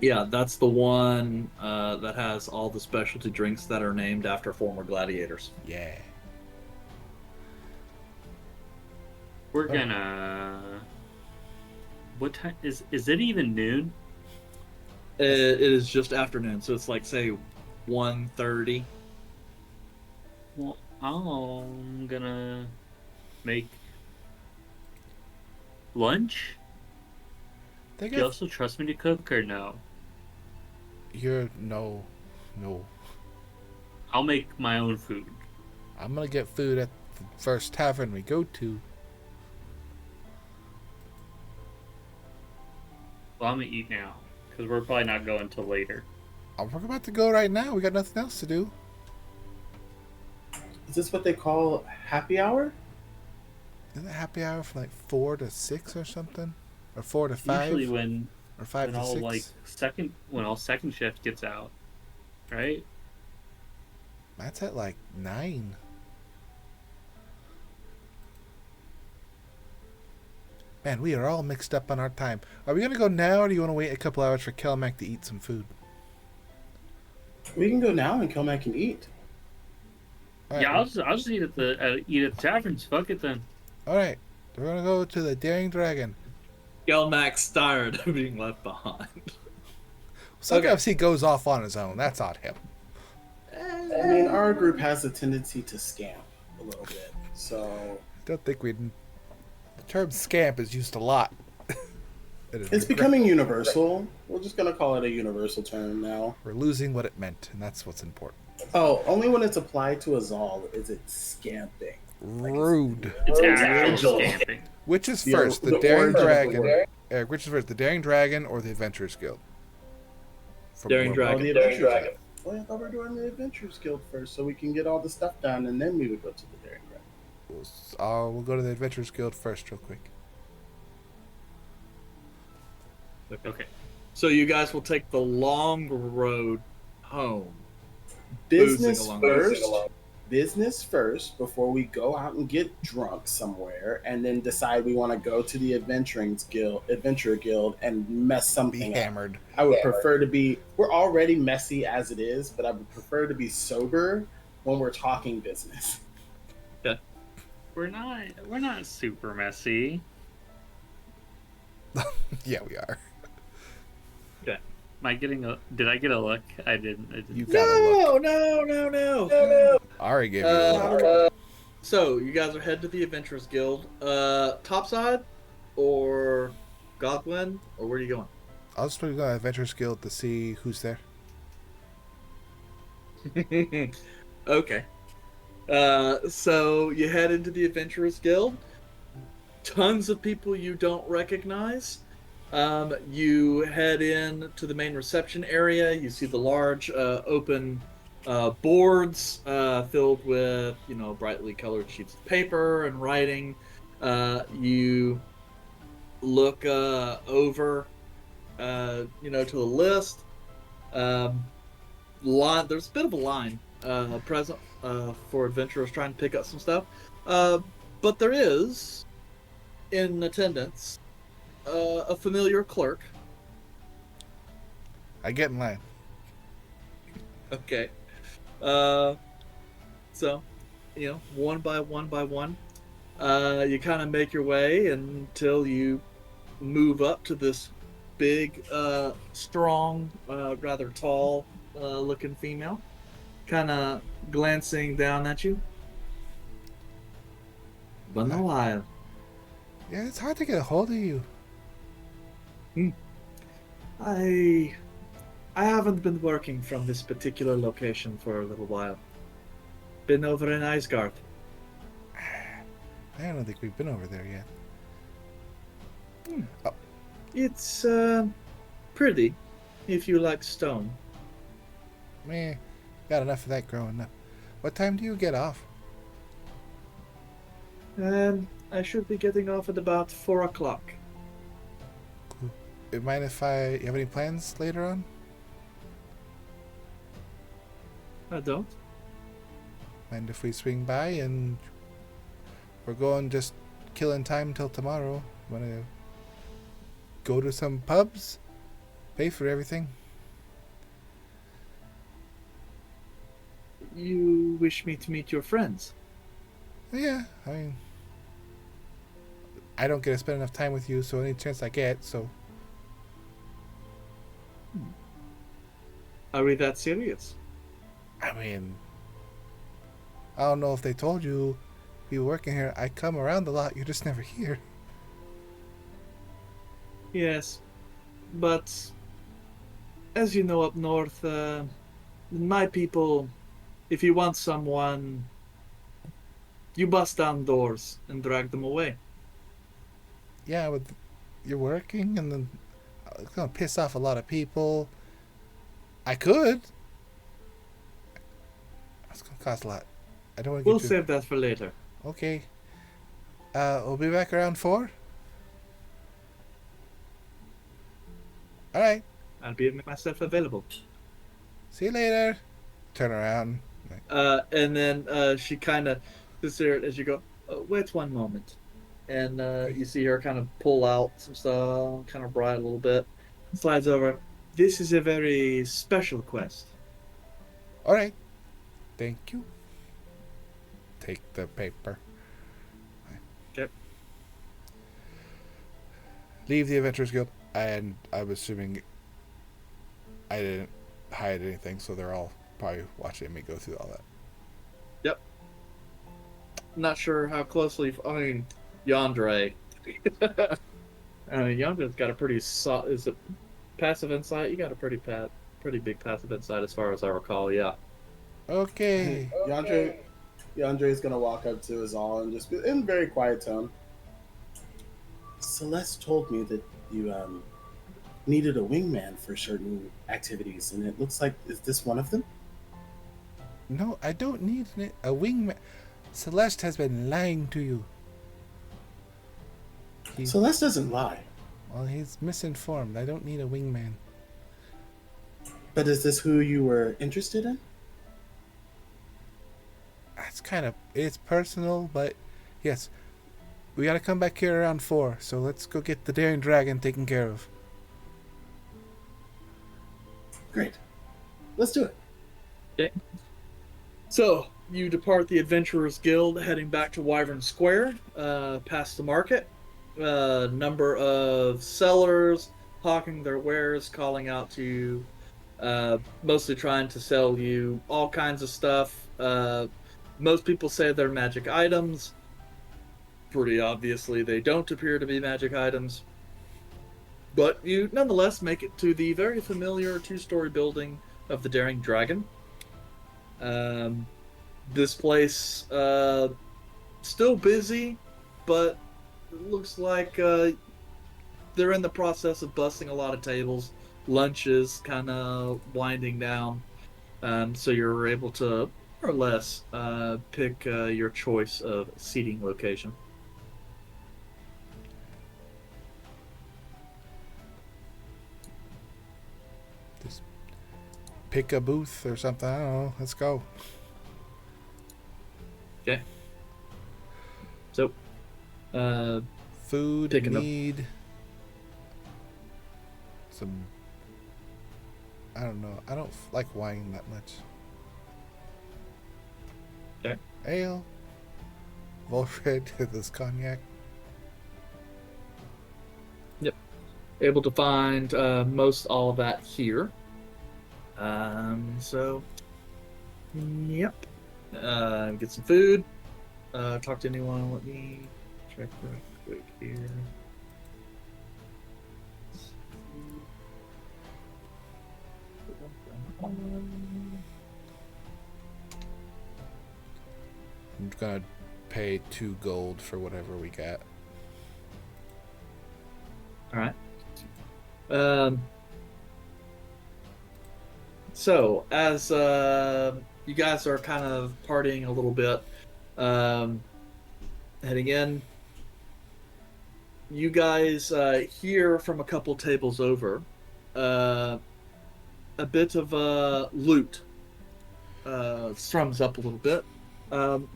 Yeah, that's the one that has all the specialty drinks that are named after former gladiators. Yeah. We're gonna. What time is it? Even noon? It is just afternoon, so it's like, say, 1:30. Well, I'm gonna make lunch. They Do you got also trust me to cook or no? no. I'll make my own food. I'm gonna get food at the first tavern we go to. Well, I'm gonna eat now because we're probably not going till later. We're about to go right now. We got nothing else to do. Is this what they call happy hour? Isn't it happy hour from like 4 to 6 or something, or 4 to 5, Usually when or 5 when to all 6? like second shift gets out, right? That's at like 9. Man, we are all mixed up on our time. Are we gonna go now, or do you want to wait a couple hours for Kelmac to eat some food? We can go now and Kelmac can eat. All right, Yeah, I'll just eat at the taverns. Fuck it then. all right. We're gonna go to the Daring Dragon. Gelmax tired of being left behind. Sometimes he goes off on his own. That's on him. I mean, our group has a tendency to scam a little bit, so Don't think we'd. The term scamp is used a lot. it's becoming universal. We're just gonna call it a universal term now. We're losing what it meant, and that's what's important. Oh, only when it's applied to a Zal is it scamping. Rude. It's Oh, actual Angel. scamping. Which is The- first, the the Daring origin of the Dragon? word. Eric, which is first, the Daring Dragon or the Adventurers Guild? From Daring where- Dragon. Oh, the Adventurers Guild. Well, I thought we were doing the Adventurers Guild first, so we can get all the stuff done, and then we would go to the Daring Dragon. We'll go to the Adventurers Guild first, real quick. Okay. So you guys will take the long road home. Business Boozing along. first. Business first before we go out and get drunk somewhere, and then decide we want to go to the Adventurer Guild, and mess Be something up. hammered. I would prefer to be. We're already messy as it is, but I would prefer to be sober when we're talking business. We're not super messy. Yeah, we are. Am I getting a? Did I get a look? I didn't. You gotta look. No. Ari gave you a look. So you guys are headed to the Adventurers Guild. Topside or Godwin, or where are you going? I'll just put it on the Adventurers Guild to see who's there. Okay. So you head into the Adventurers Guild. Tons of people you don't recognize. You head in to the main reception area. You see the large open boards filled with, brightly colored sheets of paper and writing. You look over, to the list. There's a bit of a line present for adventurers trying to pick up some stuff. But there is, in attendance, a familiar clerk. I get in line. Okay. So, one by one, you kind of make your way until you move up to this big, strong, rather tall looking female, kind of glancing down at you. Been a while. Yeah, it's hard to get a hold of you. I haven't been working from this particular location for a little while. Been over in Isgard. I don't think we've been over there yet. Oh, It's pretty, if you like stone. man, got enough of that growing up. What time do you get off? I should be getting off at about 4 o'clock. You mind if you have any plans later on? I don't. Mind if we swing by and we're going just killing time till tomorrow? Wanna go to some pubs? Pay for everything? You wish me to meet your friends? Yeah, I mean, I don't get to spend enough time with you, so any chance I get, so Are we that serious? I mean, I don't know if they told you you were working here. I come around a lot, you're just never here. Yes, but as you know up north, my people, if you want someone, you bust down doors and drag them away. Yeah, but you're working, and then it's gonna piss off a lot of people. I could. It's gonna cost a lot. I don't want to We'll get you. save that for later. Okay. We'll be back around 4. All right. I'll be make myself available. See you later. Turn around. And then she kind of sits there as you go, wait one moment. And you see her kind of pull out some stuff, kind of bright a little bit. Slides over. This is a very special quest. All right. Thank you. Take the paper. Okay. Leave the Adventurers Guild, and I'm assuming I didn't hide anything, so they're all probably watching me go through all that. Yep. Not sure how closely. I mean, Yandere. Yandre's got a pretty is it passive insight? You got a pretty big passive insight as far as I recall. Yeah. Okay. Yandre's gonna walk up to Azal and just be in a very quiet tone. Celeste told me that you needed a wingman for certain activities, and it looks like, is this one of them? No, I don't need a wingman. Celeste has been lying to you. Celeste doesn't lie. Well, he's misinformed. I don't need a wingman. But is this who you were interested in? It's personal, but yes. We gotta come back here around 4, so let's go get the Daring Dragon taken care of. Great. Let's do it. Okay. So you depart the Adventurers Guild, heading back to Wyvern Square, past the market. Number of sellers hawking their wares, calling out to you, mostly trying to sell you all kinds of stuff. Most people say they're magic items. Pretty obviously, they don't appear to be magic items. But you nonetheless make it to the very familiar 2-story building of the Daring Dragon. This place, still busy, but it looks like they're in the process of busting a lot of tables. Lunch is kind of winding down. So you're able to, more or less, pick your choice of seating location. Just pick a booth or something. I don't know. Let's go. Okay. So, Food, picking up- need some. I don't know. I don't like wine that much. Okay. Ale. Volfred, this cognac. able to find most all of that here. So, yep. Get some food. Talk to anyone. Let me check real quick here. I'm gonna pay 2 gold for whatever we get. All right. So as you guys are kind of partying a little bit, heading in, you guys hear from a couple tables over a bit of loot strums up a little bit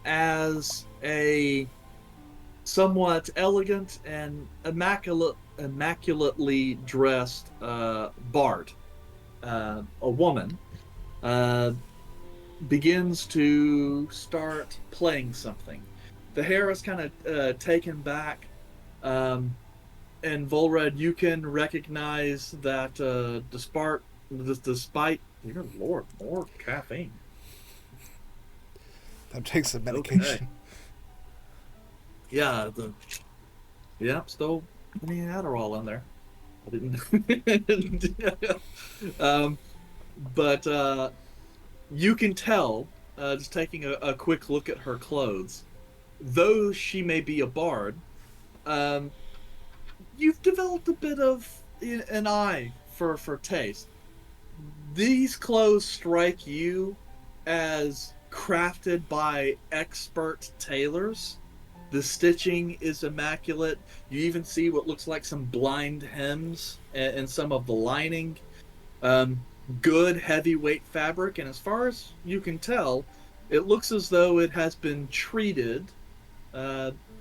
as a somewhat elegant and immaculately dressed bard, a woman, begins to start playing something. The hair is kind of taken back, and Volred, you can recognize that despite dear lord, more caffeine. That takes some medication. Okay. Yeah, still plenty of Adderall in there. I didn't. But you can tell, just taking a quick look at her clothes, though she may be a bard, you've developed a bit of an eye for taste. These clothes strike you as crafted by expert tailors. The stitching is immaculate. You even see what looks like some blind hems in some of the lining. Good heavyweight fabric, and as far as you can tell, it looks as though it has been treated,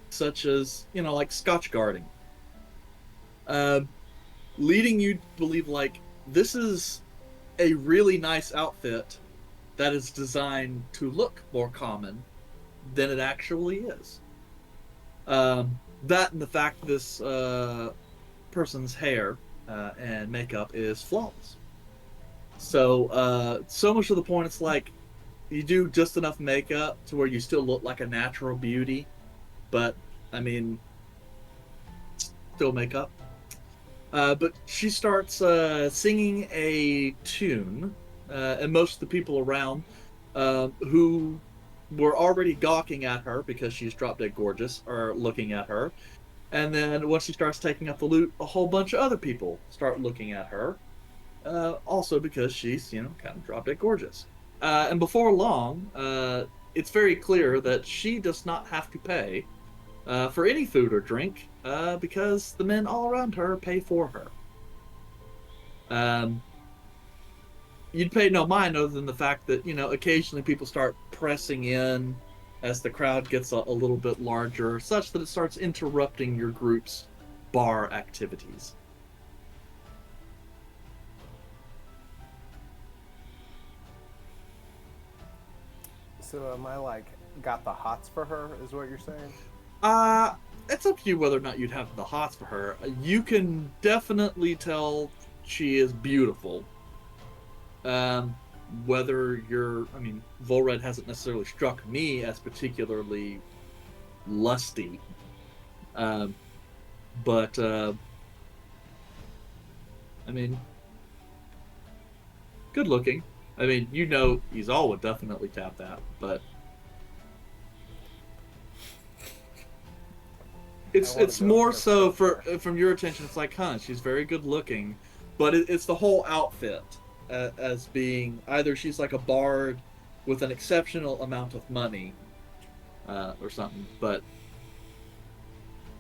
such as, like Scotch guarding. Leading you to believe, like, this is a really nice outfit that is designed to look more common than it actually is. That and the fact this person's hair and makeup is flawless. So, so much to the point, it's like you do just enough makeup to where you still look like a natural beauty, but, I mean, still makeup. But she starts singing a tune, and most of the people around who were already gawking at her because she's drop dead gorgeous are looking at her. And then once she starts taking up the loot, a whole bunch of other people start looking at her, also because she's, kind of drop dead gorgeous. And before long, it's very clear that she does not have to pay for any food or drink, because the men all around her pay for her. You'd pay no mind other than the fact that, occasionally people start pressing in as the crowd gets a little bit larger, such that it starts interrupting your group's bar activities. So am I got the hots for her, is what you're saying? It's up to you whether or not you'd have the hots for her. You can definitely tell she is beautiful. Whether Volred hasn't necessarily struck me as particularly lusty. But, good looking. Izal would definitely tap that, but it's more so from your attention. It's like, she's very good looking, but it's the whole outfit as being either she's like a bard with an exceptional amount of money, or something, but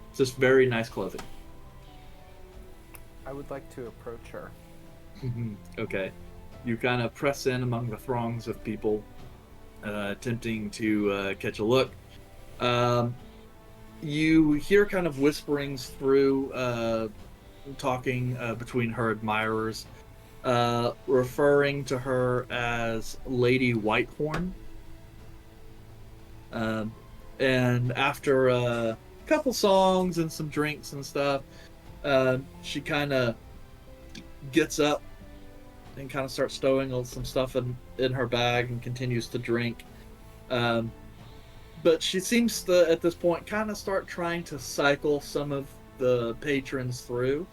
it's just very nice clothing. I would like to approach her. Okay. You kind of press in among the throngs of people, attempting to catch a look. You hear kind of whisperings through, talking between her admirers, referring to her as Lady Whitehorn. And after a couple songs and some drinks and stuff, She kind of gets up and kind of starts stowing some stuff in her bag and continues to drink. But she seems to, at this point, kind of start trying to cycle some of the patrons through,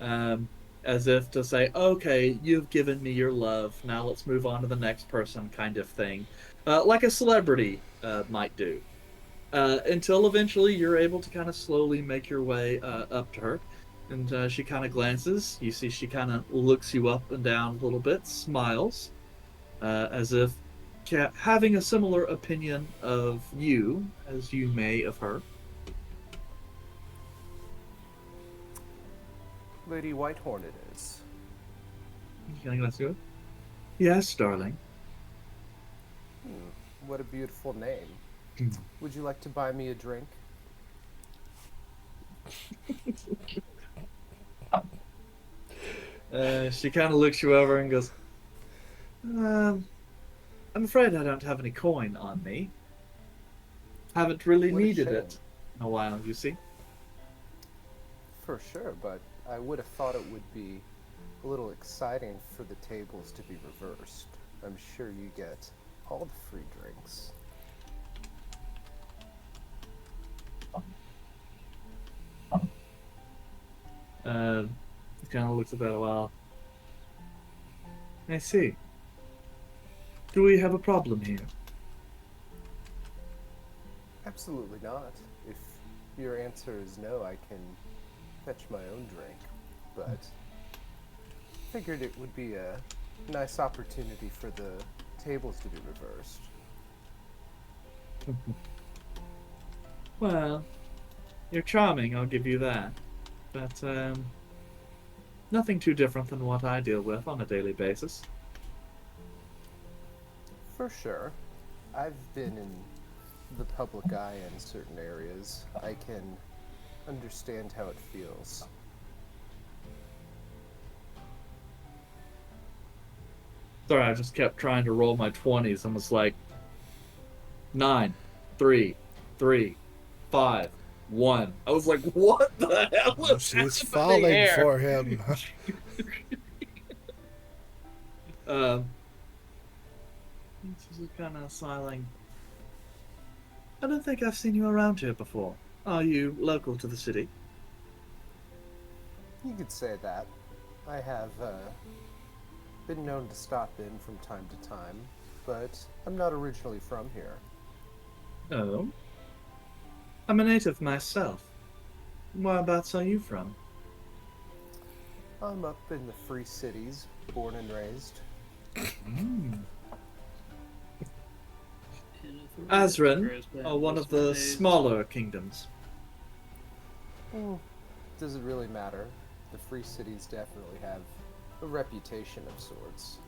as if to say, okay, you've given me your love, now let's move on to the next person, kind of thing. Like a celebrity might do. Until eventually you're able to kind of slowly make your way up to her. And she kind of glances. You see she kind of looks you up and down a little bit, smiles, as if having a similar opinion of you as you may of her. Lady Whitehorn it is. Let's do it. Yes, darling. What a beautiful name. Would you like to buy me a drink? She kind of looks you over and goes, I'm afraid I don't have any coin on me. Haven't really What a needed shame. it in a while, you see. For sure, but I would have thought it would be a little exciting for the tables to be reversed. I'm sure you get all the free drinks. He kind of looks at that a while. I see. Do we have a problem here? Absolutely not. If your answer is no, I can fetch my own drink. But figured it would be a nice opportunity for the tables to be reversed. Well, you're charming, I'll give you that. But, nothing too different than what I deal with on a daily basis. For sure. I've been in the public eye in certain areas. I can understand how it feels. Sorry, I just kept trying to roll my 20s and was like, 9, 3, 3, 5, 1. I was like, what the hell is She's happening falling here? for him. She's kind of smiling. I don't think I've seen you around here before. Are you local to the city? You could say that. I have been known to stop in from time to time, but I'm not originally from here. Oh? I'm a native myself. Whereabouts are you from? I'm up in the Free Cities, born and raised. Azren, one of the smaller kingdoms. Does it really matter? The Free Cities definitely have a reputation of sorts.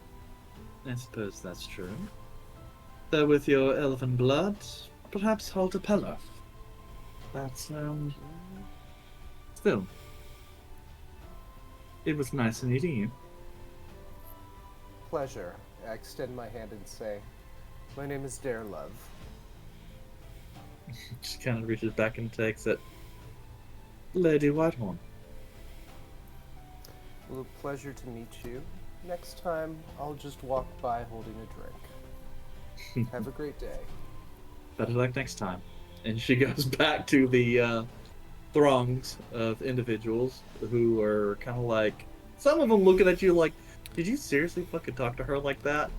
I suppose that's true. Though with your elven blood, perhaps hold a pillar. That's, still. It was nice meeting you. Pleasure. I extend my hand and say, my name is Dare Love. She kind of reaches back and takes it. Lady Whitehorn. Well, a pleasure to meet you. Next time, I'll just walk by holding a drink. Have a great day. Better luck next time. And she goes back to the throngs of individuals who are kind of like, some of them looking at you like, did you seriously fucking talk to her like that?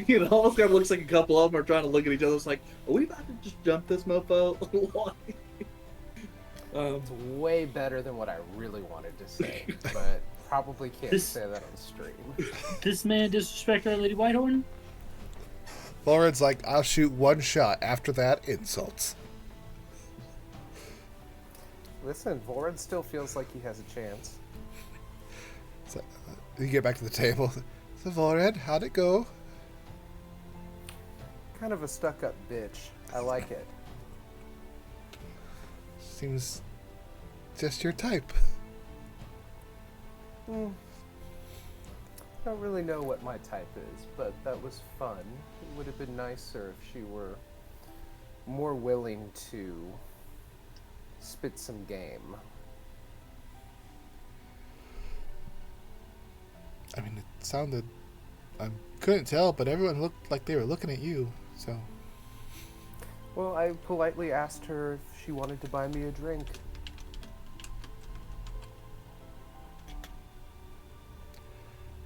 You know, almost kind of looks like a couple of them are trying to look at each other. It's like, are we about to just jump this mofo? It's way better than what I really wanted to say, but probably can't say that on stream. This man disrespect our Lady Whitehorn? Lauren's like, I'll shoot one shot. After that, insults. Listen, Voran still feels like he has a chance. So, you get back to the table. So, Voran, how'd it go? Kind of a stuck-up bitch. I like it. Seems just your type. I don't really know what my type is, but that was fun. It would have been nicer if she were more willing to spit some game. I mean, it sounded... I couldn't tell, but everyone looked like they were looking at you, so... Well, I politely asked her if she wanted to buy me a drink.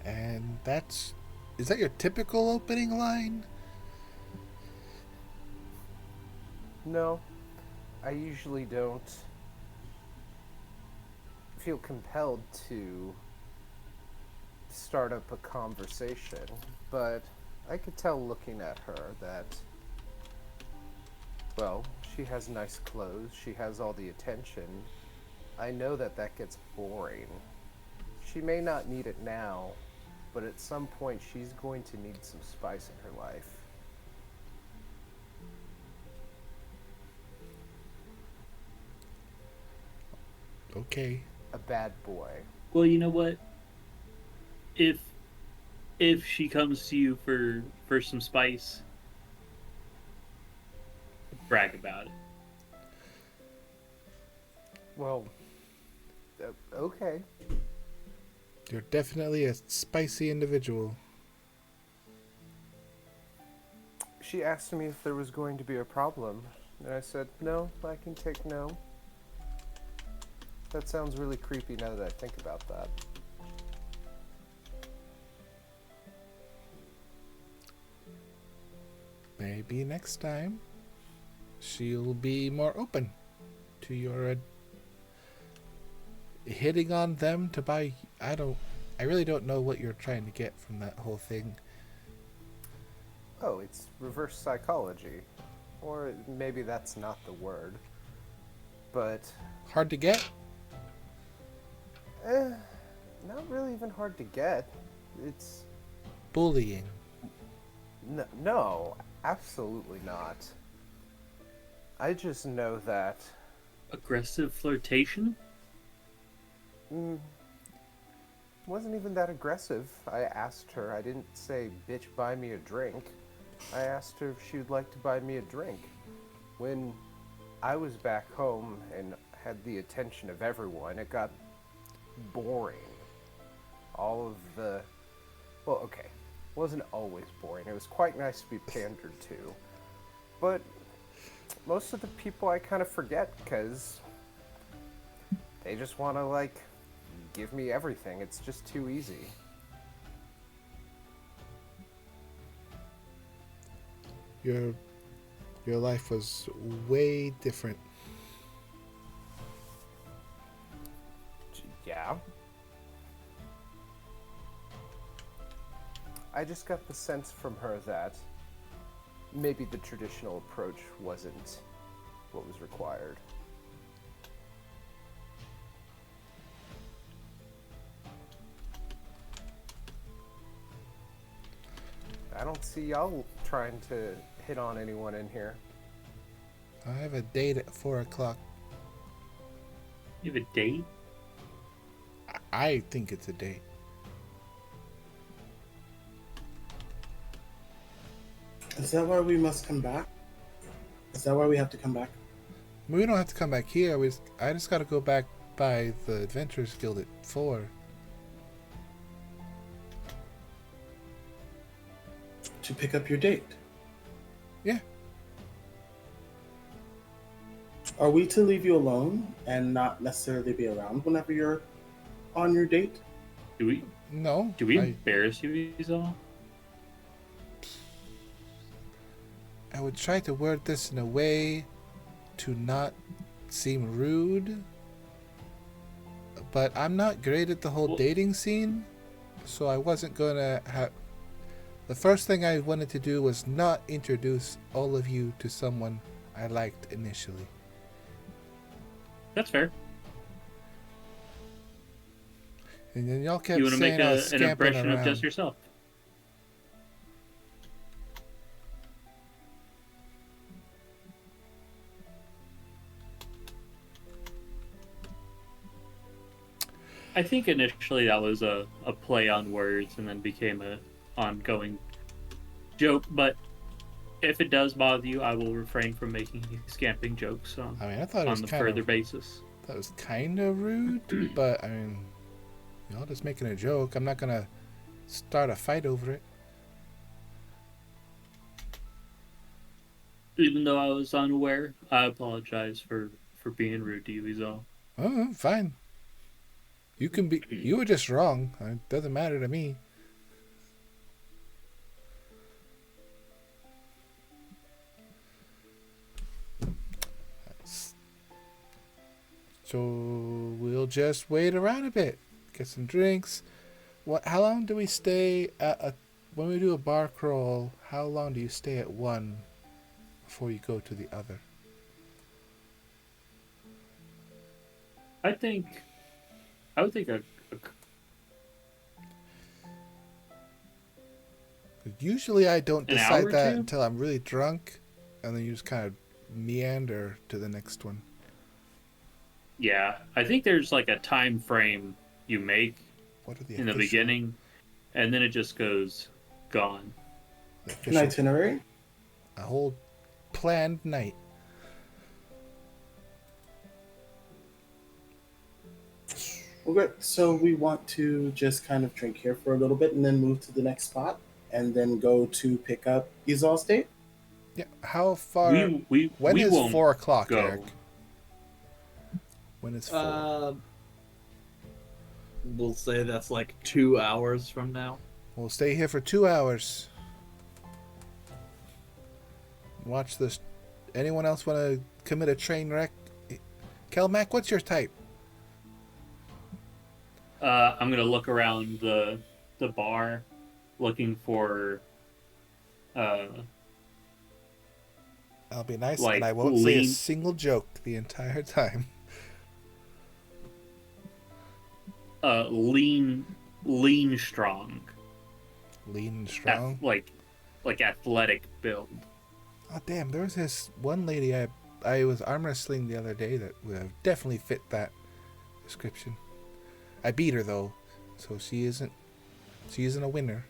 And that's... Is that your typical opening line? No, I usually don't feel compelled to start up a conversation, but I could tell looking at her that, well, she has nice clothes, she has all the attention. I know that that gets boring. She may not need it now, but at some point she's going to need some spice in her life. Okay. A bad boy. Well, you know what? If she comes to you for some spice, brag about it. Well, okay. You're definitely a spicy individual. She asked me if there was going to be a problem, and I said, no, I can take no. That sounds really creepy now that I think about that. Maybe next time she'll be more open to your hitting on them to buy. I really don't know what you're trying to get from that whole thing. Oh, it's reverse psychology. Or maybe that's not the word. But, Hard to get? not really even hard to get. It's... Bullying. No, absolutely not. I just know that... Aggressive flirtation? Wasn't even that aggressive. I asked her, I didn't say, bitch, buy me a drink. I asked her if she would like to buy me a drink. When I was back home and had the attention of everyone, it got boring. All of the... Well, okay. It wasn't always boring. It was quite nice to be pandered to. But most of the people I kind of forget because they just want to, like, give me everything. It's just too easy. Your life was way different. Yeah. I just got the sense from her that maybe the traditional approach wasn't what was required. I don't see y'all trying to hit on anyone in here. I have a date at 4 o'clock. You have a date? I think it's a date. Is that why we must come back? Is that why we have to come back? We don't have to come back here. I just gotta go back by the Adventurers Guild at 4. To pick up your date? Yeah. Are we to leave you alone and not necessarily be around whenever you're on your date? Do we No. embarrass you, Isal? I would try to word this in a way to not seem rude, but I'm not great at the whole dating scene, so I wasn't gonna have... The first thing I wanted to do was not introduce all of you to someone I liked initially. That's fair. And then y'all kept You want to saying make I was an scampering impression around. of just yourself. I think initially that was a play on words and then became a ongoing joke, but if it does bother you, I will refrain from making scamping jokes on I mean, I thought it was the kind further of basis. that was kind of rude, but I mean, y'all just making a joke. I'm not gonna start a fight over it. Even though I was unaware, I apologize for being rude to you, Izal. Oh, fine. You can be. You were just wrong. It doesn't matter to me. So we'll just wait around a bit, get some drinks. What? How long do we stay at a? When we do a bar crawl, how long do you stay at one before you go to the other? I would think Usually I don't an decide hour or that two? until I'm really drunk, and then you just kind of meander to the next one. Yeah, I think there's like a time frame you make What are the in the official? beginning, and then it just goes gone. The An official itinerary? a whole planned night. Okay, so we want to just kind of drink here for a little bit and then move to the next spot and then go to pick up Izal State. Yeah. How far? When We is won't 4 o'clock, go. Eric? When is 4? We'll say that's like 2 hours from now. We'll stay here for 2 hours. Watch this. Anyone else want to commit a train wreck? Kelmac, what's your type? I'm gonna look around the bar, looking for I'll be nice, like and I won't say a lean- single joke the entire time. lean strong, Lean and strong. like athletic build. Oh damn! There was this one lady I was arm wrestling the other day that would have definitely fit that description. I beat her though, so she isn't a winner.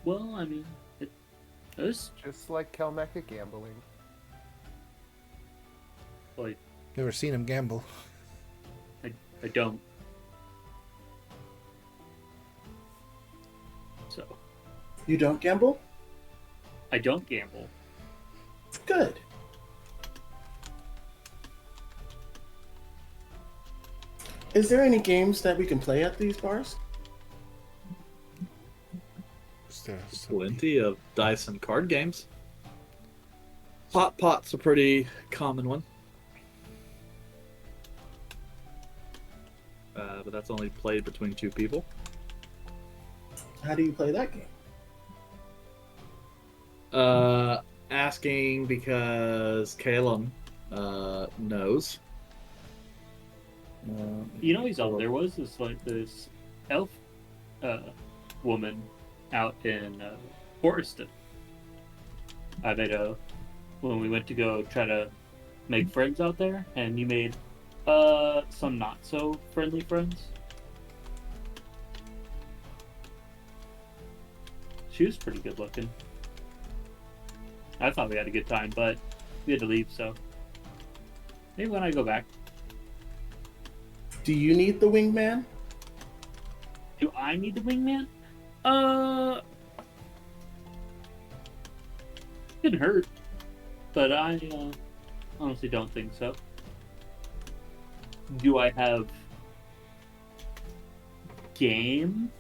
Well, I mean, it was Just like Kelmecca gambling. like Never seen him gamble. I don't. So You don't gamble? I don't gamble. Good. Is there any games that we can play at these bars? Is there some- Plenty of dice and card games. Pot's a pretty common one. But that's only played between 2 people. How do you play that game? Asking because Calum knows. You know, he's all there was this elf woman out in Forreston. I made when we went to go try to make friends out there, and you made some not so friendly friends. She was pretty good looking. I thought we had a good time, but we had to leave, so maybe when I go back. Do you need the wingman? Do I need the wingman? Couldn't hurt, but I honestly don't think so. Do I have game?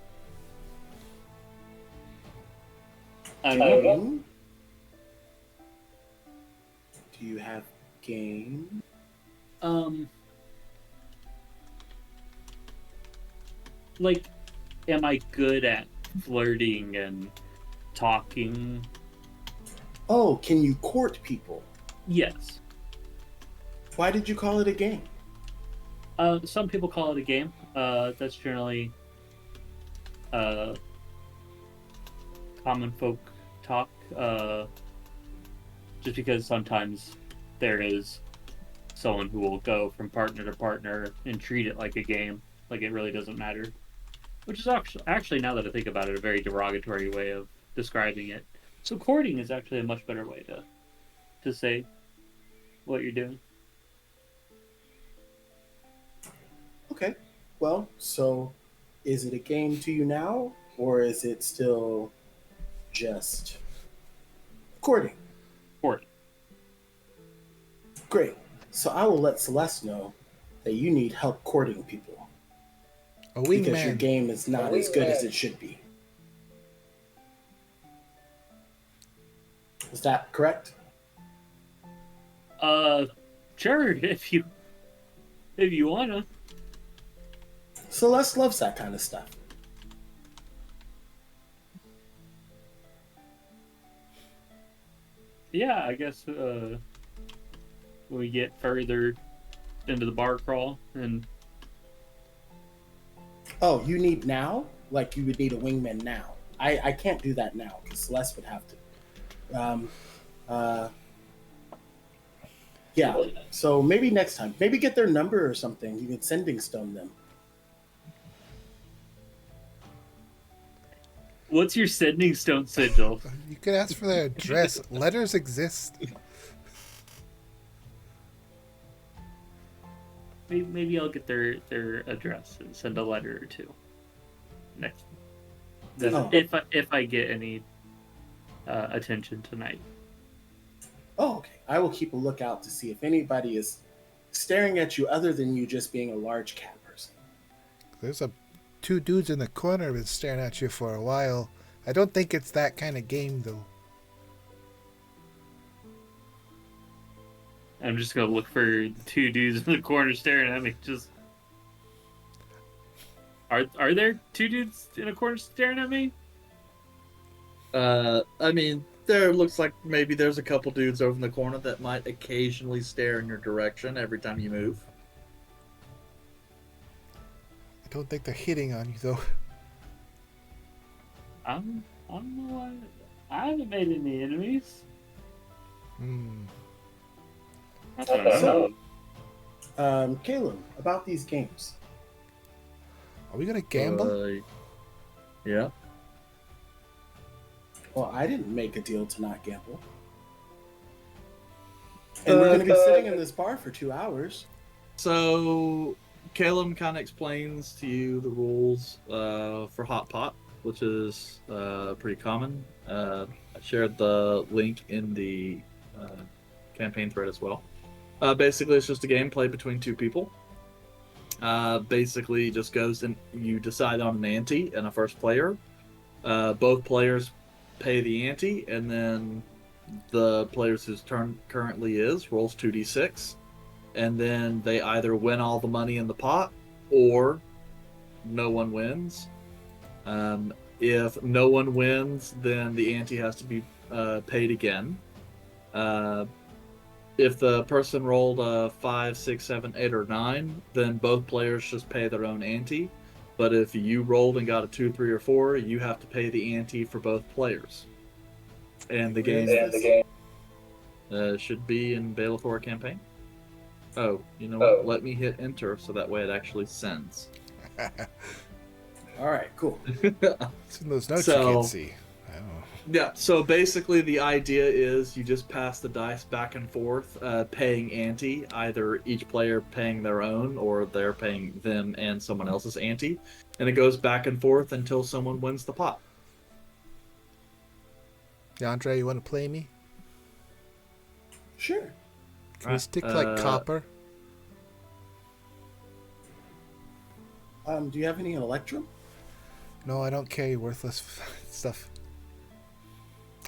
I don't know. Game? Do you have game? Like, am I good at flirting and talking? Oh, can you court people? Yes. Why did you call it a game? Some people call it a game. That's generally common folk talk. Just because sometimes there is someone who will go from partner to partner and treat it like a game, like it really doesn't matter. Which is actually now that I think about it, a very derogatory way of describing it. So courting is actually a much better way to say what you're doing. Okay. Well, so is it a game to you now, or is it still just courting? Courting. Great. So I will let Celeste know that you need help courting people A because your wingman. game is not as good as it should be. Is that correct? Sure, if you wanna. Celeste loves that kind of stuff. Yeah, I guess when we get further into the bar crawl and Oh, you need now? Like you would need a wingman now. I can't do that now because Celeste would have to. Uh, yeah. So maybe next time. Maybe get their number or something. You can sending stone them. what's your sending stone sigil? You could ask for their address. Letters exist. Maybe I'll get their address and send a letter or two. Next, Oh. if I get any attention tonight. Oh, okay. I will keep a lookout to see if anybody is staring at you other than you just being a large cat person. There's two dudes in the corner been staring at you for a while. I don't think it's that kind of game, though. I'm just gonna look for the two dudes in the corner staring at me. Just are there two dudes in a corner staring at me? I mean, there looks like maybe there's a couple dudes over in the corner that might occasionally stare in your direction every time you move. I don't think they're hitting on you, though. I don't know why. I haven't made any enemies. That's what I So, know. Caleb, about these games. Are we gonna gamble? Yeah. Well, I didn't make a deal to not gamble. And we're going to be sitting in this bar for 2 hours. So, Caleb kind of explains to you the rules for Hot Pot, which is pretty common. I shared the link in the campaign thread as well. Basically, it's just a game played between two people. Basically, just goes and you decide on an ante and a first player. Both players pay the ante, and then the players whose turn currently is rolls 2d6, and then they either win all the money in the pot or no one wins. If no one wins, then the ante has to be paid again. If the person rolled a 5, 6, 7, 8, or 9, then both players just pay their own ante. But if you rolled and got a 2, 3, or 4, you have to pay the ante for both players. And the game should be in Athoria campaign. Oh, you know what? Let me hit enter so that way it actually sends. All right, cool. It's in those notes you can't see. Oh. Yeah, so basically the idea is you just pass the dice back and forth, paying ante, either each player paying their own or they're paying them and someone else's ante, and it goes back and forth until someone wins the pot. Yandre, you want to play me? Sure. Can we stick like copper? Do you have any Electrum? No, I don't carry worthless stuff.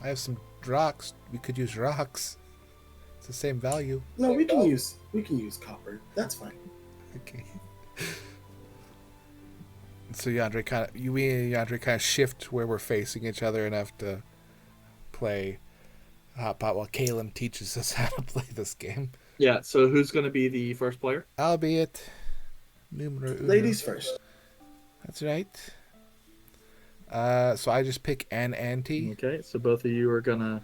I have some rocks. We could use rocks. It's the same value. No, we can use copper. That's fine. Okay. So Yandre kind of, we and Yandre kind of shift where we're facing each other and have to play Hot Pot while Caleb teaches us how to play this game. Yeah, so who's going to be the first player? I'll be it. Numero uno. Ladies first. That's right. So I just pick an ante. Okay, so both of you are going to...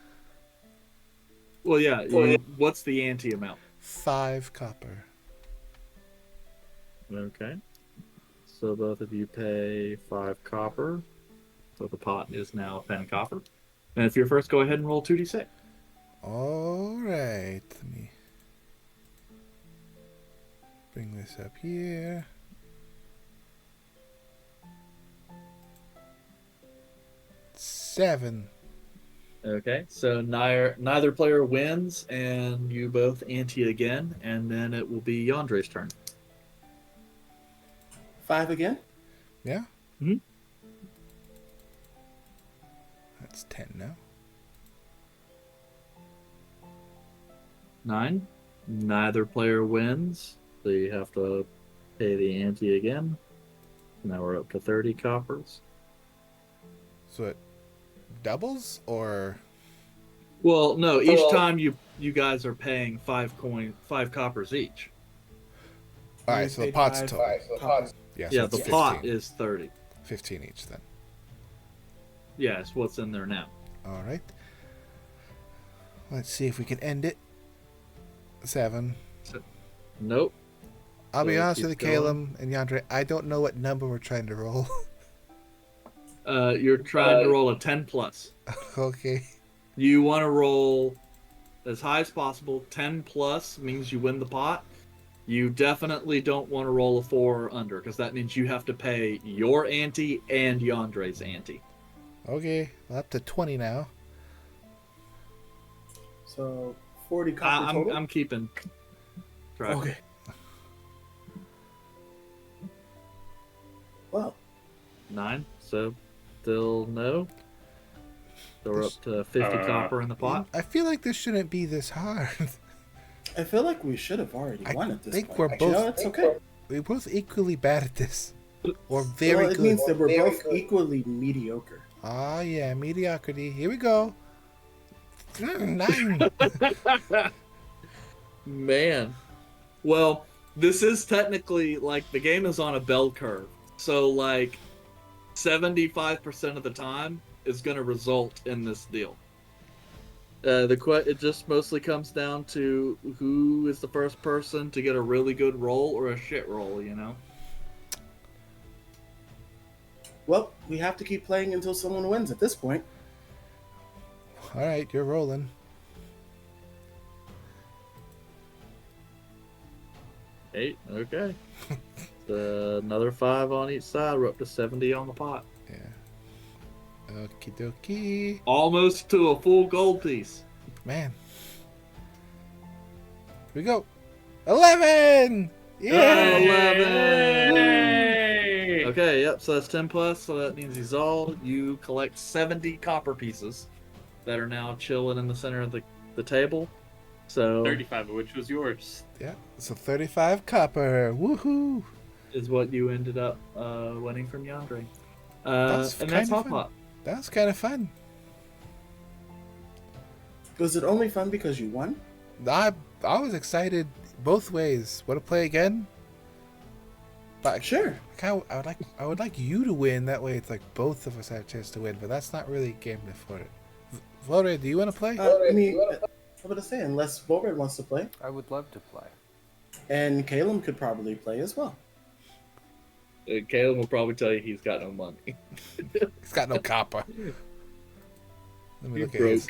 Well, yeah, what's the ante amount? 5 copper. Okay. So both of you pay 5 copper. So the pot is now 10 copper. And if you're first, go ahead and roll 2d6. All right. Let me bring this up here. Seven. Okay, so neither player wins, and you both ante again, and then it will be Yandre's turn. 5 again? Yeah. Mhm. That's 10 now. 9. Neither player wins, so you have to pay the ante again. Now we're up to 30 coppers. So it doubles or? Well, no, each time you guys are paying 5 coppers each. All right, so the pot's total. Yeah, so Yeah, it's the 15. pot is 30. 15 each then. Yeah, it's what's in there now. All right. Let's see if we can end it. 7. Nope. I'll be So honest with you, keep going. Caleb and Yandre. I don't know what number we're trying to roll. You're trying to roll a 10 plus. Okay. You want to roll as high as possible. 10 plus means you win the pot. You definitely don't want to roll a 4 or under, because that means you have to pay your ante and Yandre's ante. Okay. Well, up to 20 now. So 40 copper total? I'm keeping track. Okay. Well, 9, so still no. So we're up to 50 copper in the pot. I feel like this shouldn't be this hard. I feel like we should have already I won at this think point. we're Actually, both- no, it's okay. We're both equally bad at this. Or very Well, it good. means that we're both equally mediocre. Ah, yeah, mediocrity. Here we go. 9. Man. Well, this is technically, like, the game is on a bell curve. So, like, 75% of the time is going to result in this deal. It just mostly comes down to who is the first person to get a really good roll or a shit roll, you know? Well, we have to keep playing until someone wins at this point. All right, you're rolling. Eight, okay. Another 5 on each side. We're up to 70 on the pot. Yeah. Okie dokie. Almost to a full gold piece. Man. Here we go. 11! Yeah! 11! Yay! Okay, yep, so that's 10 plus, so that means he's all. You collect 70 copper pieces that are now chilling in the center of the table. So 35 of which was yours. Yeah, so 35 copper. Woohoo! is what you ended up winning from Yandre. That's And that's kinda Hot fun. Pot. That was kind of fun. Was it only fun because you won? I was excited both ways. Want to play again? But Sure. I would like you to win. That way, it's like both of us have a chance to win. But that's not really game for it. Vore, do you want to play? I mean, I'm going to say, unless Volred wants to play. I would love to play. And Caleb could probably play as well. Caleb will probably tell you he's got no money. He's got no copper. Let me He's look at his.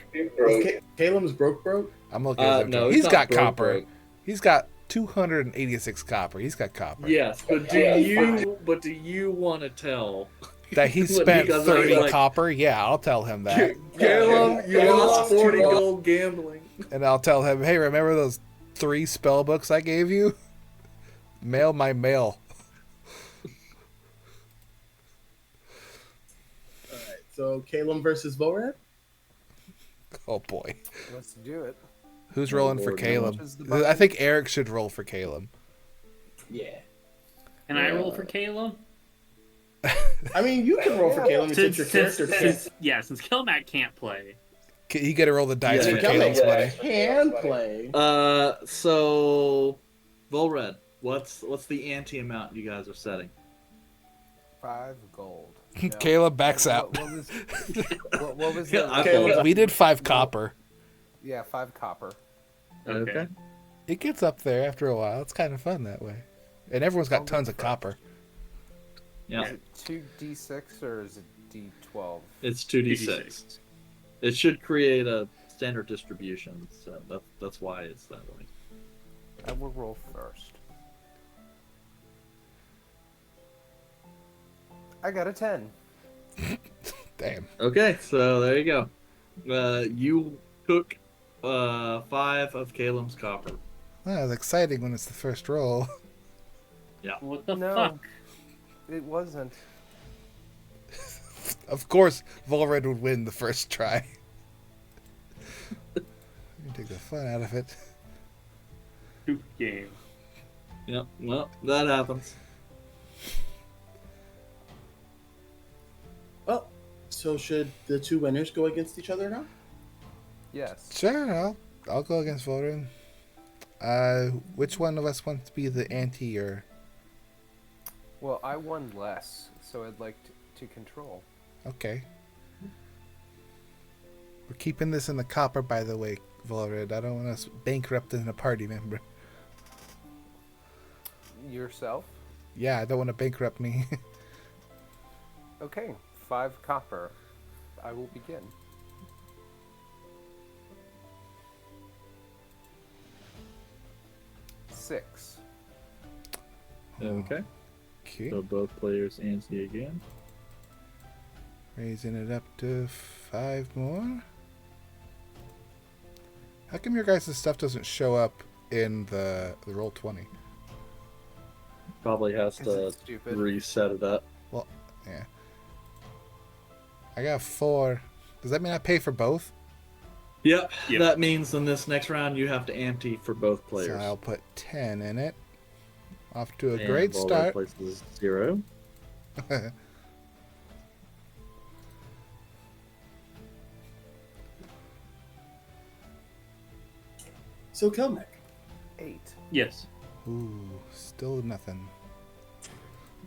Caleb's broke? I'm looking at him. No, He's not got broke, copper. broke. He's got 286 copper. He's got copper. Yes, but do you want to tell That he What, spent because 30 like- copper? Yeah, I'll tell him that. Caleb, you Caleb lost lost 40 2 gold gambling. And I'll tell him, hey, remember those 3 spell books I gave you? Mail my mail. Alright, so Caleb versus Volred? Oh boy. Let's do it. Who's Oh, rolling for Lord, no. Caleb? Which is the button? I think Eric should roll for Caleb. Yeah. Can I roll for Caleb? I mean, you can roll for Caleb since your character can't. Since Kelmac can't play. You got to roll the dice Yeah, for you Caleb's money. Can play. So Volred, what's the ante amount you guys are setting? 5 gold. Now, Caleb backs out. What was Yeah, the okay. We did 5 copper. Yeah, 5 copper. Okay. It gets up there after a while. It's kind of fun that way. And everyone's got tons of copper. Yeah, Is it 2d6 or is it d12? it's 2d6. It should create a standard distribution, so that's why it's that way. I will roll first. I got a 10. Damn. Okay, so there you go. You took 5 of Caleb's copper. Well, it's exciting when it's the first roll. Yeah. What the No. fuck? It wasn't. Of course, Volred would win the first try. You take the fun out of it. Stupid game. Yep. Well, that happens. Well, so should the two winners go against each other now? Yes. Sure, I'll go against Volred. Which one of us wants to be the anti or? Well, I won less, so I'd like to control. Okay. We're keeping this in the copper, by the way, Volred. I don't want us bankrupting a party member. Yourself? Yeah, I don't want to bankrupt me. Okay, 5 copper. I will begin. Six. Okay. Okay. So both players ante again. Raising it up to 5 more. How come your guys' stuff doesn't show up in the roll 20? Probably has 'Cause to it's stupid. reset it up. Well, yeah. I got 4. Does that mean I pay for both? Yep. Yep. That means in this next round you have to ante for both So players. I'll put 10 in it. Off to a And great Volred start. places 0. So Kelmec, 8. Yes. Ooh, still nothing.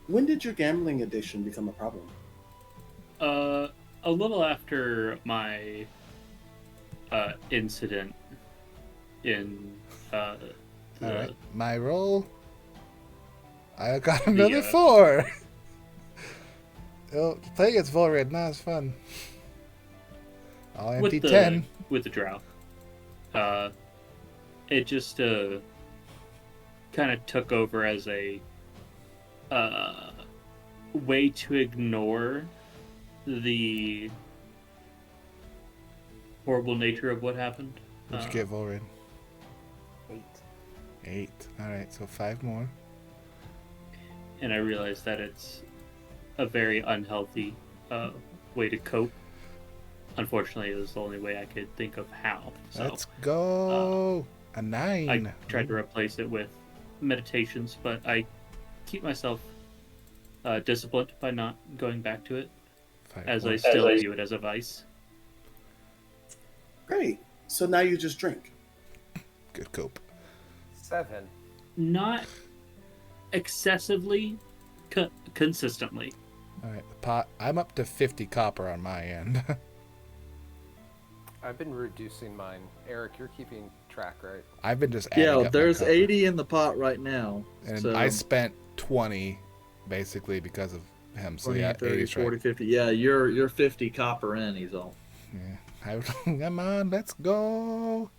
when did your gambling addiction become a problem? A little after my incident in Alright, my roll. I got another uh, 4. Oh, playing against Volred, not as fun. I'll empty 10. with the drow. It just kind of took over as a way to ignore the horrible nature of what happened. What'd you get, Volred? 8. 8. Alright, so 5 more. And I realized that it's a very unhealthy way to cope. Unfortunately, it was the only way I could think of how. So Let's go! A 9. I tried to replace it with meditations, but I keep myself disciplined by not going back to it, 5 as more. I still view it as a vice. Great. So now you just drink. Good cope. 7. Not excessively, consistently. Alright, the pot. I'm up to 50 copper on my end. I've been reducing mine. Eric, you're keeping track, right? I've been just adding Yeah, up my there's copper. 80 in the pot right now. And so I spent 20 basically because of him. So 20, yeah, 30, 80's 40, right. 50. Yeah, you're 50 copper in, he's all. Yeah. Come on, let's go.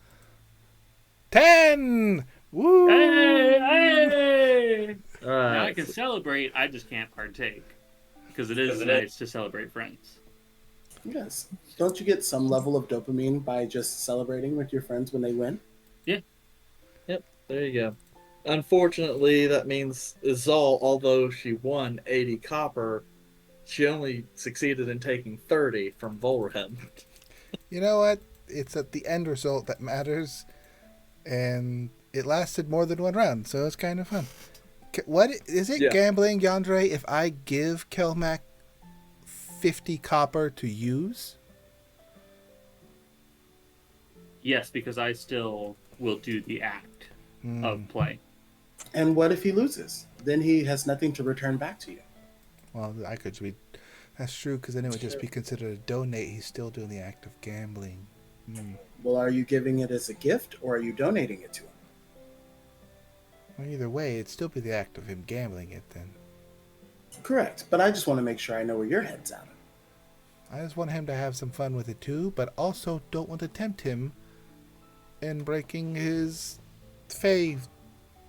10! Woo! Hey! All Now I right. can celebrate. I just can't partake because it is nice to celebrate friends. Yes. Don't you get some level of dopamine by just celebrating with your friends when they win? Yep, there you go. Unfortunately, that means Izal, although she won 80 copper, she only succeeded in taking 30 from Volred. You know what? It's at the end result that matters. And it lasted more than 1 round, so it's kind of fun. What is it Yeah. gambling, Yandere, if I give Kelmac 50 copper to use? Yes, because I still will do the act of play. And what if he loses? Then he has nothing to return back to you. Well, I could be. That's true, because then it would just be considered a donate. He's still doing the act of gambling. Well, are you giving it as a gift or are you donating it to him? Well, either way, it'd still be the act of him gambling it then. Correct, but I just want to make sure I know where your head's at. I just want him to have some fun with it too, but also don't want to tempt him in breaking his Fey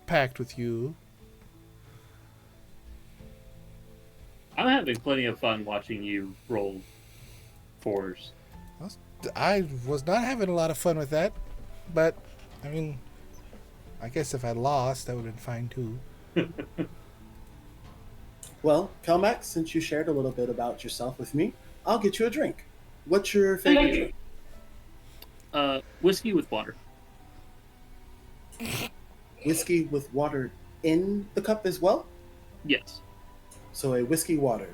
pact with you. I'm having plenty of fun watching you roll 4s. I was not having a lot of fun with that, but I mean, I guess if I lost, that would have been fine too. Well, Kelmac, since you shared a little bit about yourself with me, I'll get you a drink. What's your favorite drink? Whiskey with water. Whiskey with water in the cup as well? Yes. So a whiskey water.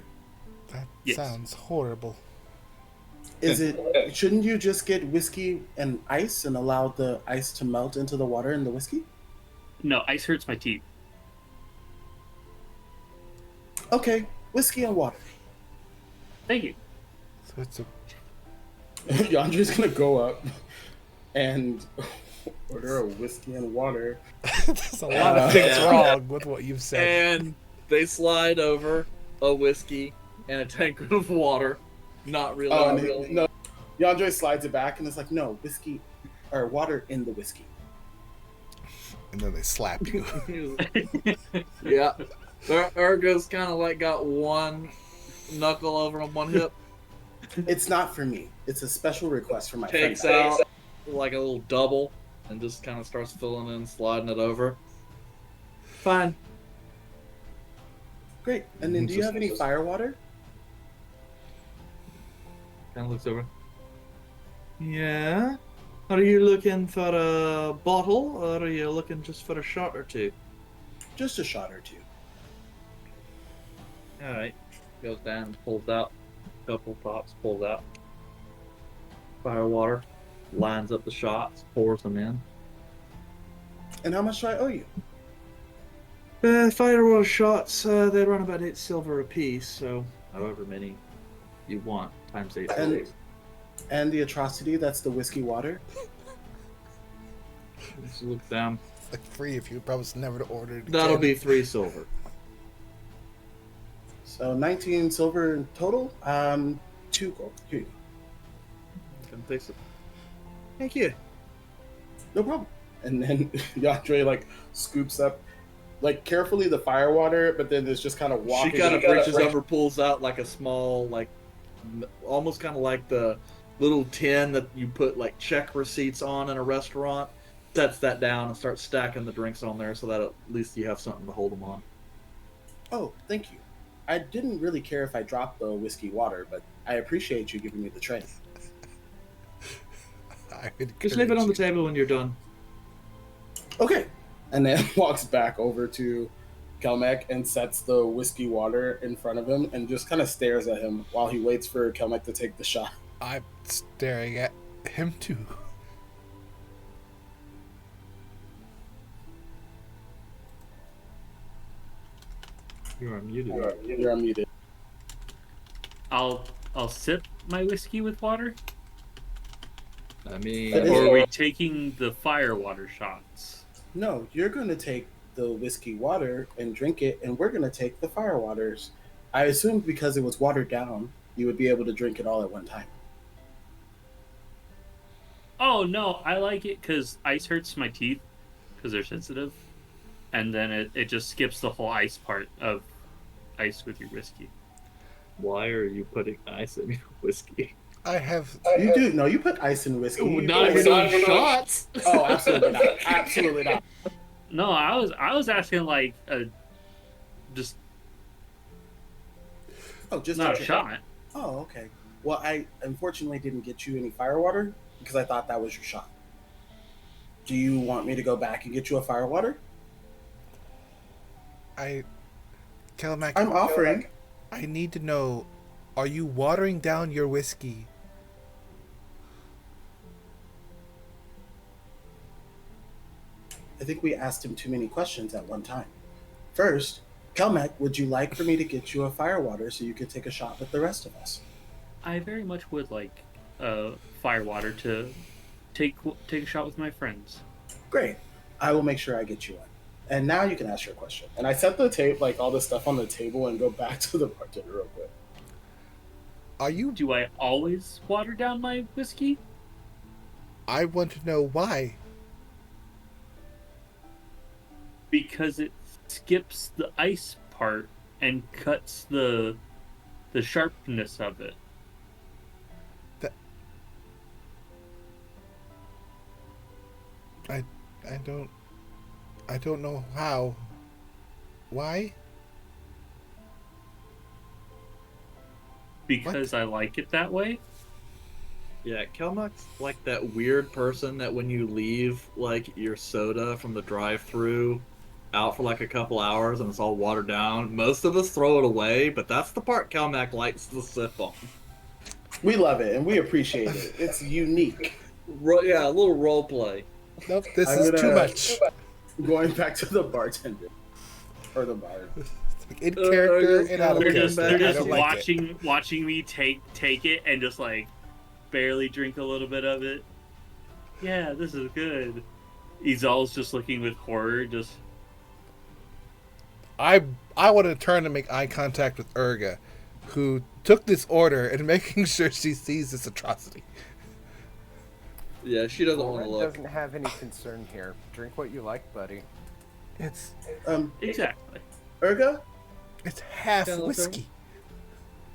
That Yes. sounds horrible. Is it? Shouldn't you just get whiskey and ice and allow the ice to melt into the water in the whiskey? No, ice hurts my teeth. Okay, whiskey and water. Thank you. So it's a Yandre's gonna go up and order a whiskey and water. there's a lot of things wrong with what you've said. And they slide over a whiskey and a tankard of water. Not really. Oh, no. Yandre slides it back and it's like, no, whiskey or water in the whiskey. And then they slap you. Yeah. Ergo's kind of like got one knuckle over on one hip. It's not for me. It's a special request for my friend. Takes out like a little double and just kind of starts filling in, sliding it over. Fine. Great. And then do you have any fire water? Kind of looks over. Yeah. Are you looking for a bottle or are you looking just for a shot or two? Just a shot or two. Alright. Goes down, pulls out a couple pops, pulls out fire water, lines up the shots, pours them in. And how much do I owe you? Fire water shots, they run about 8 silver a piece, so however many you want, times 8 silver. And the atrocity, that's the whiskey water? Just look down. It's like free if you promise never to order it again. That'll be 3 silver. So 19 silver in total. 2 gold. Here you go. Come fix it. Thank you. No problem. And then Yandre like scoops up, like carefully the fire water, but then there's just kind of walking. She kind of reaches over, pulls out like a small, like almost kind of like the little tin that you put like check receipts on in a restaurant. Sets that down and starts stacking the drinks on there so that at least you have something to hold them on. Oh, thank you. I didn't really care if I dropped the whiskey water, but I appreciate you giving me the tray. I would Just leave it on the encourage you. table when you're done. Okay. And then walks back over to Kelmec and sets the whiskey water in front of him and just kind of stares at him while he waits for Kelmec to take the shot. I'm staring at him too. You are muted. You're unmuted. I'll sip my whiskey with water. I mean, That is- Or are we taking the fire water shots? No, you're going to take the whiskey water and drink it, and we're going to take the fire waters. I assumed because it was watered down, you would be able to drink it all at one time. Oh no, I like it because ice hurts my teeth because they're sensitive, and then it just skips the whole ice part of ice with your whiskey. why are you putting ice in your whiskey? I have. You do? No, you put ice in whiskey. Not if you're doing shots. Oh, absolutely not. Absolutely not. No, I was asking like just Oh, just not a drink. shot. Oh, okay. Well, I unfortunately didn't get you any fire water because I thought that was your shot. Do you want me to go back and get you a fire water? Kelmac, I'm offering. I need to know, are you watering down your whiskey? I think we asked him too many questions at one time. First, Kelmec, would you like for me to get you a fire water so you could take a shot with the rest of us? I very much would like fire water to take a shot with my friends. Great. I will make sure I get you one. And now you can ask your question. And I set the tape, like all the stuff on the table, and go back to the bartender real quick. Are you? Do I always water down my whiskey? I want to know why. Because it skips the ice part and cuts the sharpness of it. That I don't know how. Why? Because I like it that way. Yeah, Kelmack's like that weird person that when you leave like your soda from the drive-through out for like a couple hours and it's all watered down, most of us throw it away, but that's the part Kelmack likes to sip on. We love it and we appreciate it. It's unique. Yeah, a little role play. Nope, this I'm is gonna- too much. Going back to the bartender. Or the bar. In character and out of They're character. just they're I just don't like it. watching me take it and just like barely drink a little bit of it. Yeah, this is good. Izal's just looking with horror, just I want to turn and make eye contact with Urga, who took this order and making sure she sees this atrocity. Yeah, she doesn't want to Coleman look. doesn't have any concern here. Drink what you like, buddy. It's exactly. Urga? half Yeah, whiskey.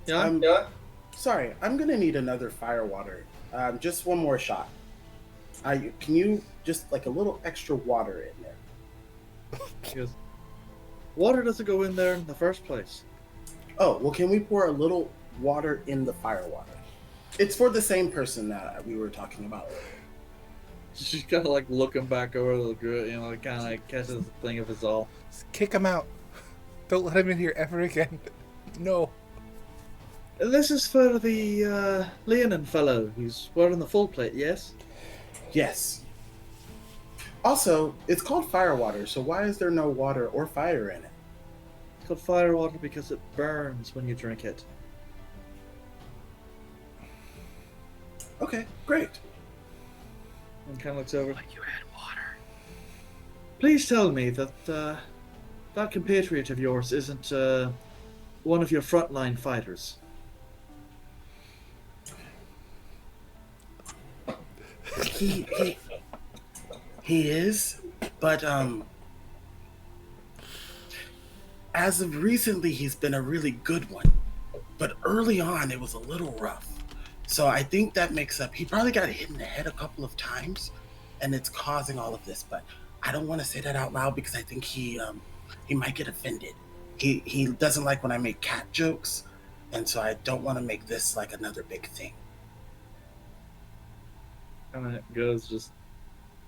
Yeah, Sorry, I'm gonna need another fire water. Just one more shot. Can you just like a little extra water in there? because water doesn't go in there in the first place. Oh, well, can we pour a little water in the fire water? It's for the same person that we were talking about. She's kind of like looking back over the group, you know, kind of like catches the thing of his all. Just kick him out. Don't let him in here ever again. No. This is for the Leonin fellow who's wearing the full plate, yes? Yes. Also, it's called fire water, so why is there no water or fire in it? It's called fire water because it burns when you drink it. Okay, great. And kind of looks over. Like you had water. Please tell me that that compatriot of yours isn't one of your frontline fighters. He is, but as of recently, he's been a really good one. But early on, it was a little rough. So I think that makes up. He probably got hit in the head a couple of times, and it's causing all of this. But I don't want to say that out loud because I think he might get offended. He doesn't like when I make cat jokes, and so I don't want to make this like another big thing. Kind of goes, just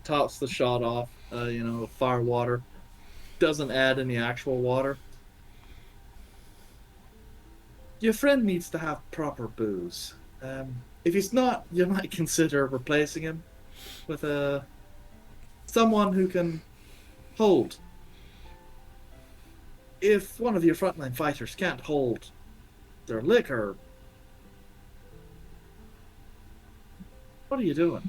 tops the shot off, fire water. Doesn't add any actual water. Your friend needs to have proper booze. If he's not, you might consider replacing him with someone who can hold. If one of your frontline fighters can't hold their liquor, what are you doing?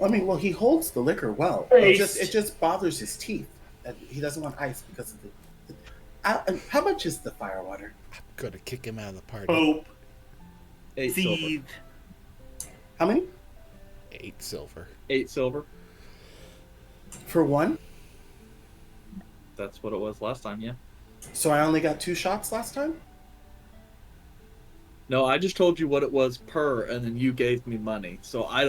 I mean, well, he holds the liquor well. Taste. It just bothers his teeth. And he doesn't want ice because of the. How much is the fire water? I'm gonna kick him out of the party. Hope, 8 silver. seed. How many? 8 silver. 8 silver. For one? That's what it was last time, yeah. So I only got 2 shots last time? No, I just told you what it was per, and then you gave me money. So I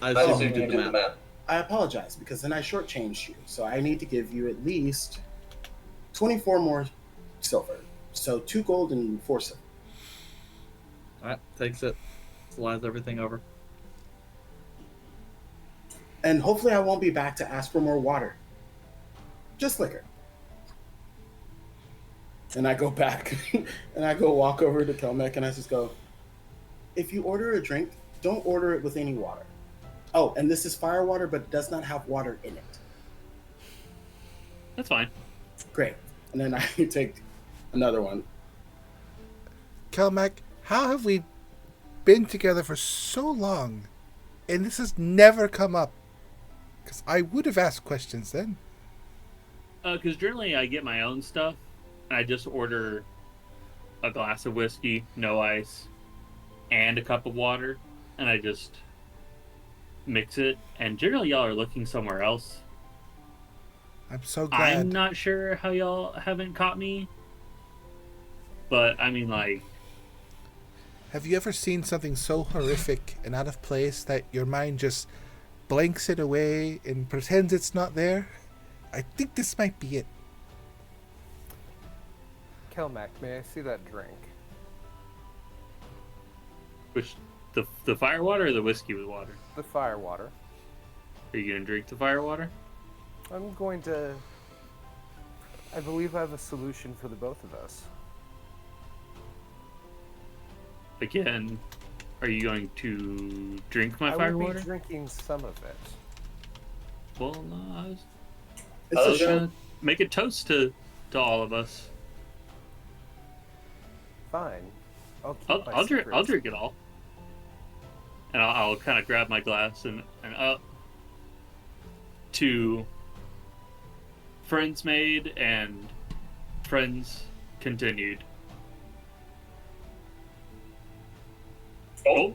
assume you did the math. I apologize because then I shortchanged you. So I need to give you at least 24 more silver. So 2 gold and 4 silver. Alright, takes it. Slides everything over. And hopefully I won't be back to ask for more water. Just liquor. And I go back and I go walk over to Kelmec and I just go, if you order a drink, don't order it with any water. Oh, and this is fire water, but it does not have water in it. That's fine. Great. And then I take another one. Kelmac, how have we been together for so long, and this has never come up? Because I would have asked questions then. Because generally I get my own stuff, and I just order a glass of whiskey, no ice, and a cup of water, and I just mix it. And generally, y'all are looking somewhere else. I'm so glad. I'm not sure how y'all haven't caught me, but I mean, like, Have you ever seen something so horrific and out of place that your mind just blanks it away and pretends it's not there? I think this might be it. Kelmac, may I see that drink? which the fire water or the whiskey with water? The fire water. Are you gonna drink the fire water? I'm going to... I believe I have a solution for the both of us. Again, are you going to drink my I fire will water? be drinking some of it. Well, no, I was It's a show. gonna make a toast to all of us. Fine. I'll keep my I'll drink. I'll secrets. drink it all, and I'll kind of grab my glass and up to friends made and friends continued. Oh,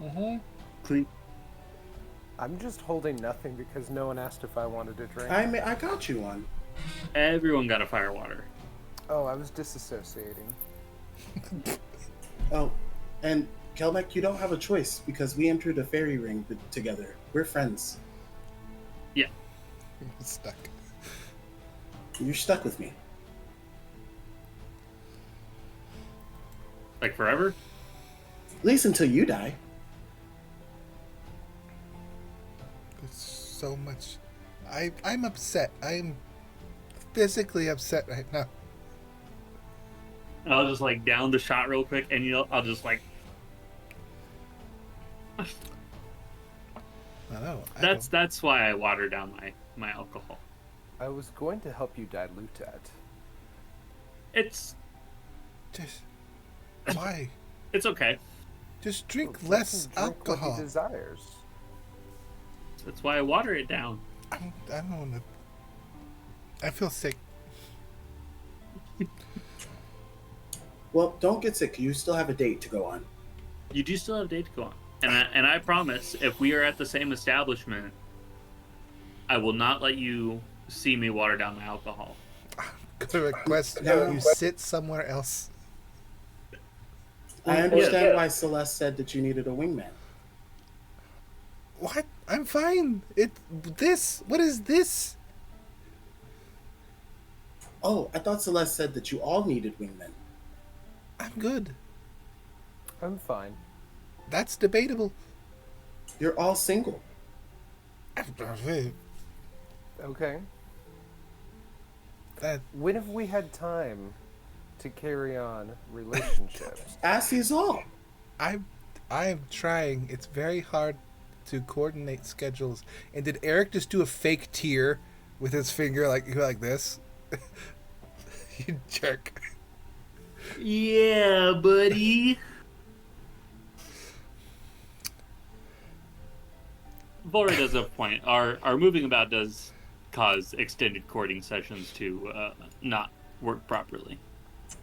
Mm-hmm. clean. I'm just holding nothing because no one asked if I wanted to drink. I got you one. Everyone got a fire water. Oh, I was disassociating. Oh, and Kelmek, you don't have a choice because we entered a fairy ring together. We're friends. Stuck. You're stuck with me. Like forever? At least until you die. There's so much. I'm upset. I'm physically upset right now. And I'll just like down the shot real quick, and I'll just like I know. that's why I water down my alcohol. I was going to help you dilute it. It's Just why? it's okay. Just drink Let less him drink what alcohol. he desires. That's why I water it down. I don't want to. I feel sick. Well, don't get sick. You still have a date to go on. You do still have a date to go on, and I promise, if we are at the same establishment, I will not let you see me water down my alcohol. Gonna request No. you sit somewhere else. I understand why Celeste said that you needed a wingman. What? I'm fine. What is this? Oh, I thought Celeste said that you all needed wingmen. I'm good. I'm fine. That's debatable. You're all single. Okay. That When have we had time to carry on relationships? Ask these all. I am trying. It's very hard to coordinate schedules. And did Eric just do a fake tear with his finger like this? You jerk. Yeah, buddy. Vora does have a point. Our moving about does cause extended courting sessions to not work properly.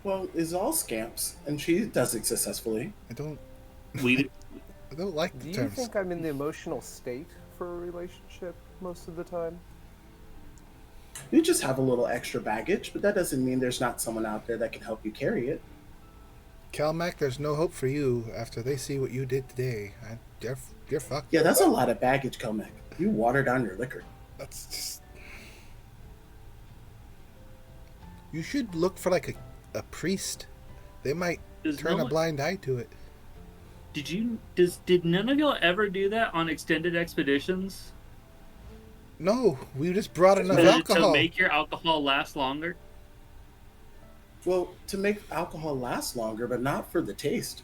Well, is all scamps, and she does it successfully. I don't We like Do the you terms. think I'm in the emotional state for a relationship most of the time? You just have a little extra baggage, but that doesn't mean there's not someone out there that can help you carry it. Calmac, there's no hope for you after they see what you did today. You're fucked. Yeah, that's a lot of baggage, Kelmek. You water down your liquor. That's just. You should look for like a priest. They might Does turn no a one- blind eye to it. did none of y'all ever do that on extended expeditions? No, we just brought enough To alcohol. make your alcohol last longer? Well, to make alcohol last longer, but not for the taste.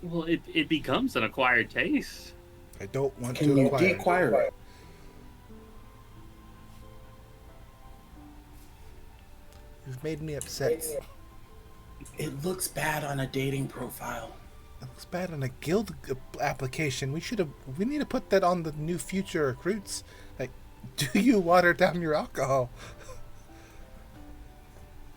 Well, it becomes an acquired taste. I don't want Can to you acquire. deacquire it? You've made me upset. It looks bad on a dating profile. It looks bad on a guild application. We need to put that on the new future recruits. Like, do you water down your alcohol?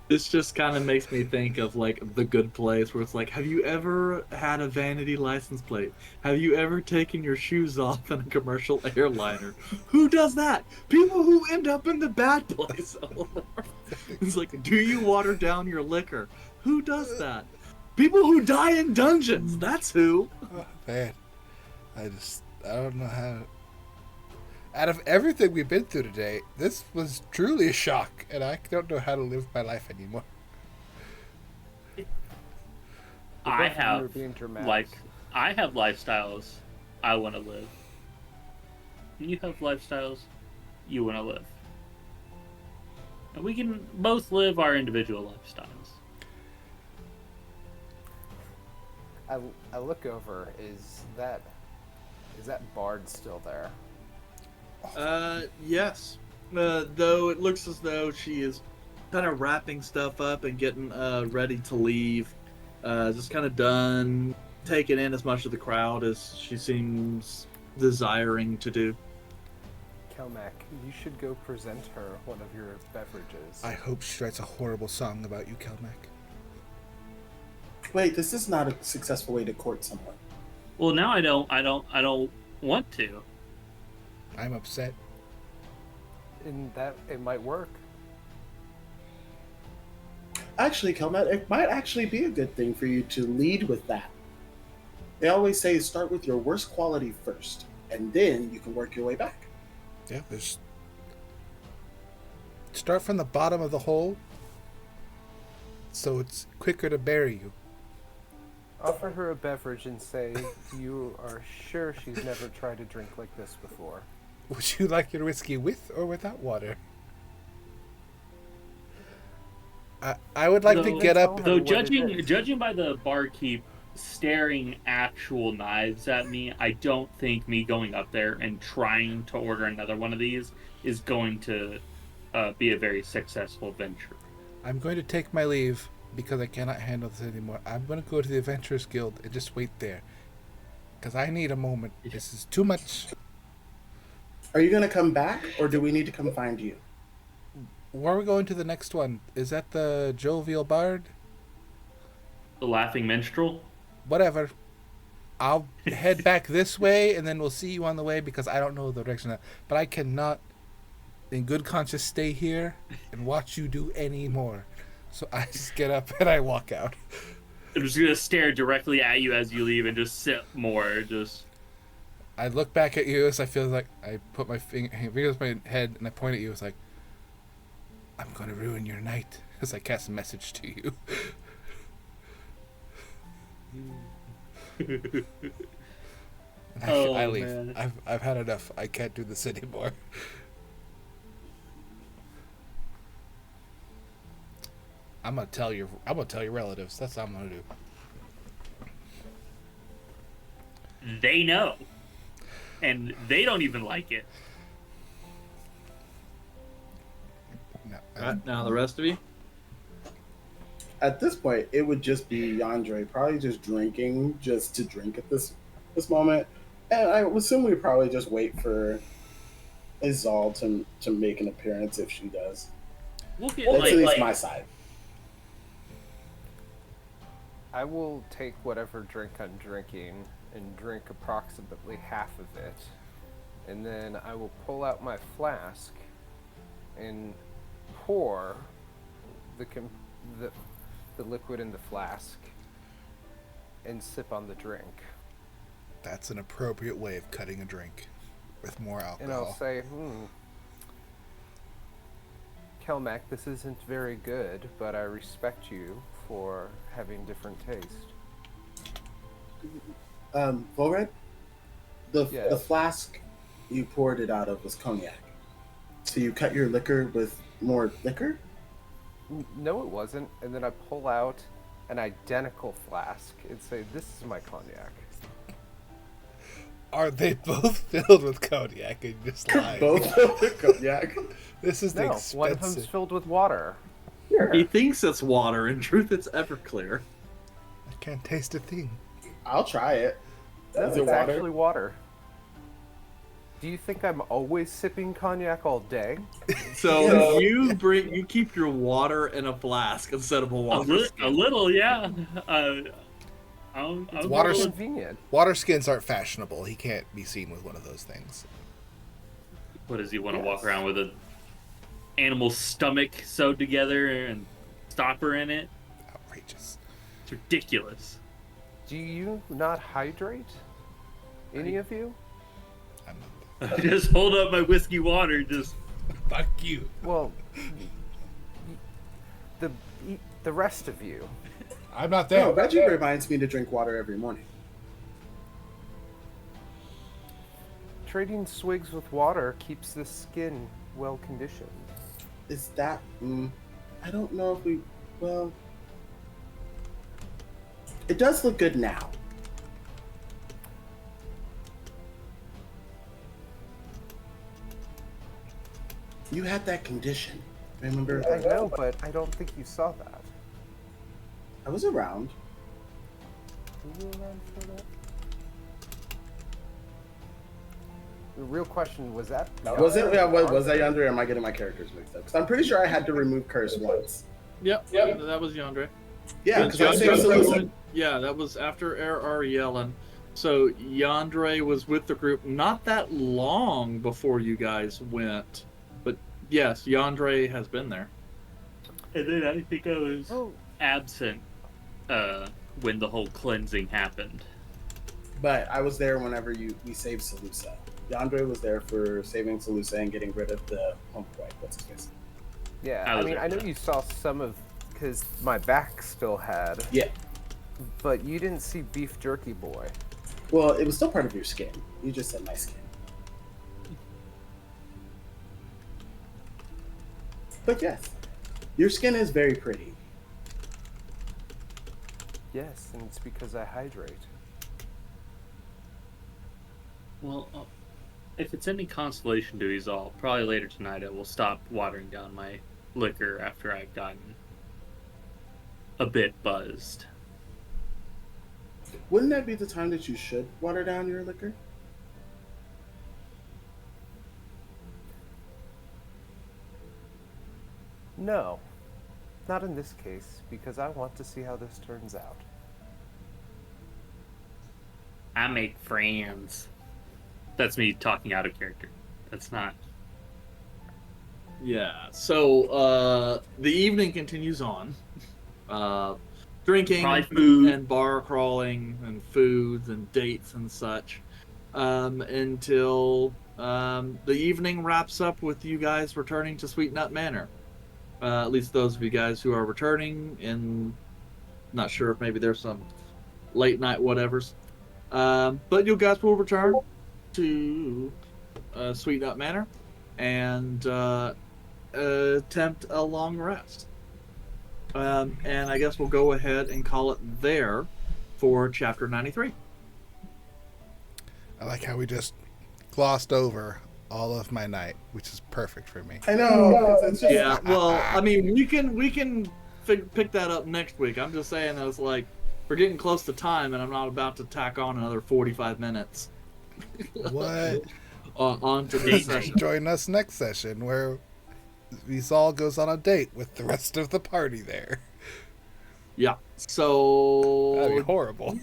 This just kind of makes me think of like The Good Place, where it's like, have you ever had a vanity license plate? Have you ever taken your shoes off in a commercial airliner? Who does that? People who end up in the bad place. It's like, do you water down your liquor? Who does that? People who die in dungeons. That's who. Oh, man, I don't know how. Out of everything we've been through today, this was truly a shock, and I don't know how to live my life anymore. I Both of you have are being dramatic. like I have lifestyles I want to live. You have lifestyles you want to live. And we can both live our individual lifestyles. I look over. Is that Bard still there? Yes. Though it looks as though she is kind of wrapping stuff up and getting ready to leave. Just kind of done taking in as much of the crowd as she seems desiring to do. Kelmac, you should go present her one of your beverages. I hope she writes a horrible song about you, Kelmac. Wait, this is not a successful way to court someone. Well, now I don't want to. I'm upset. In that, it might work. Actually, Kelmet, it might actually be a good thing for you to lead with that. They always say start with your worst quality first, and then you can work your way back. Yeah, there's. Start from the bottom of the hole, so it's quicker to bury you. Offer her a beverage and say you are sure she's never tried a drink like this before. Would you like your whiskey with or without water? I would like to get up. Though judging by the barkeep staring actual knives at me, I don't think me going up there and trying to order another one of these is going to be a very successful venture. I'm going to take my leave because I cannot handle this anymore. I'm going to go to the Adventurers Guild and just wait there. Because I need a moment. This is too much. Are you going to come back, or do we need to come find you? Where are we going to the next one? Is that the Jovial Bard? The Laughing Minstrel? Whatever. I'll head back this way, and then we'll see you on the way because I don't know the direction. But I cannot, in good conscience, stay here and watch you do any more. So I just get up and I walk out. I'm just going to stare directly at you as you leave and just sit more. I look back at you as I feel like I put my fingers on my head and I point at you. It's like, I'm going to ruin your night as I cast a message to you. I leave. Man. I've had enough. I can't do this anymore. I'm gonna tell your relatives. That's what I'm gonna do. They know. And they don't even like it. No, Right, now the rest of you? At this point, it would just be Yandere probably just drinking just to drink at this moment. And I would assume we probably just wait for Izal to make an appearance if she does. We'll get That's at least my side. I will take whatever drink I'm drinking and drink approximately half of it. And then I will pull out my flask and pour the liquid in the flask and sip on the drink. That's an appropriate way of cutting a drink with more alcohol. And I'll say, Kelmac, this isn't very good, but I respect you for having different taste. Volred, the Yes. flask you poured it out of was cognac. So you cut your liquor with more liquor? No, it wasn't. And then I pull out an identical flask and say, this is my cognac. Are they both filled with cognac and you just lying? Both filled with cognac. This is No, expensive. one of them's filled with water. He thinks it's water. In truth, it's Everclear. I can't taste a thing. I'll try it. No, Is it it's water? actually water. Do you think I'm always sipping cognac all day? So you keep your water in a flask instead of a water A skin. little, yeah. It's Water- more convenient. Water skins aren't fashionable. He can't be seen with one of those things. What does he want to Yes. walk around with an animal stomach sewed together and stopper in it? Outrageous. It's ridiculous. Do you not hydrate? Any of you? I'm I just hold up my whiskey water, just Fuck you. Well, the rest of you. I'm not No, there. Reggie reminds me to drink water every morning. Trading swigs with water keeps the skin well conditioned. Is that? I don't know if we. Well, it does look good now. You had that condition, remember? I know, but I don't think you saw that. I was around. Were you around for that? The real question was that. Was it? Yeah, was that Yandere, or am I getting my characters mixed up? Because I'm pretty sure I had to remove curse once. Yep, that was Yandere. Yeah, because I saved Seleucid. Yeah, that was after Ariellen. So Yandere was with the group not that long before you guys went. But yes, Yandere has been there. And then I think I was Oh, absent when the whole cleansing happened. But I was there whenever we saved Seleucid. Yandere was there for saving Seleucid and getting rid of the homeboy. What's his face? yeah. I I was mean, there I know for that. you saw some of because my back still had, Yeah. but you didn't see Beef Jerky Boy. Well, it was still part of your skin. You just said my skin. But yes, your skin is very pretty. Yes, and it's because I hydrate. Well, if it's any consolation to you all, probably later tonight I will stop watering down my liquor after I've gotten a bit buzzed. Wouldn't that be the time that you should water down your liquor? No, not in this case, because I want to see how this turns out. I make friends. That's me talking out of character. That's not. Yeah. So the evening continues on. Drinking Probably food. and bar crawling and foods and dates and such until the evening wraps up with you guys returning to Sweet Nut Manor. At least those of you guys who are returning, and not sure if maybe there's some late night whatevers. But you guys will return to Sweet Nut Manor and attempt a long rest. And I guess we'll go ahead and call it there for chapter 93. I like how we just glossed over all of my night, which is perfect for me. I know. It's just, Yeah, well, I mean, we can pick that up next week. I'm just saying, I was like, we're getting close to time, and I'm not about to tack on another 45 minutes. What? Onto this session. Join us next session where Visal goes on a date with the rest of the party there. Yeah. So That'd be horrible.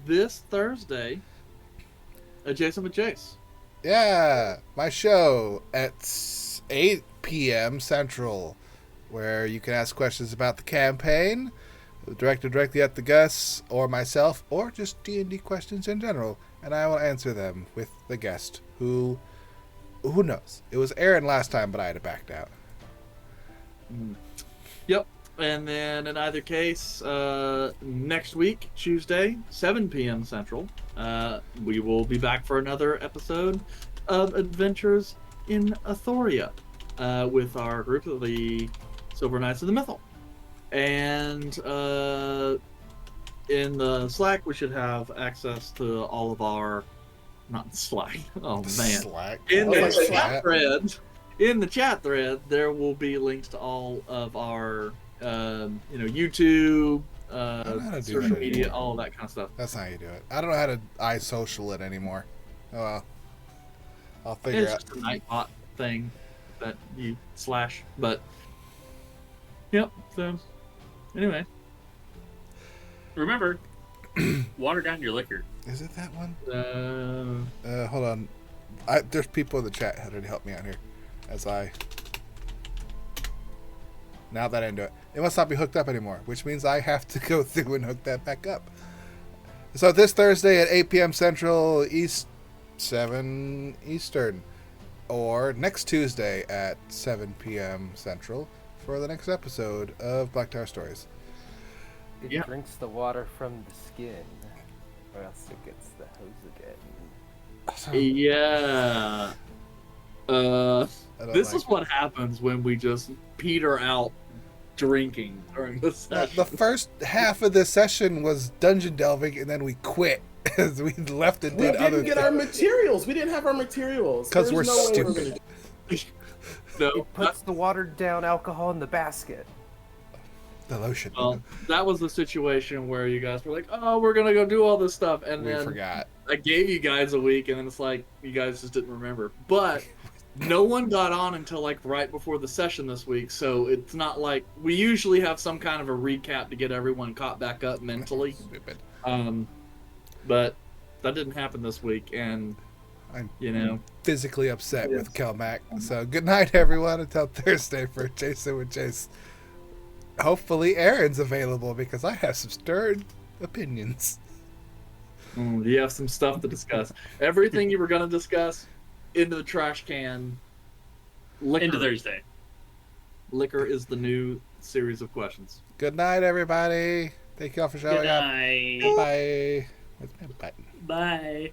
this Thursday, Adjacent with Jace. Yeah, my show at 8 p.m. Central, where you can ask questions about the campaign, directed directly at the Gus or myself, or just D&D questions in general, and I will answer them with the guest, who knows? It was Aaron last time, but I had backed out. Yep. And then in either case, next week, Tuesday, 7 p.m. Central, we will be back for another episode of Adventures in Athoria with our group of the Silver Knights of the Mythal. And in the Slack, we should have access to all of our... Not Slack. Oh, man. Slack. In Oh, the Slack. chat thread, there will be links to all of our, YouTube, I don't know how to do social that media, anymore. all that kind of stuff. That's not how you do it. I don't know how to iSocial it anymore. Oh well. I'll figure It's out. just a Nightbot thing that you slash. But yep. So anyway, Remember, water down your liquor. Is it that one? uh, Hold on. There's people in the chat who to help me out here. Now that I do it. It must not be hooked up anymore, which means I have to go through and hook that back up. So this Thursday at 8 p.m. Central, 7 Eastern. Or next Tuesday at 7 p.m. Central for the next episode of Black Tower Stories. It drinks the water from the skin, or else it gets the hose again. yeah. This is what happens when we just peter out drinking during the session. The first half of the session was dungeon delving, and then we quit as we left and did other things. We didn't get our materials. We didn't have our materials. Because we're no stupid. No, It puts the watered down alcohol in the basket. The lotion. well, that was the situation where you guys were like, "Oh, we're gonna go do all this stuff," and we then forgot. I gave you guys a week, and then it's like you guys just didn't remember. But no one got on until like right before the session this week, so it's not like we usually have some kind of a recap to get everyone caught back up mentally. Stupid. But that didn't happen this week, and I'm physically upset with Kelmac. So good night, everyone. Until Thursday for Jason with Jace. Hopefully Aaron's available because I have some stern opinions. You have some stuff to discuss. Everything you were going to discuss, into the trash can. Liquor. Into Thursday. Liquor is the new series of questions. Good night, everybody. Thank you all for showing Good up. night. Bye. Where's my button? Bye.